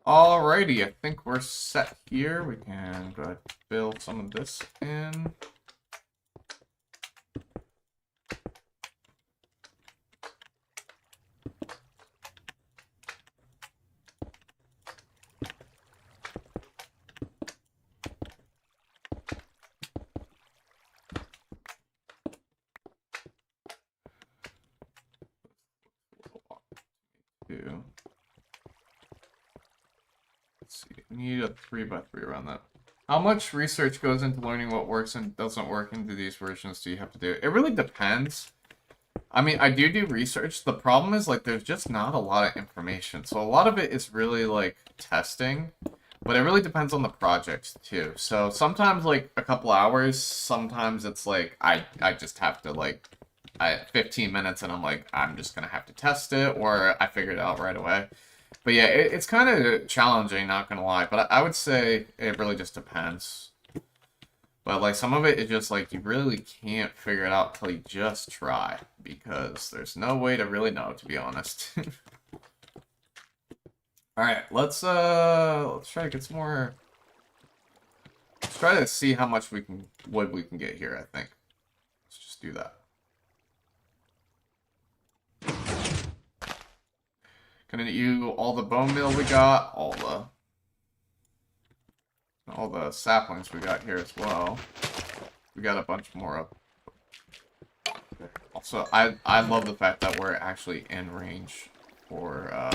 Alrighty, I think we're set here. We can go ahead and fill some of this in. Two. Let's see. We need a 3x3 around that. How much research goes into learning what works and doesn't work into these versions do you have to do? It really depends. I mean, I do research. The problem is, like, there's just not a lot of information. So a lot of it is really, like, testing. But it really depends on the project, too. So sometimes, like, a couple hours. Sometimes it's, like, I just have to, like, 15 minutes and I'm like, I'm just going to have to test it. Or I figure it out right away. But yeah, it's kind of challenging, not gonna lie. But I would say it really just depends. But like some of it is just like you really can't figure it out till you just try, because there's no way to really know, to be honest. All right, let's try to get some more. Let's try to see how much wood we can get here. I think. Let's just do that. Gonna use all the bone meal we got, all the saplings we got here as well. We got a bunch more up. Also, I love the fact that we're actually in range for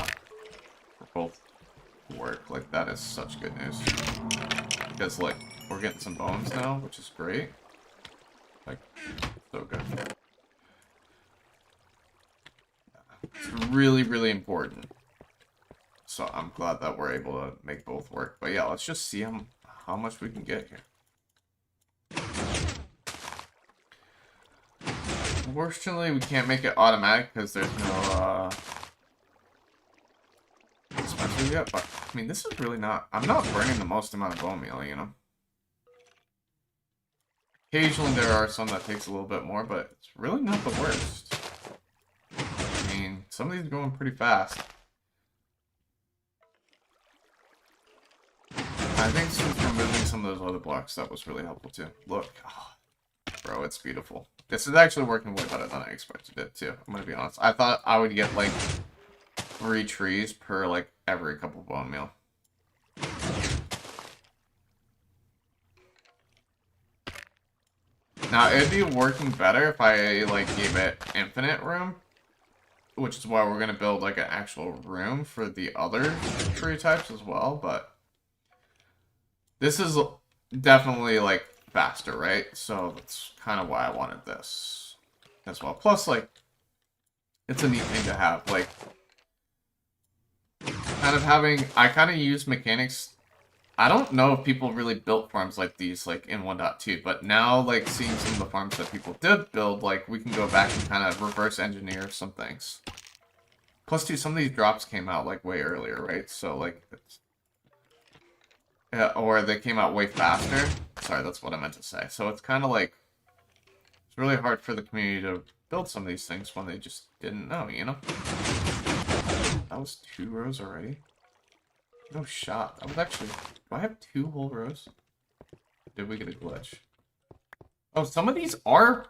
both work. Like that is such good news. Because like we're getting some bones now, which is great. Like so good. It's really, really important. So I'm glad that we're able to make both work. But yeah, let's just see how much we can get here. Unfortunately, we can't make it automatic because there's no dispensers yet. But I mean, this is really not. I'm not burning the most amount of bone meal, you know. Occasionally, there are some that takes a little bit more, but it's really not the worst. I mean, some of these are going pretty fast. I think since removing some of those other blocks, that was really helpful too. Look, oh, bro, it's beautiful. This is actually working way better than I expected it to. I'm gonna be honest. I thought I would get like 3 trees per like every couple bone meal. Now it'd be working better if I like gave it infinite room, which is why we're gonna build like an actual room for the other tree types as well. But this is definitely like faster, right? So that's kind of why I wanted this as well. Plus, like, it's a neat thing to have. Like, kind of having, I kind of use mechanics. I don't know if people really built farms like these, like in 1.2, but now, like, seeing some of the farms that people did build, like, we can go back and kind of reverse engineer some things. Plus, too, some of these drops came out like way earlier, right? So, like, it's. Yeah, or they came out way faster. Sorry, that's what I meant to say. So it's kind of like, it's really hard for the community to build some of these things when they just didn't know, you know? That was 2 rows already. No shot. That was actually, do I have 2 whole rows? Did we get a glitch? Oh, some of these are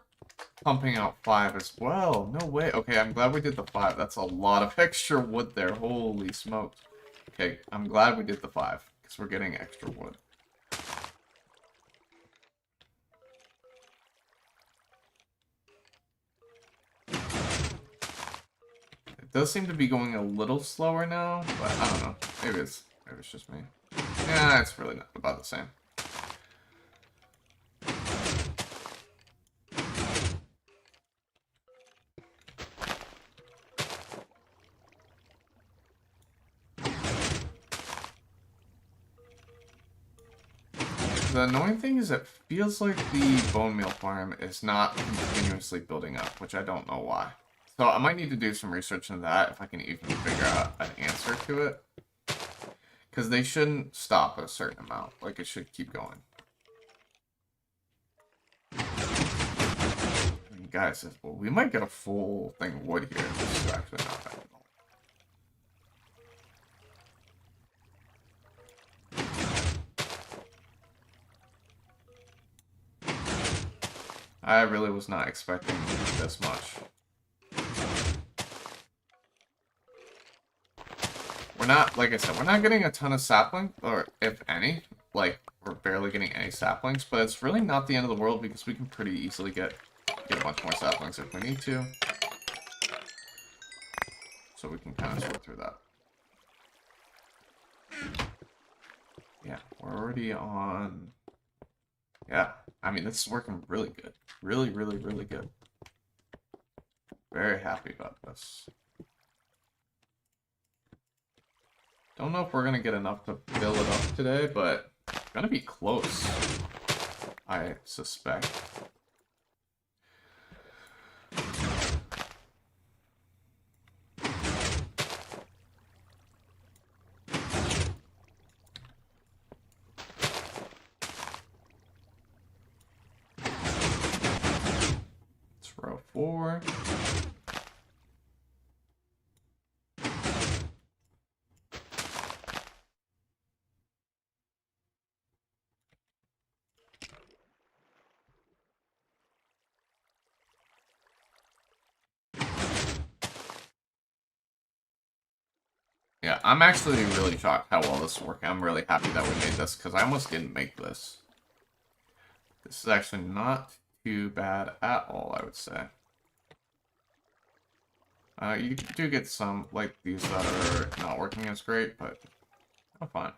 pumping out 5 as well. No way. Okay, I'm glad we did the 5. That's a lot of extra wood there. Holy smokes. Okay, I'm glad we did the 5. We're getting extra wood. It does seem to be going a little slower now, but I don't know. Maybe it's just me. Yeah, it's really not about the same. The annoying thing is it feels like the bone meal farm is not continuously building up, which I don't know why. So I might need to do some research into that if I can even figure out an answer to it. Because they shouldn't stop at a certain amount. Like, it should keep going. I mean, guys, well, we might get a full thing of wood here. This is actually not bad at all. I really was not expecting this much. We're not, like I said, we're not getting a ton of saplings, or if any. Like, we're barely getting any saplings, but it's really not the end of the world because we can pretty easily get a bunch more saplings if we need to. So we can kind of sort through that. Yeah, we're already on... Yeah, I mean, this is working really good. Really, really, really good. Very happy about this. Don't know if we're going to get enough to fill it up today, but it's going to be close, I suspect. It's row 4. Yeah, I'm actually really shocked how well this is working. I'm really happy that we made this, because I almost didn't make this. This is actually not too bad at all, I would say. You do get some, like, these that are not working as great, but I'm fine.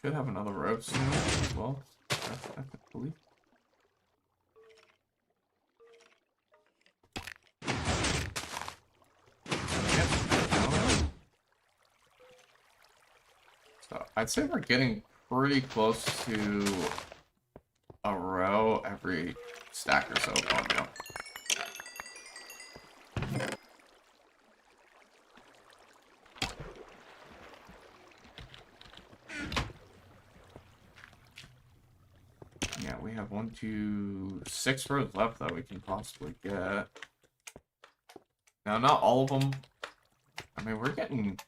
Should have another road soon as well, I believe. So I'd say we're getting pretty close to a row every stack or so of bone meal. Yeah, we have 1, 2, 6 rows left that we can possibly get. Now, not all of them. I mean, we're getting...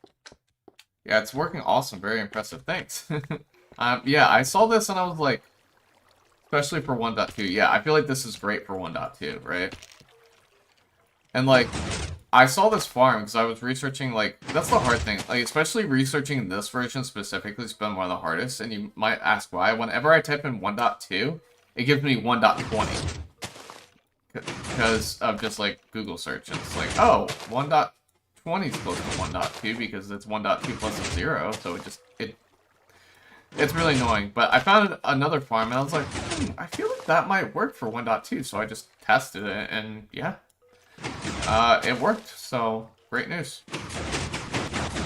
Yeah, it's working awesome. Very impressive. Thanks. Yeah, I saw this and I was like, especially for 1.2. Yeah, I feel like this is great for 1.2, right? And like, I saw this farm because I was researching, like, that's the hard thing. Like, especially researching this version specifically has been one of the hardest. And you might ask why. Whenever I type in 1.2, it gives me 1.20. Because of just, like, Google search. And it's like, oh, 1.20 is close to 1.2 because it's 1.2 plus a 0. So it's really annoying. But I found another farm and I was like, I feel like that might work for 1.2. So I just tested it and yeah. It worked, so great news.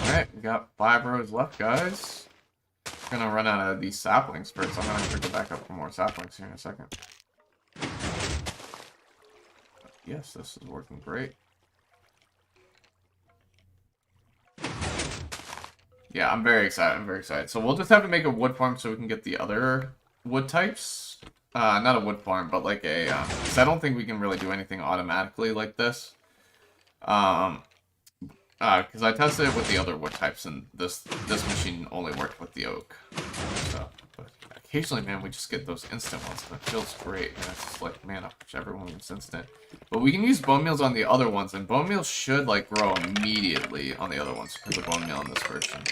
Alright, we got 5 rows left, guys. I'm gonna run out of these saplings first. I'm gonna have to go back up for more saplings here in a second. Yes, this is working great. Yeah, I'm very excited. I'm very excited. So we'll just have to make a wood farm so we can get the other wood types. Not a wood farm, but like a... because I don't think we can really do anything automatically like this. Because I tested it with the other wood types, and this machine only worked with the oak. So, but occasionally, man, we just get those instant ones, and it feels great. And it's just like, man, whichever one is instant. But we can use bone meals on the other ones, and bone meals should like grow immediately on the other ones because of bone meal in this version.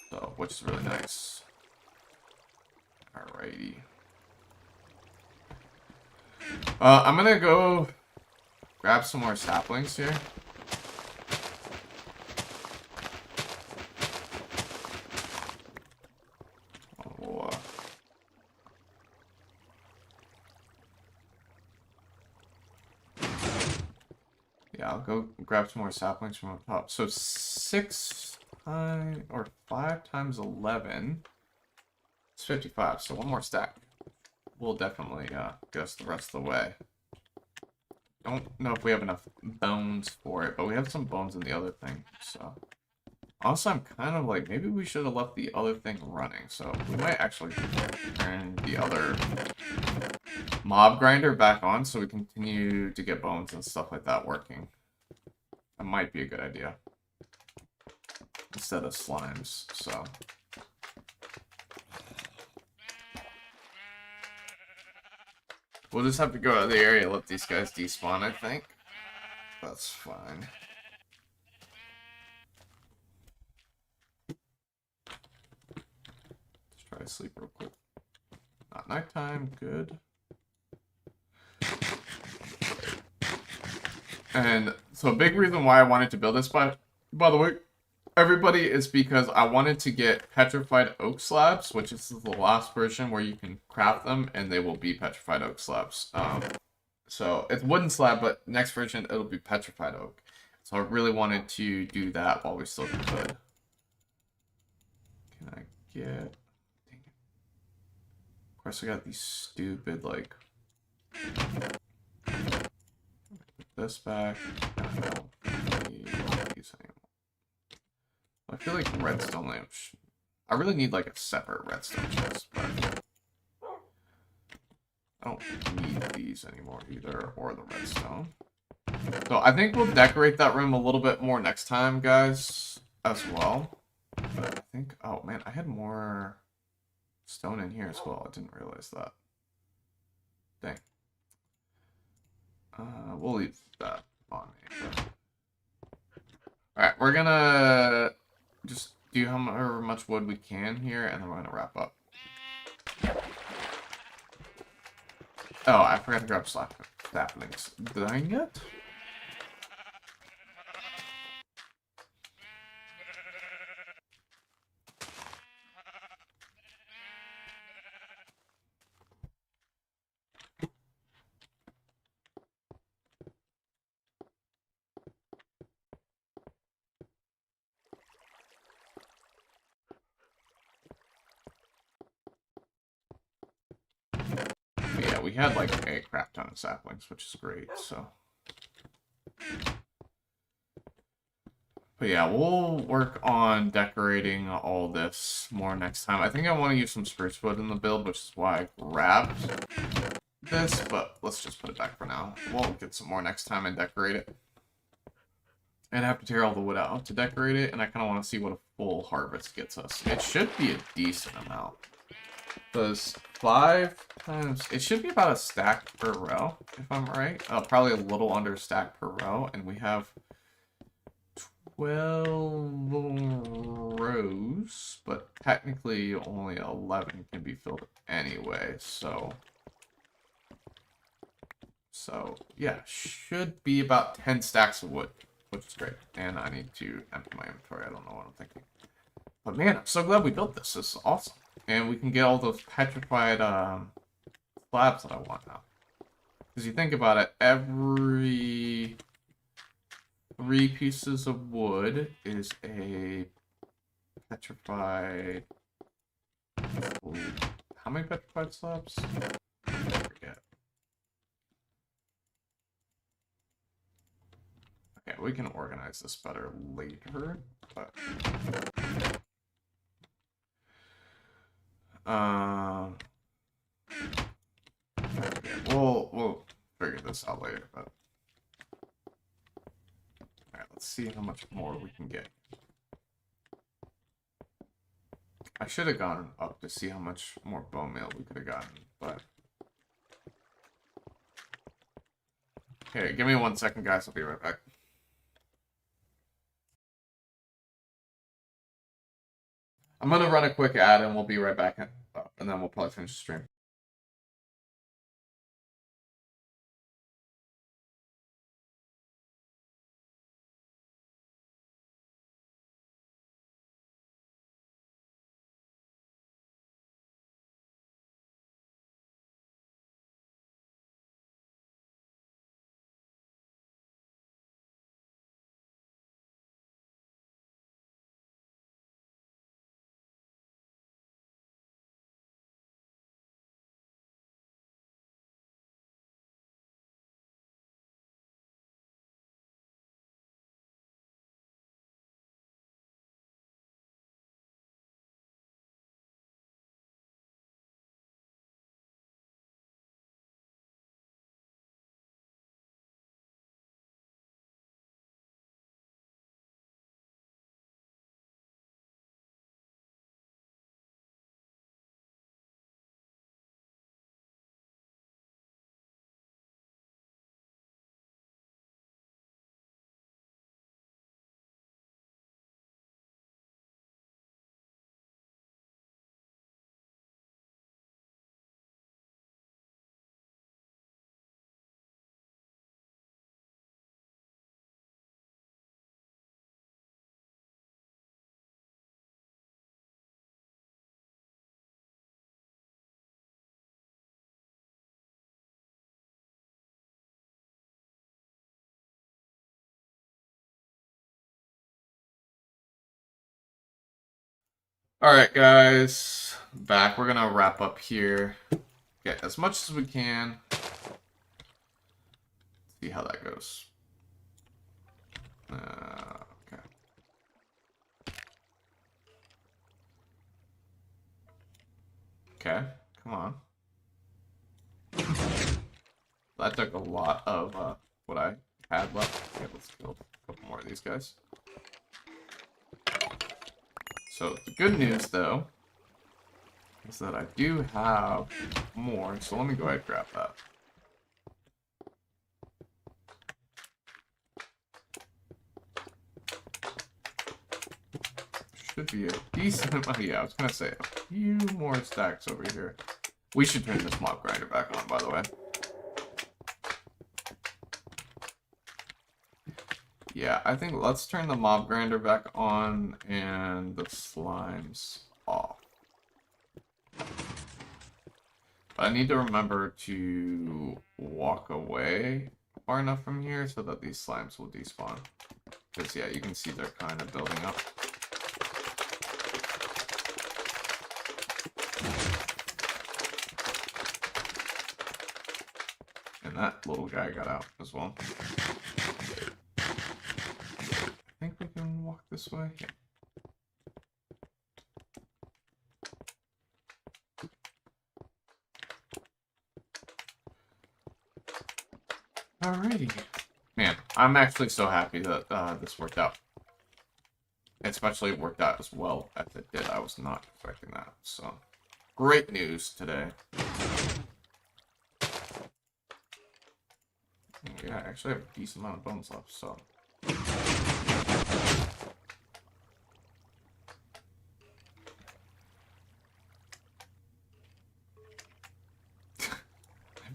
So, which is really nice. Alrighty. I'm gonna go grab some more saplings here. Oh, yeah, I'll go grab some more saplings from up top. So 6 times, or 5 times 11 is 55. So one more stack will definitely get us the rest of the way. Don't know if we have enough bones for it, but we have some bones in the other thing, so... Also, I'm kind of like, maybe we should have left the other thing running, so we might actually turn the other mob grinder back on so we continue to get bones and stuff like that working. That might be a good idea. Instead of slimes, so... We'll just have to go out of the area and let these guys despawn, I think. That's fine. Let's try to sleep real quick. Not nighttime, good. And so a big reason why I wanted to build this, by the way, everybody, is because I wanted to get petrified oak slabs, which is the last version where you can craft them, and they will be petrified oak slabs. So it's wooden slab, but next version it'll be petrified oak. So I really wanted to do that while we still could. Can I get? Dang it. Of course, I got these stupid like. Put this back. I don't need these anymore. I feel like redstone lamps. I really need like a separate redstone chest, but I don't need these anymore either, or the redstone. So I think we'll decorate that room a little bit more next time, guys, as well. But I think, oh man, I had more stone in here as well. I didn't realize that. Dang. We'll leave that on me. But... Alright, we're gonna just do however much wood we can here, and then we're gonna wrap up. Oh, I forgot to grab saplings. Dang it. But yeah, we had like a crap ton of saplings, which is great, so. But yeah, we'll work on decorating all this more next time. I think I want to use some spruce wood in the build, which is why I grabbed this, but let's just put it back for now. We'll get some more next time and decorate it. And I have to tear all the wood out to decorate it, and I kind of want to see what a full harvest gets us. It should be a decent amount. Because 5 times... It should be about a stack per row, if I'm right. Probably a little under a stack per row, and we have 12 rows, but technically only 11 can be filled anyway, so yeah, should be about 10 stacks of wood, which is great. And I need to empty my inventory. I don't know what I'm thinking. But man, I'm so glad we built this. This is awesome. And we can get all those petrified slabs that I want now. Because you think about it, every 3 pieces of wood is a petrified... Ooh, how many petrified slabs? I forget. Okay, we can organize this better later, but... We'll figure this out later, but... Alright, let's see how much more we can get. I should have gone up to see how much more bone meal we could have gotten, but... Okay, give me 1 second, guys. I'll be right back. I'm gonna run a quick ad and we'll be right back, and then we'll probably finish the stream. Alright, guys. Back. We're gonna wrap up here. Get as much as we can. See how that goes. Okay. Okay, come on. That took a lot of what I had left. Okay, let's kill a couple more of these guys. So the good news, though, is that I do have more. So let me go ahead and grab that. Should be a decent amount. Yeah, I was gonna say a few more stacks over here. We should turn this mob grinder back on, by the way. Yeah, I think let's turn the mob grinder back on and the slimes off. But I need to remember to walk away far enough from here so that these slimes will despawn. Because, yeah, you can see they're kind of building up. And that little guy got out as well. I think we can walk this way. Yeah. Alrighty. Man, I'm actually so happy that this worked out. Especially worked out as well as it did. I was not expecting that. So, great news today. Yeah, I actually have a decent amount of bones left, so.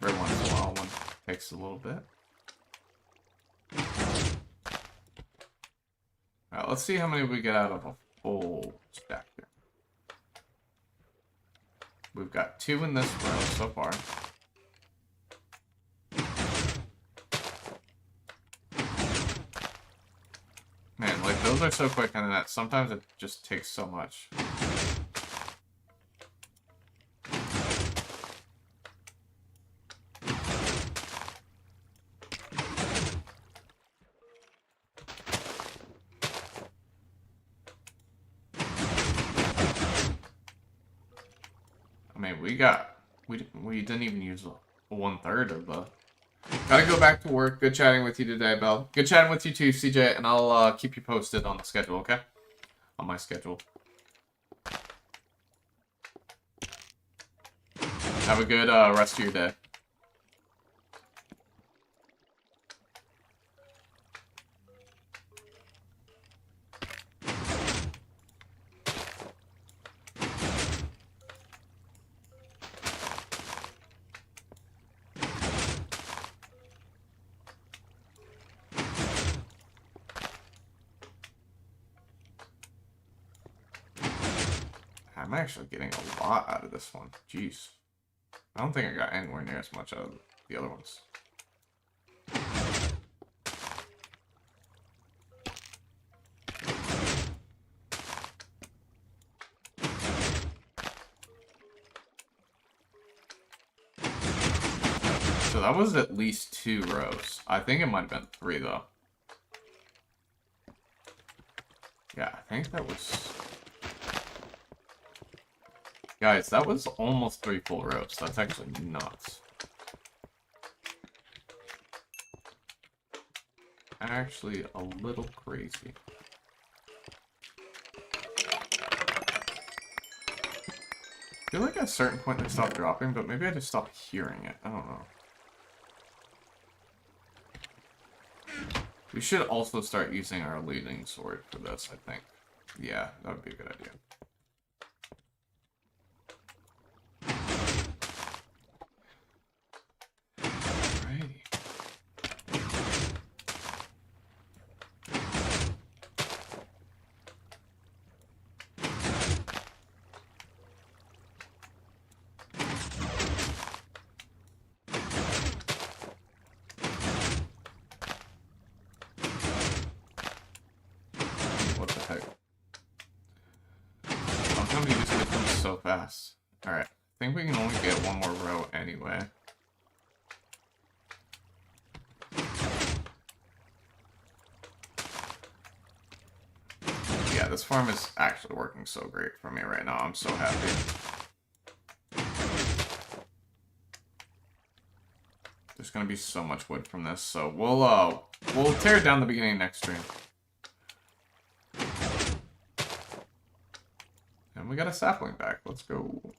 Every once in a while, one takes a little bit. Alright, let's see how many we get out of a full stack here. We've got 2 in this row so far. Man, like, those are so quick and that sometimes it just takes so much. I mean, we didn't even use 1/3 of the. Gotta go back to work. Good chatting with you today, Belle. Good chatting with you too, CJ, and I'll keep you posted on the schedule, okay? On my schedule. Have a good rest of your day. I'm actually getting a lot out of this one. Jeez. I don't think I got anywhere near as much out of the other ones. So that was at least 2 rows. I think it might have been 3 though. Yeah, I think that was... Guys, that was almost 3 full rows. That's actually nuts. Actually, a little crazy. I feel like at a certain point they stopped dropping, but maybe I just stopped hearing it. I don't know. We should also start using our leading sword for this, I think. Yeah, that would be a good idea. fast. Alright. I think we can only get one more row anyway. Yeah, this farm is actually working so great for me right now. I'm so happy. There's gonna be so much wood from this, so we'll tear it down the beginning next stream. And we got a sapling back. Let's go.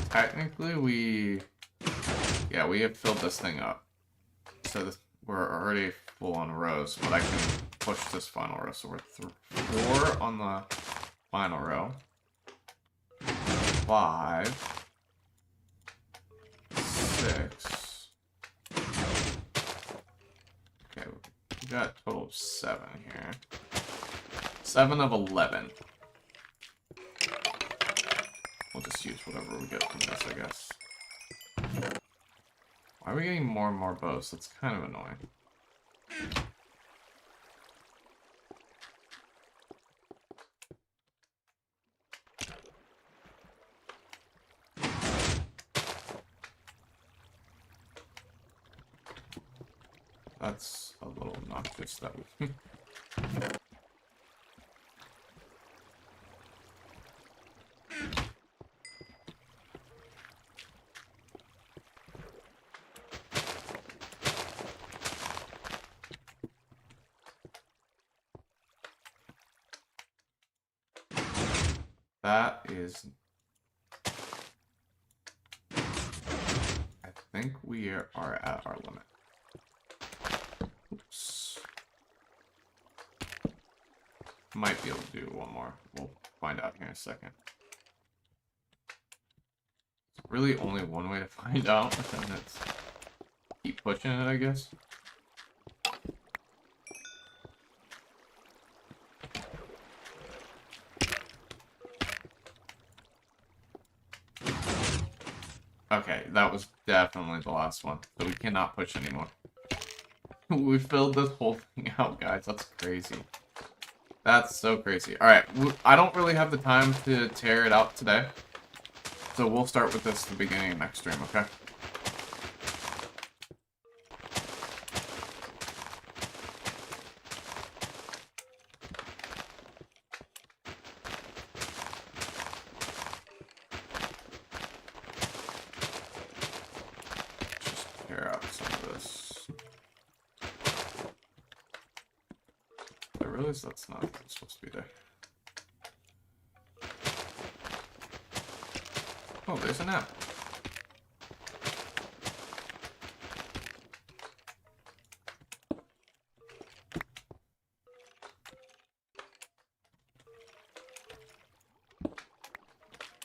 Technically, we have filled this thing up. So we're already full on rows, but I can push this final row. So we're 4 on the final row. 5, 6. Okay, we got a total of 7 here. 7 of 11. We'll just use whatever we get from this, I guess. Why are we getting more and more bows? That's kind of annoying. That's a little obnoxious that we... That is... I think we are at our limit. Oops. Might be able to do one more. We'll find out here in a second. There's really only one way to find out, and it's keep pushing it, I guess. Okay, that was definitely the last one. So we cannot push anymore. We filled this whole thing out, guys. That's crazy. That's so crazy. Alright, I don't really have the time to tear it out today. So we'll start with this at the beginning of next stream, okay? That's not supposed to be there. Oh, there's an app.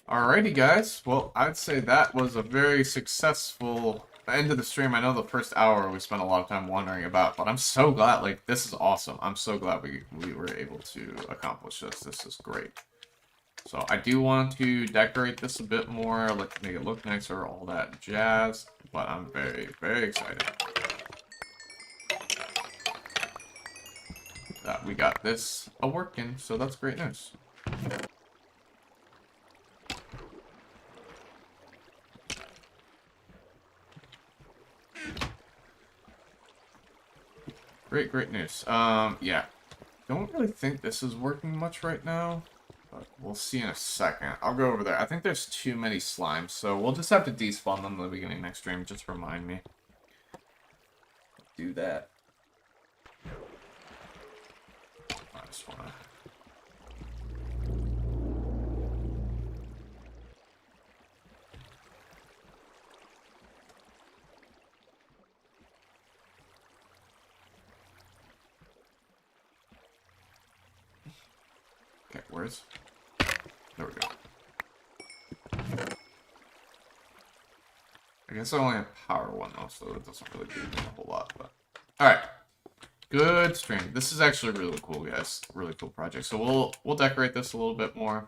Alrighty, guys. Well, I'd say that was a very successful end of the stream. I know the first hour we spent a lot of time wondering about, but I'm so glad, like, this is awesome. I'm so glad we were able to accomplish this. This is great. So I do want to decorate this a bit more, like make it look nicer, all that jazz, but I'm very, very excited that we got this a-working, so that's great news. Great news. Yeah. Don't really think this is working much right now, but we'll see in a second. I'll go over there. I think there's too many slimes, so we'll just have to despawn them in the beginning next stream. Just remind me. Do that. I just wanna... Okay, where's... There we go. I guess I only have power 1 though, so it doesn't really do a whole lot, but... Alright. Good stream. This is actually really cool, guys. Really cool project. So we'll decorate this a little bit more.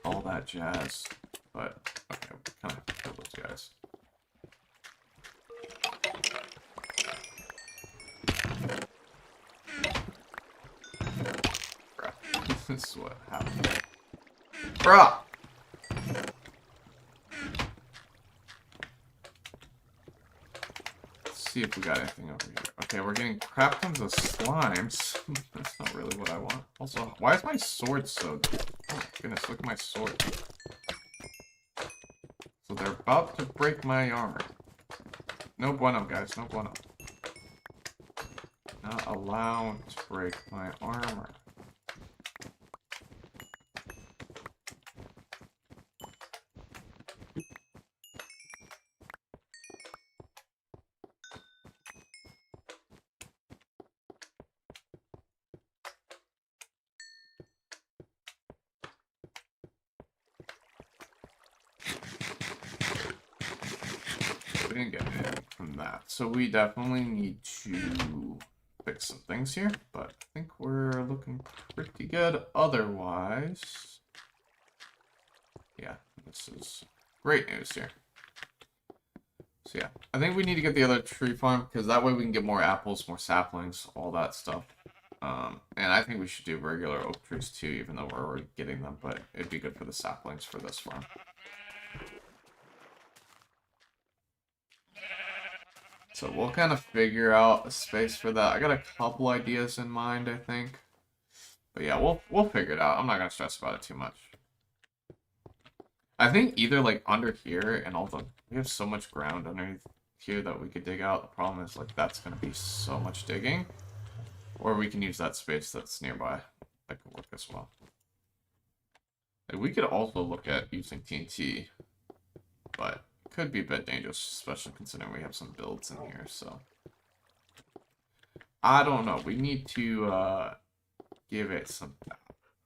All that jazz. But okay, we'll kind of kill those guys. Bruh. This is what happened. Bruh! See if we got anything over here. Okay, we're getting crap tons of slimes. That's not really what I want. Also, why is my sword so... Oh my goodness, look at my sword. So they're about to break my armor. No bueno, guys, no bueno. Not allowed to break my armor. We didn't get anything from that. So we definitely need to fix some things here, but I think we're looking pretty good otherwise. Yeah, this is great news here. So yeah, I think we need to get the other tree farm because that way we can get more apples, more saplings, all that stuff. And I think we should do regular oak trees too, even though we're already getting them, but it'd be good for the saplings for this farm. So we'll kind of figure out a space for that. I got a couple ideas in mind, I think. But yeah, we'll figure it out. I'm not gonna stress about it too much. I think either like under here and all the we have so much ground underneath here that we could dig out. The problem is like that's gonna be so much digging. Or we can use that space that's nearby. That could work as well. And we could also look at using TNT, but could be a bit dangerous, especially considering we have some builds in here, so. I don't know. We need to give it some,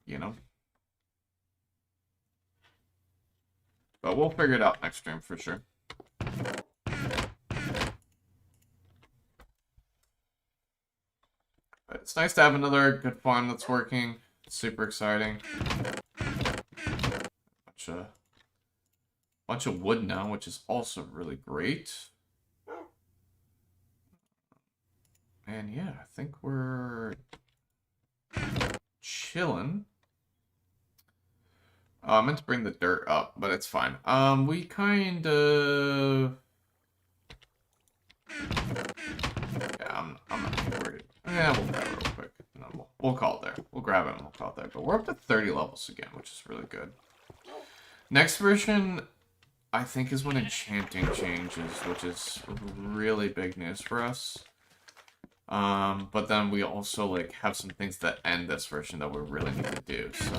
you know? But we'll figure it out next stream for sure. But it's nice to have another good farm that's working. It's super exciting. Bunch of wood now, which is also really great. And yeah, I think we're chilling. I meant to bring the dirt up, but it's fine. We kind of... Yeah, I'm not too worried. Yeah, we'll grab it real quick. No, we'll call it there. We'll grab it and we'll call it there. But we're up to 30 levels again, which is really good. Next version, I think, is when enchanting changes, which is really big news for us. But then we also like have some things that end this version that we really need to do. So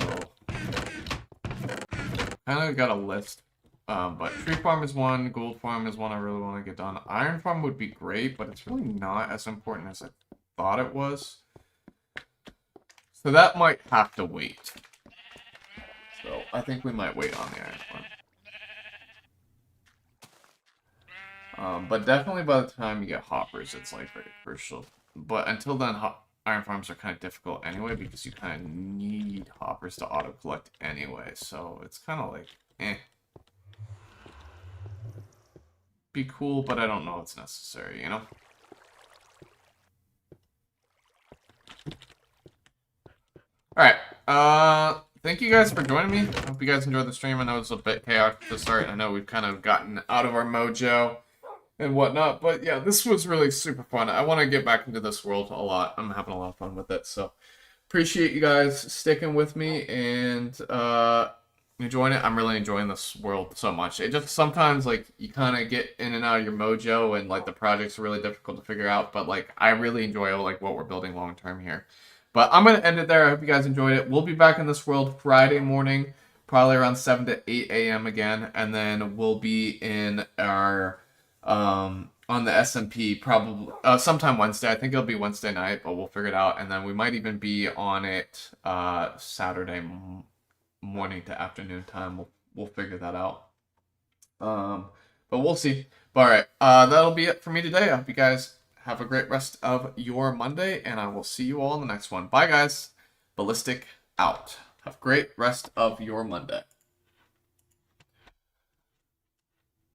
kind of got a list. But tree farm is one, gold farm is one I really want to get done. Iron farm would be great, but it's really not as important as I thought it was. So that might have to wait. So I think we might wait on the iron farm. But definitely by the time you get hoppers, it's like very crucial. But until then, iron farms are kind of difficult anyway because you kind of need hoppers to auto collect anyway. So it's kind of like, eh. Be cool, but I don't know it's necessary, you know? Alright, thank you guys for joining me. I hope you guys enjoyed the stream. I know it's a bit chaotic to start. I know we've kind of gotten out of our mojo and whatnot, but yeah, this was really super fun. I want to get back into this world a lot. I'm having a lot of fun with it, so appreciate you guys sticking with me and enjoying it. I'm really enjoying this world so much. It just sometimes like you kind of get in and out of your mojo and like the projects are really difficult to figure out, but like I really enjoy like what we're building long term here. But I'm going to end it there. I hope you guys enjoyed it. We'll be back in this world Friday morning, probably around 7 to 8 a.m. again. And then we'll be in our, on the SMP probably, sometime Wednesday. I think it'll be Wednesday night, but we'll figure it out. And then we might even be on it Saturday morning to afternoon time. We'll figure that out. But we'll see. But all right, that'll be it for me today. I hope you guys Have a great rest of your Monday, and I will see you all in the next one. Bye, guys. Bellistic out. Have a great rest of your Monday.